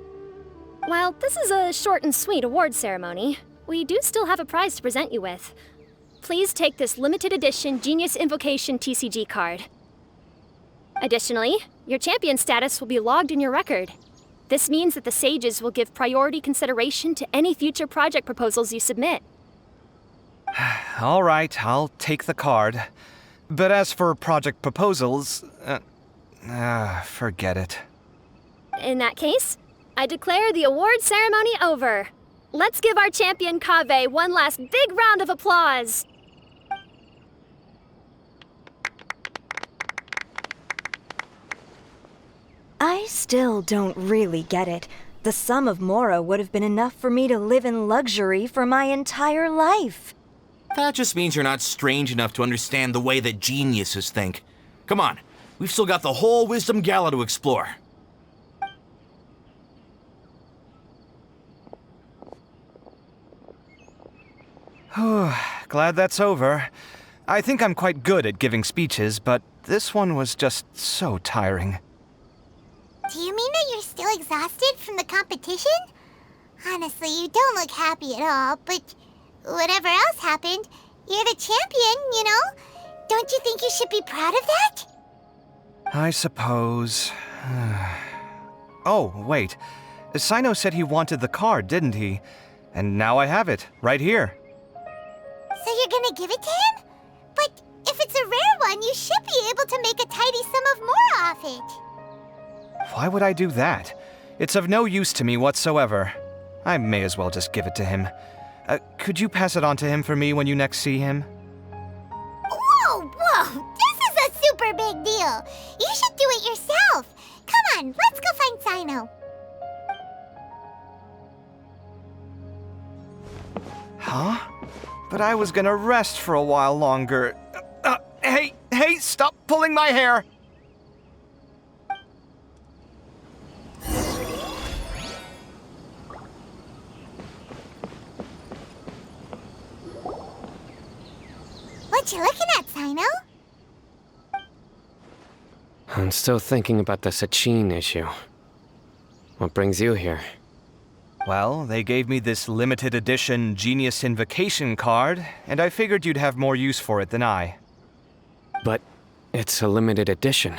While this is a short and sweet award ceremony, we do still have a prize to present you with. Please take this limited edition Genius Invocation TCG card. Additionally, your champion status will be logged in your record. This means that the sages will give priority consideration to any future project proposals you submit. All right, I'll take the card. But as for project proposals, forget it. In that case, I declare the award ceremony over. Let's give our champion Kaveh one last big round of applause. I still don't really get it. The sum of Mora would have been enough for me to live in luxury for my entire life. That just means you're not strange enough to understand the way that geniuses think. Come on, we've still got the whole Wisdom Gala to explore. Glad that's over. I think I'm quite good at giving speeches, but this one was just so tiring. Do you mean that you're still exhausted from the competition? Honestly, you don't look happy at all, but whatever else happened, you're the champion, you know? Don't you think you should be proud of that? I suppose. Oh, wait. Sino said he wanted the card, didn't he? And now I have it, right here. So you're gonna give it to him? But if it's a rare one, you should be able to make a tidy sum of more off it. Why would I do that? It's of no use to me whatsoever. I may as well just give it to him. Could you pass it on to him for me when you next see him? Whoa! This is a super big deal! You should do it yourself! Come on, let's go find Sino. Huh? But I was gonna rest for a while longer. Hey, stop pulling my hair! What you looking at, Sino? I'm still thinking about the Sachin issue. What brings you here? Well, they gave me this limited edition Genius Invocation card, and I figured you'd have more use for it than I. But it's a limited edition.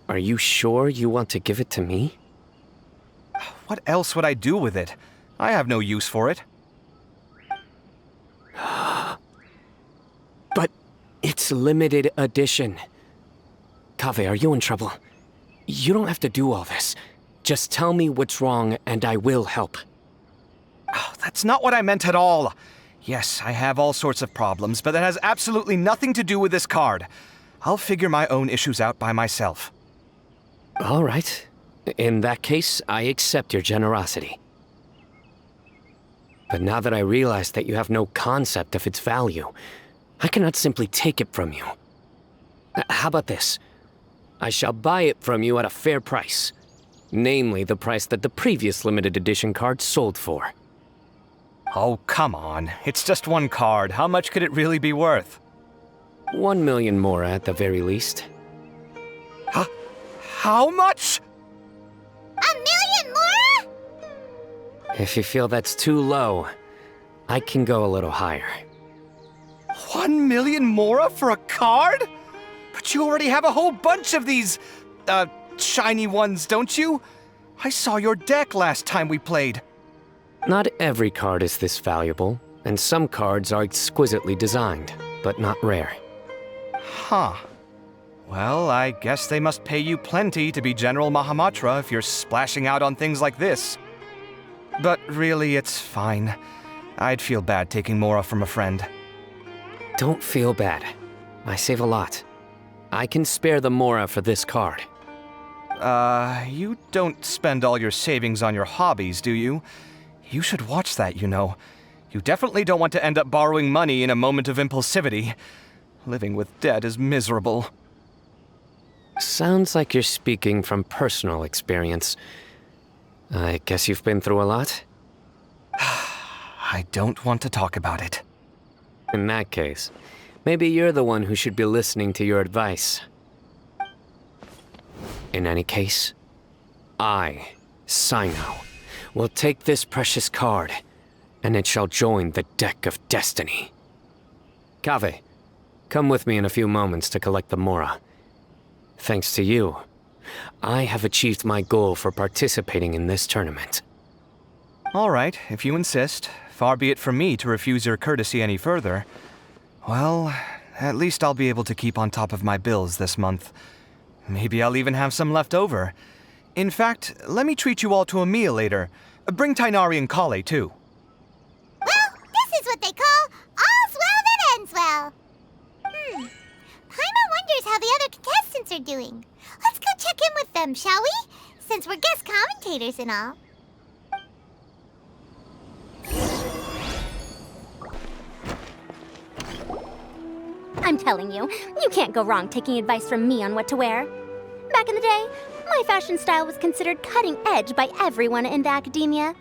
Are you sure you want to give it to me? What else would I do with it? I have no use for it. But it's limited edition. Kaveh, are you in trouble? You don't have to do all this. Just tell me what's wrong and I will help. Oh, that's not what I meant at all. Yes, I have all sorts of problems, but that has absolutely nothing to do with this card. I'll figure my own issues out by myself. All right. In that case, I accept your generosity. But now that I realize that you have no concept of its value, I cannot simply take it from you. How about this? I shall buy it from you at a fair price. Namely, the price that the previous limited edition card sold for. Oh, come on. It's just one card. How much could it really be worth? 1 million more at the very least. How much? 1 million more? If you feel that's too low, I can go a little higher. 1 million more for a card? But you already have a whole bunch of these, shiny ones, don't you? I saw your deck last time we played. Not every card is this valuable, and some cards are exquisitely designed, but not rare. Huh. Well, I guess they must pay you plenty to be General Mahamatra if you're splashing out on things like this. But really, it's fine. I'd feel bad taking Mora from a friend. Don't feel bad. I save a lot. I can spare the Mora for this card. You don't spend all your savings on your hobbies, do you? You should watch that, you know. You definitely don't want to end up borrowing money in a moment of impulsivity. Living with debt is miserable. Sounds like you're speaking from personal experience. I guess you've been through a lot? I don't want to talk about it. In that case, maybe you're the one who should be listening to your advice. In any case, I, Sino, will take this precious card, and it shall join the deck of destiny. Kaveh, come with me in a few moments to collect the Mora. Thanks to you, I have achieved my goal for participating in this tournament. All right, if you insist. far be it from me to refuse your courtesy any further. Well, at least I'll be able to keep on top of my bills this month. Maybe I'll even have some left over. In fact, let me treat you all to a meal later. Bring Tainari and Kale, too. Well, this is what they call all's well that ends well. Paimon wonders how the other contestants are doing. Let's go check in with them, shall we? Since we're guest commentators and all. I'm telling you, you can't go wrong taking advice from me on what to wear. Back in the day, my fashion style was considered cutting edge by everyone in the academia.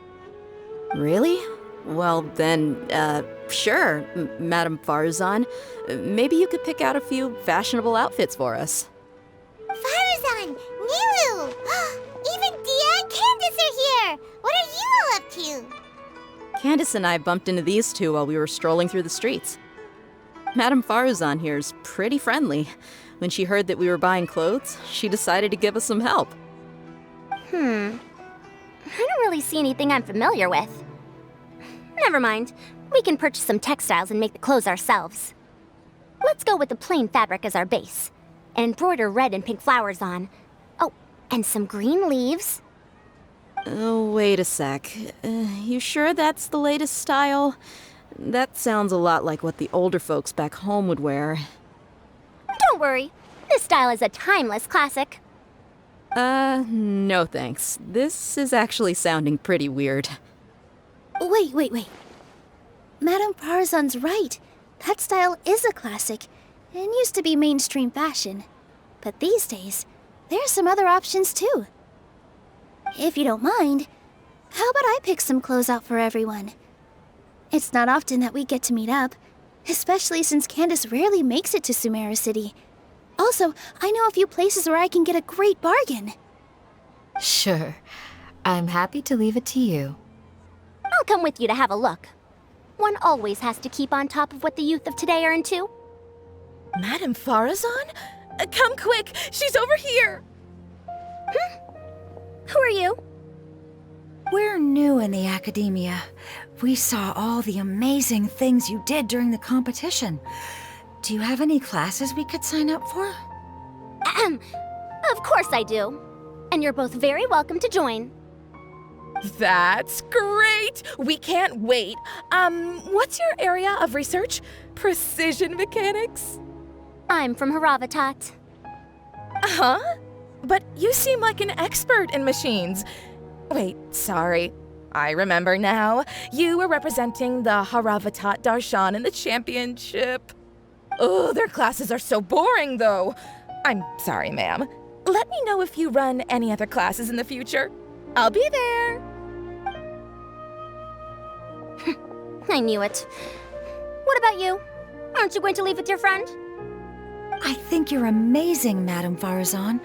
Really? Well, then, sure, Madame Farzan. Maybe you could pick out a few fashionable outfits for us. Farzan! Nilu! Even Dia and Candace are here! What are you all up to? Candace and I bumped into these two while we were strolling through the streets. Madame Farzan here's pretty friendly. When she heard that we were buying clothes, she decided to give us some help. I don't really see anything I'm familiar with. Never mind. We can purchase some textiles and make the clothes ourselves. Let's go with the plain fabric as our base, and embroider red and pink flowers on. Oh, and some green leaves. Oh, wait a sec. You sure that's the latest style? That sounds a lot like what the older folks back home would wear. Don't worry. This style is a timeless classic. No thanks. This is actually sounding pretty weird. Wait. Madame Farzan's right. That style is a classic and used to be mainstream fashion. But these days, there are some other options too. If you don't mind, how about I pick some clothes out for everyone? It's not often that we get to meet up, especially since Candace rarely makes it to Sumeru City. Also, I know a few places where I can get a great bargain. Sure. I'm happy to leave it to you. I'll come with you to have a look. One always has to keep on top of what the youth of today are into. Madame Farazan? Come quick! She's over here! Who are you? We're new in the academia. We saw all the amazing things you did during the competition. Do you have any classes we could sign up for? Of course I do. And you're both very welcome to join. That's great! We can't wait. What's your area of research? Precision mechanics? I'm from Haravatat. Huh? But you seem like an expert in machines. Wait, sorry. I remember now. You were representing the Haravatat Darshan in the championship. Oh, their classes are so boring, though. I'm sorry, ma'am. Let me know if you run any other classes in the future. I'll be there. I knew it. What about you? Aren't you going to leave with your friend? I think you're amazing, Madame Farazan,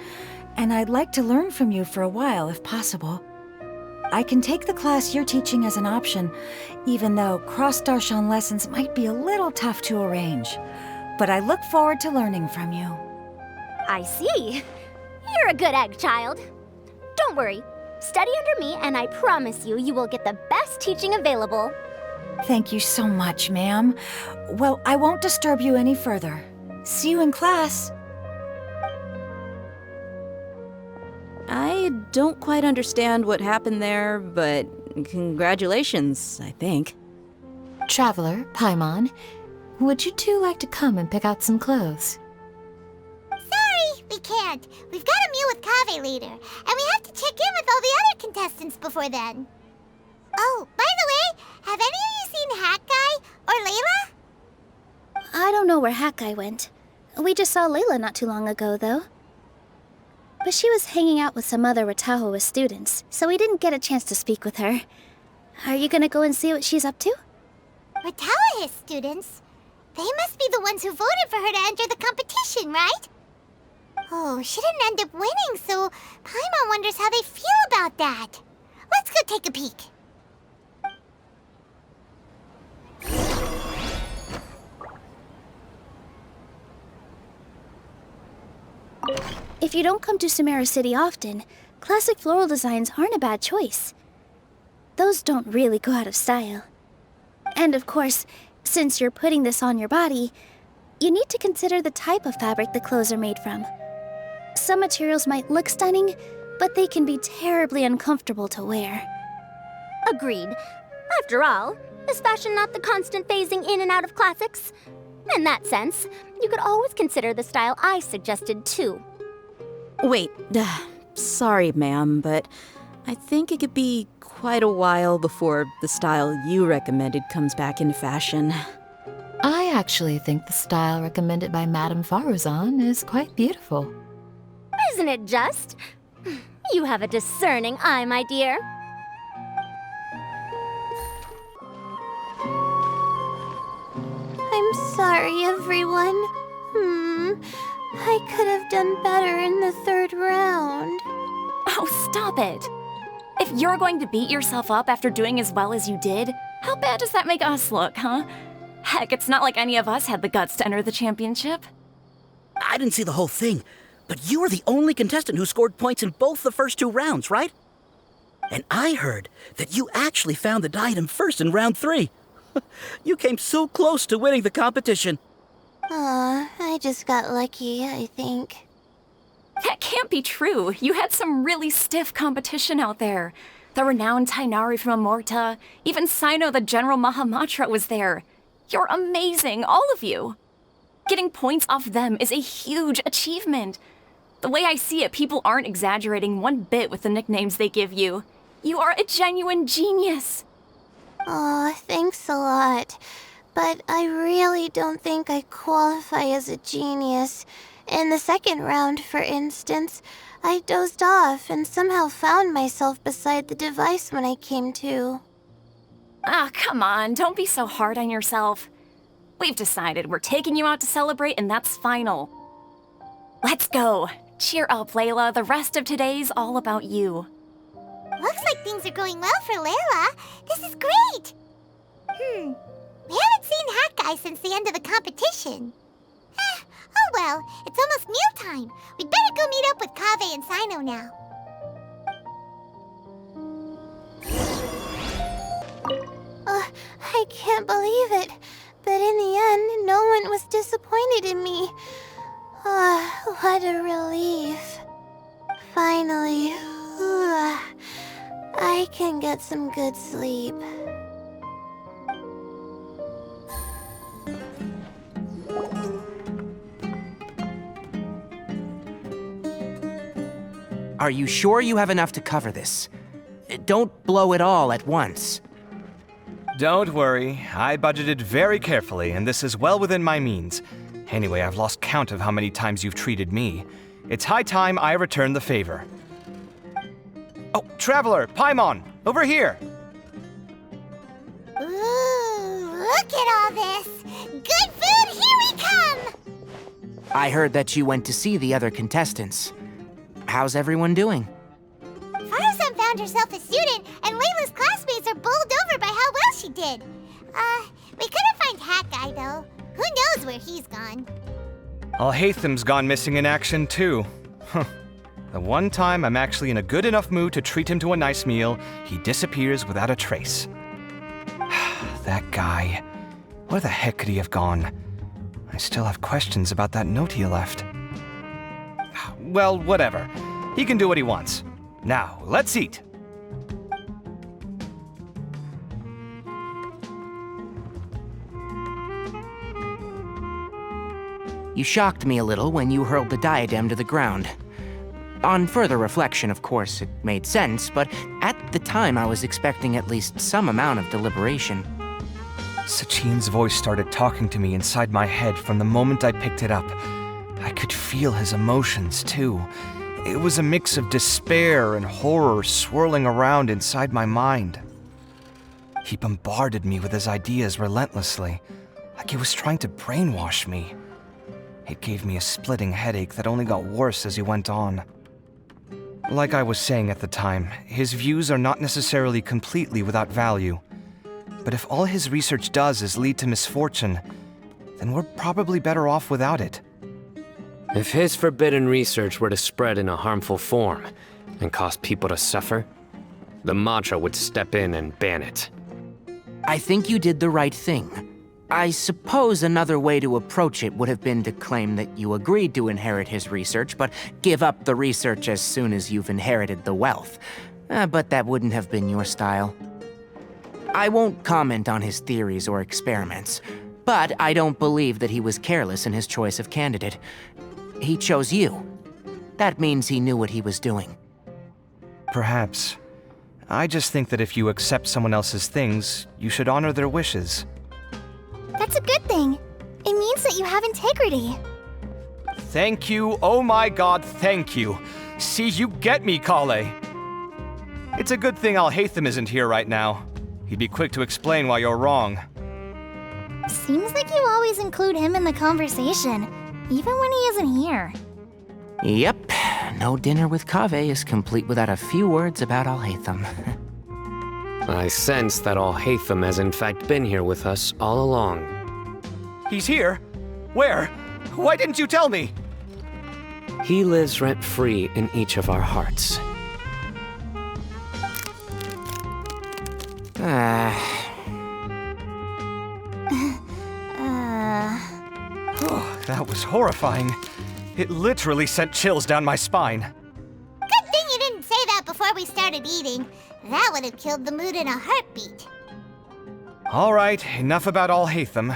and I'd like to learn from you for a while if possible. I can take the class you're teaching as an option, even though cross-Darshan lessons might be a little tough to arrange. But I look forward to learning from you. I see. You're a good egg, child. Don't worry. Study under me, and I promise you, you will get the best teaching available. Thank you so much, ma'am. Well, I won't disturb you any further. See you in class. I don't quite understand what happened there, but congratulations, I think. Traveler, Paimon, would you two like to come and pick out some clothes? Sorry, we can't. We've got a meal with Kaveh later, and we have to check in with all the other contestants before then. Oh, by the way, have any of you seen Hat Guy or Layla? I don't know where Hat Guy went. We just saw Layla not too long ago, though. But she was hanging out with some other Ratahoa students, so we didn't get a chance to speak with her. Are you gonna go and see what she's up to? Ratahoa students? They must be the ones who voted for her to enter the competition, right? Oh, she didn't end up winning, so Paimon wonders how they feel about that. Let's go take a peek. If you don't come to Sumeru City often, classic floral designs aren't a bad choice. Those don't really go out of style. And of course, since you're putting this on your body, you need to consider the type of fabric the clothes are made from. Some materials might look stunning, but they can be terribly uncomfortable to wear. Agreed. After all, is fashion not the constant phasing in and out of classics? In that sense, you could always consider the style I suggested too. Wait, sorry, ma'am, but I think it could be quite a while before the style you recommended comes back into fashion. I actually think the style recommended by Madame Faruzan is quite beautiful. Isn't it just? You have a discerning eye, my dear. I'm sorry, everyone. I could have done better in the third round. Oh, stop it. If you're going to beat yourself up after doing as well as you did, how bad does that make us look, huh? Heck, it's not like any of us had the guts to enter the championship. I didn't see the whole thing, but you were the only contestant who scored points in both the first 2 rounds, right? And I heard that you actually found the diadem first in round 3. You came so close to winning the competition. I just got lucky, I think. That can't be true. You had some really stiff competition out there. The renowned Tainari from Amorta, even Sino the General Mahamatra was there. You're amazing, all of you. Getting points off them is a huge achievement. The way I see it, people aren't exaggerating one bit with the nicknames they give you. You are a genuine genius. Aw, thanks a lot. But I really don't think I qualify as a genius. In the second round, for instance, I dozed off and somehow found myself beside the device when I came to. Come on, don't be so hard on yourself. We've decided we're taking you out to celebrate, and that's final. Let's go. Cheer up, Layla. The rest of today's all about you. Looks like things are going well for Layla. This is great! We haven't seen Hat Guy since the end of the competition. Oh well, it's almost mealtime. We'd better go meet up with Kaveh and Sino now. I can't believe it. But in the end, no one was disappointed in me. What a relief. Finally, I can get some good sleep. Are you sure you have enough to cover this? Don't blow it all at once. Don't worry, I budgeted very carefully, and this is well within my means. Anyway, I've lost count of how many times you've treated me. It's high time I return the favor. Oh, Traveler, Paimon, over here! Ooh, look at all this! Good food, here we come! I heard that you went to see the other contestants. How's everyone doing? Faruzan found herself a student, and Layla's classmates are bowled over by how well she did. We couldn't find Hat Guy, though. Who knows where he's gone? Al-Haytham's gone missing in action, too. The one time I'm actually in a good enough mood to treat him to a nice meal, he disappears without a trace. That guy. Where the heck could he have gone? I still have questions about that note he left. Well, whatever. He can do what he wants. Now, let's eat. You shocked me a little when you hurled the diadem to the ground. On further reflection, of course, it made sense, but at the time I was expecting at least some amount of deliberation. Sachin's voice started talking to me inside my head from the moment I picked it up. I could feel his emotions, too. It was a mix of despair and horror swirling around inside my mind. He bombarded me with his ideas relentlessly, like he was trying to brainwash me. It gave me a splitting headache that only got worse as he went on. Like I was saying at the time, his views are not necessarily completely without value. But if all his research does is lead to misfortune, then we're probably better off without it. If his forbidden research were to spread in a harmful form and cause people to suffer, the Mantra would step in and ban it. I think you did the right thing. I suppose another way to approach it would have been to claim that you agreed to inherit his research, but give up the research as soon as you've inherited the wealth. But that wouldn't have been your style. I won't comment on his theories or experiments, but I don't believe that he was careless in his choice of candidate. He chose you. That means he knew what he was doing. Perhaps. I just think that if you accept someone else's things, you should honor their wishes. That's a good thing. It means that you have integrity. Thank you, oh my god, thank you. See, you get me, Kaveh. It's a good thing Alhaitham isn't here right now. He'd be quick to explain why you're wrong. Seems like you always include him in the conversation, even when he isn't here. Yep, no dinner with Kaveh is complete without a few words about Alhaitham. I sense that Alhaitham has in fact been here with us all along. He's here? Where? Why didn't you tell me? He lives rent-free in each of our hearts. That was horrifying. It literally sent chills down my spine. Good thing you didn't say that before we started eating. That would have killed the mood in a heartbeat. All right, enough about Alhaitham.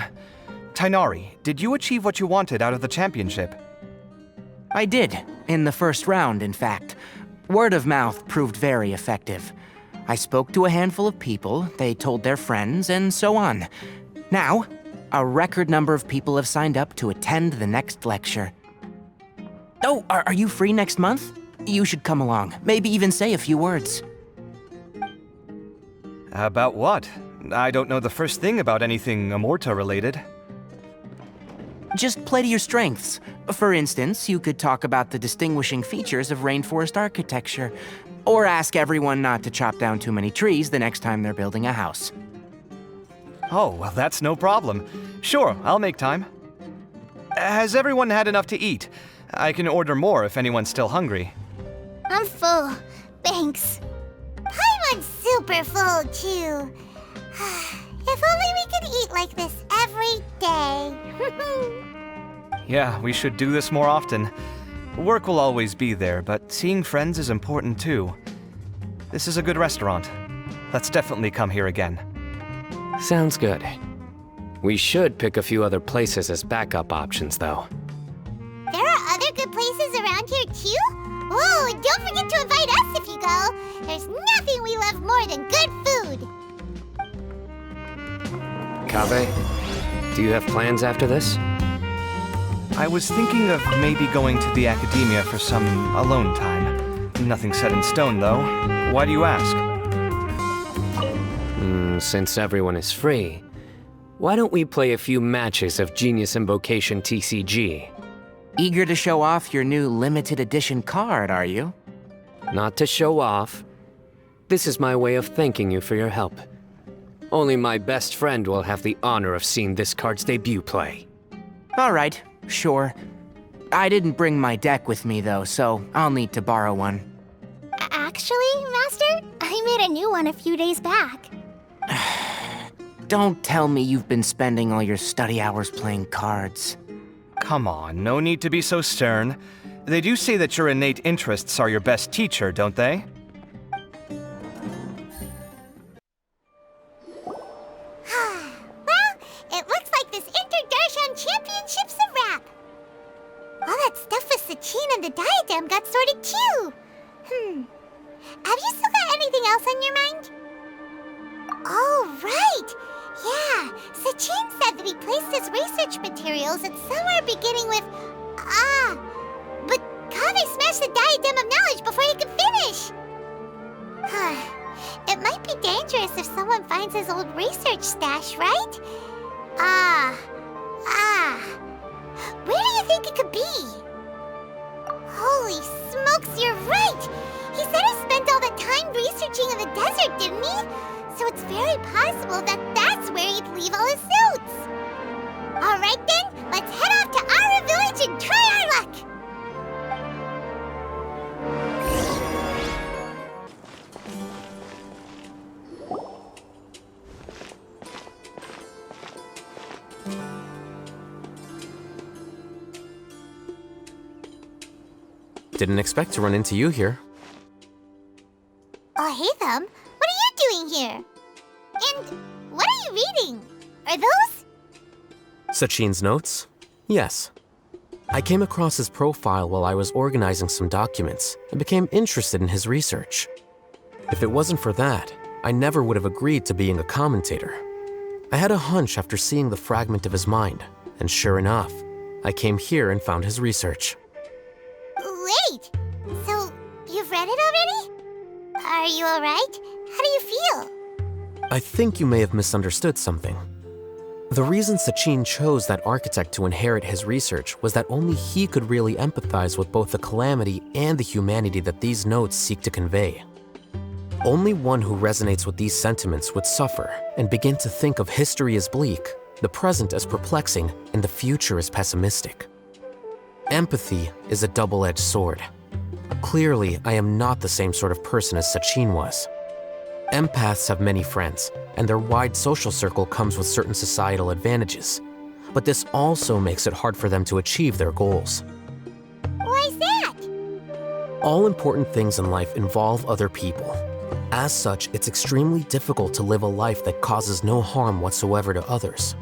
Tighnari, did you achieve what you wanted out of the championship? I did, in the first round, in fact. Word of mouth proved very effective. I spoke to a handful of people, they told their friends, and so on. Now, a record number of people have signed up to attend the next lecture. Oh, are you free next month? You should come along, maybe even say a few words. About what? I don't know the first thing about anything Amorta-related. Just play to your strengths. For instance, you could talk about the distinguishing features of rainforest architecture, or ask everyone not to chop down too many trees the next time they're building a house. Oh, well, that's no problem. Sure, I'll make time. Has everyone had enough to eat? I can order more if anyone's still hungry. I'm full. Thanks. Paimon's super full, too. If only we could eat like this every day. Yeah, we should do this more often. Work will always be there, but seeing friends is important too. This is a good restaurant. Let's definitely come here again. Sounds good. We should pick a few other places as backup options, though. There are other good places around here, too? Oh, and don't forget to invite us if you go. There's nothing we love more than good food. Kaveh, do you have plans after this? I was thinking of maybe going to the Akademiya for some alone time. Nothing set in stone, though. Why do you ask? Since everyone is free, why don't we play a few matches of Genius Invocation TCG? Eager to show off your new limited edition card, are you? Not to show off. This is my way of thanking you for your help. Only my best friend will have the honor of seeing this card's debut play. All right, sure. I didn't bring my deck with me, though, so I'll need to borrow one. Actually, Master, I made a new one a few days back. Don't tell me you've been spending all your study hours playing cards. Come on, no need to be so stern. They do say that your innate interests are your best teacher, don't they? Well, it looks like this Interdarshan Championship's a wrap. All that stuff with Sachin and the Daidem got sorted too. Have you still got anything else on your mind? Oh, right. Yeah, Sachin said that he placed his research materials at somewhere beginning with but Kaveh smashed the Daidem of Knowledge before he could finish. It might be dangerous if someone finds his old research stash, right? Where do you think it could be? Holy smokes, you're right! He said he spent all that time researching in the desert, didn't he? So it's very possible that that's where he'd leave all his notes. All right then, let's head off to Ara Village and try our luck. Didn't expect to run into you here. Oh, hey, Thumb. What are you doing here? And what are you reading? Are those? Sachin's notes? Yes. I came across his profile while I was organizing some documents and became interested in his research. If it wasn't for that, I never would have agreed to being a commentator. I had a hunch after seeing the fragment of his mind, and sure enough, I came here and found his research. Wait! So, you've read it already? Are you alright? How do you feel? I think you may have misunderstood something. The reason Sachin chose that architect to inherit his research was that only he could really empathize with both the calamity and the humanity that these notes seek to convey. Only one who resonates with these sentiments would suffer and begin to think of history as bleak, the present as perplexing, and the future as pessimistic. Empathy is a double-edged sword. Clearly, I am not the same sort of person as Sachin was. Empaths have many friends, and their wide social circle comes with certain societal advantages. But this also makes it hard for them to achieve their goals. Why's that? All important things in life involve other people. As such, it's extremely difficult to live a life that causes no harm whatsoever to others.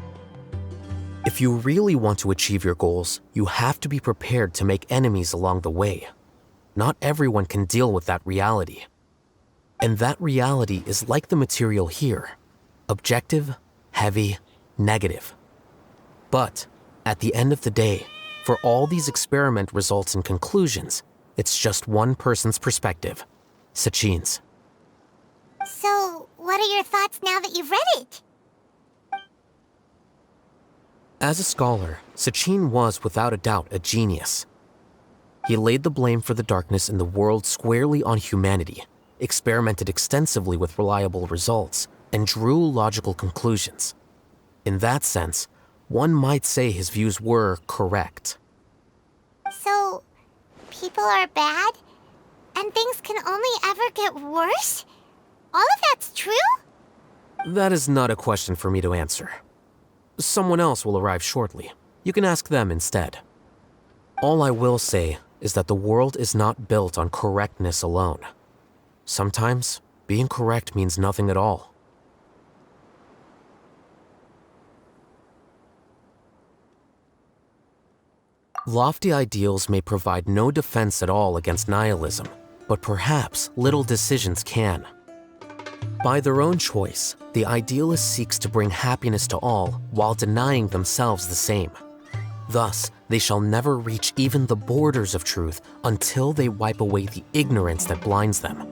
If you really want to achieve your goals, you have to be prepared to make enemies along the way. Not everyone can deal with that reality. And that reality is like the material here: objective, heavy, negative. But at the end of the day, for all these experiment results and conclusions, it's just one person's perspective, Sachin's. So, what are your thoughts now that you've read it? As a scholar, Sachin was without a doubt a genius. He laid the blame for the darkness in the world squarely on humanity, experimented extensively with reliable results, and drew logical conclusions. In that sense, one might say his views were correct. So, people are bad? And things can only ever get worse? All of that's true? That is not a question for me to answer. Someone else will arrive shortly. You can ask them instead. All I will say is that the world is not built on correctness alone. Sometimes, being correct means nothing at all. Lofty ideals may provide no defense at all against nihilism, but perhaps little decisions can. By their own choice, the idealist seeks to bring happiness to all while denying themselves the same. Thus, they shall never reach even the borders of truth until they wipe away the ignorance that blinds them.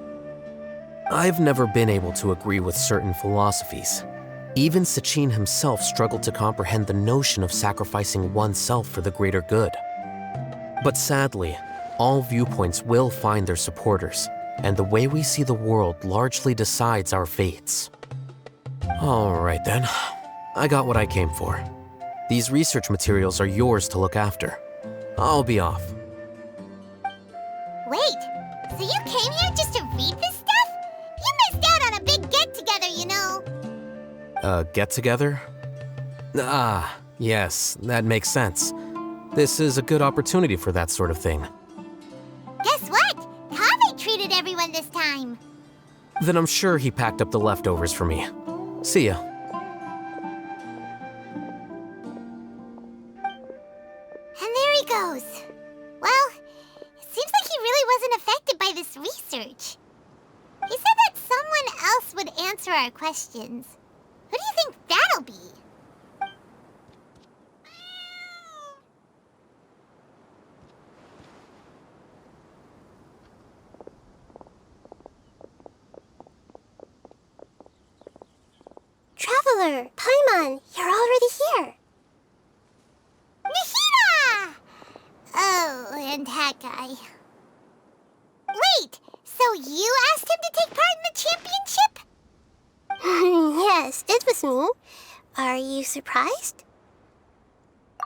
I've never been able to agree with certain philosophies. Even Sachin himself struggled to comprehend the notion of sacrificing oneself for the greater good. But sadly, all viewpoints will find their supporters, and the way we see the world largely decides our fates. All right then, I got what I came for. These research materials are yours to look after. I'll be off. Wait, so you came here just to read this stuff? You missed out on a big get-together, you know. Get-together? Ah, yes, that makes sense. This is a good opportunity for that sort of thing. Guess what? Kaveh treated everyone this time. Then I'm sure he packed up the leftovers for me. See ya. And there he goes. Well, it seems like he really wasn't affected by this research. He said that someone else would answer our questions. Who do you think that'll be? Traveler, Paimon, you're already here. Nihina! Oh, and that guy. Wait, so you asked him to take part in the championship? Yes, it was me. Are you surprised?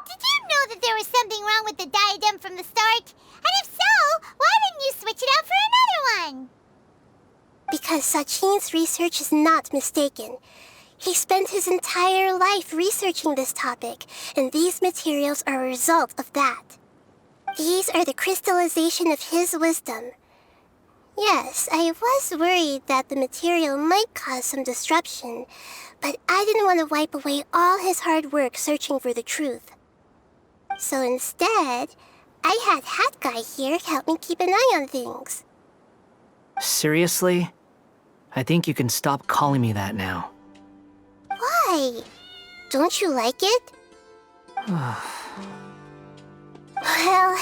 Did you know that there was something wrong with the diadem from the start? And if so, why didn't you switch it out for another one? Because Sachin's research is not mistaken. He spent his entire life researching this topic, and these materials are a result of that. These are the crystallization of his wisdom. Yes, I was worried that the material might cause some disruption, but I didn't want to wipe away all his hard work searching for the truth. So instead, I had Hat Guy here help me keep an eye on things. Seriously? I think you can stop calling me that now. Why? Don't you like it? Well,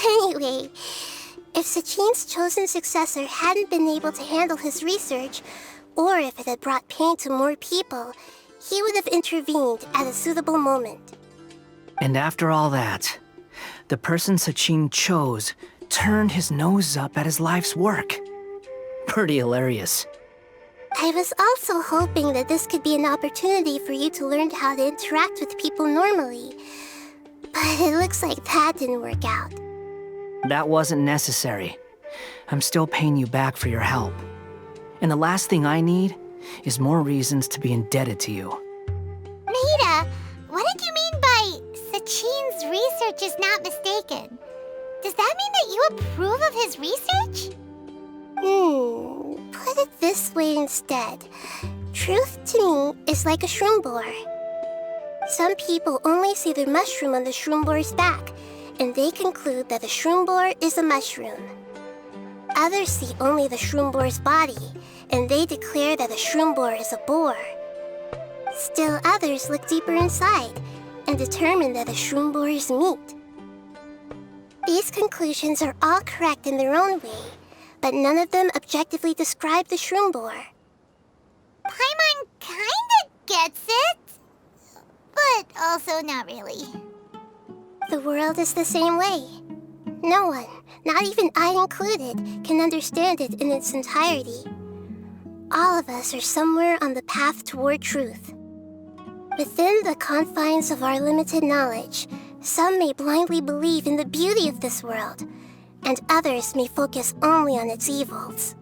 anyway, if Sachin's chosen successor hadn't been able to handle his research, or if it had brought pain to more people, he would have intervened at a suitable moment. And after all that, the person Sachin chose turned his nose up at his life's work. Pretty hilarious. I was also hoping that this could be an opportunity for you to learn how to interact with people normally. But it looks like that didn't work out. That wasn't necessary. I'm still paying you back for your help. And the last thing I need is more reasons to be indebted to you. Maida, what did you mean by Sachin's research is not mistaken? Does that mean that you approve of his research? Put it this way instead. Truth to me is like a shroom boar. Some people only see the mushroom on the shroom boar's back, and they conclude that the shroom boar is a mushroom. Others see only the shroom boar's body, and they declare that the shroom boar is a boar. Still others look deeper inside, and determine that the shroom boar is meat. These conclusions are all correct in their own way, but none of them objectively describe the shroom boar. Paimon kinda gets it, but also not really. The world is the same way. No one, not even I included, can understand it in its entirety. All of us are somewhere on the path toward truth. Within the confines of our limited knowledge, some may blindly believe in the beauty of this world, and others may focus only on its evils.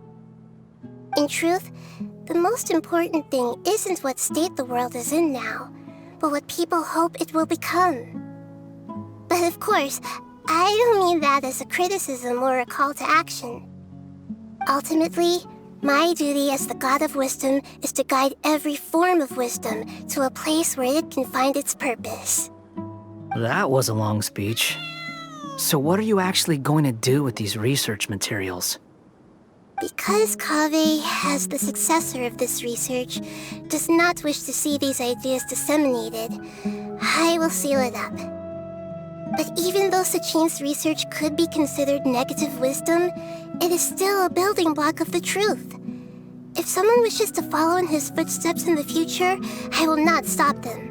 In truth, the most important thing isn't what state the world is in now, but what people hope it will become. But of course, I don't mean that as a criticism or a call to action. Ultimately, my duty as the God of Wisdom is to guide every form of wisdom to a place where it can find its purpose. That was a long speech. So what are you actually going to do with these research materials? Because Kaveh, as the successor of this research, does not wish to see these ideas disseminated, I will seal it up. But even though Sachin's research could be considered negative wisdom, it is still a building block of the truth. If someone wishes to follow in his footsteps in the future, I will not stop them.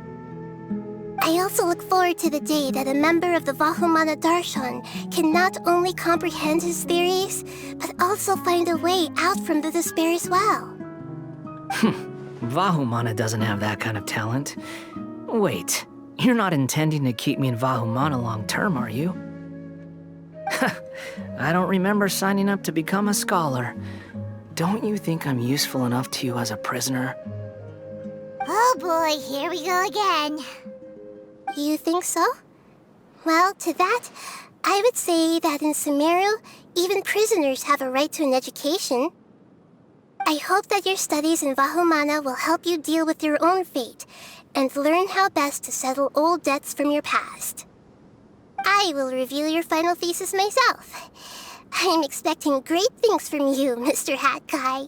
I also look forward to the day that a member of the Vahumana Darshan can not only comprehend his theories, but also find a way out from the despair as well. Vahumana doesn't have that kind of talent. Wait, you're not intending to keep me in Vahumana long term, are you? I don't remember signing up to become a scholar. Don't you think I'm useful enough to you as a prisoner? Oh boy, here we go again. You think so? Well, to that, I would say that in Sumeru, even prisoners have a right to an education. I hope that your studies in Vahumana will help you deal with your own fate, and learn how best to settle old debts from your past. I will review your final thesis myself. I'm expecting great things from you, Mr. Hat Guy.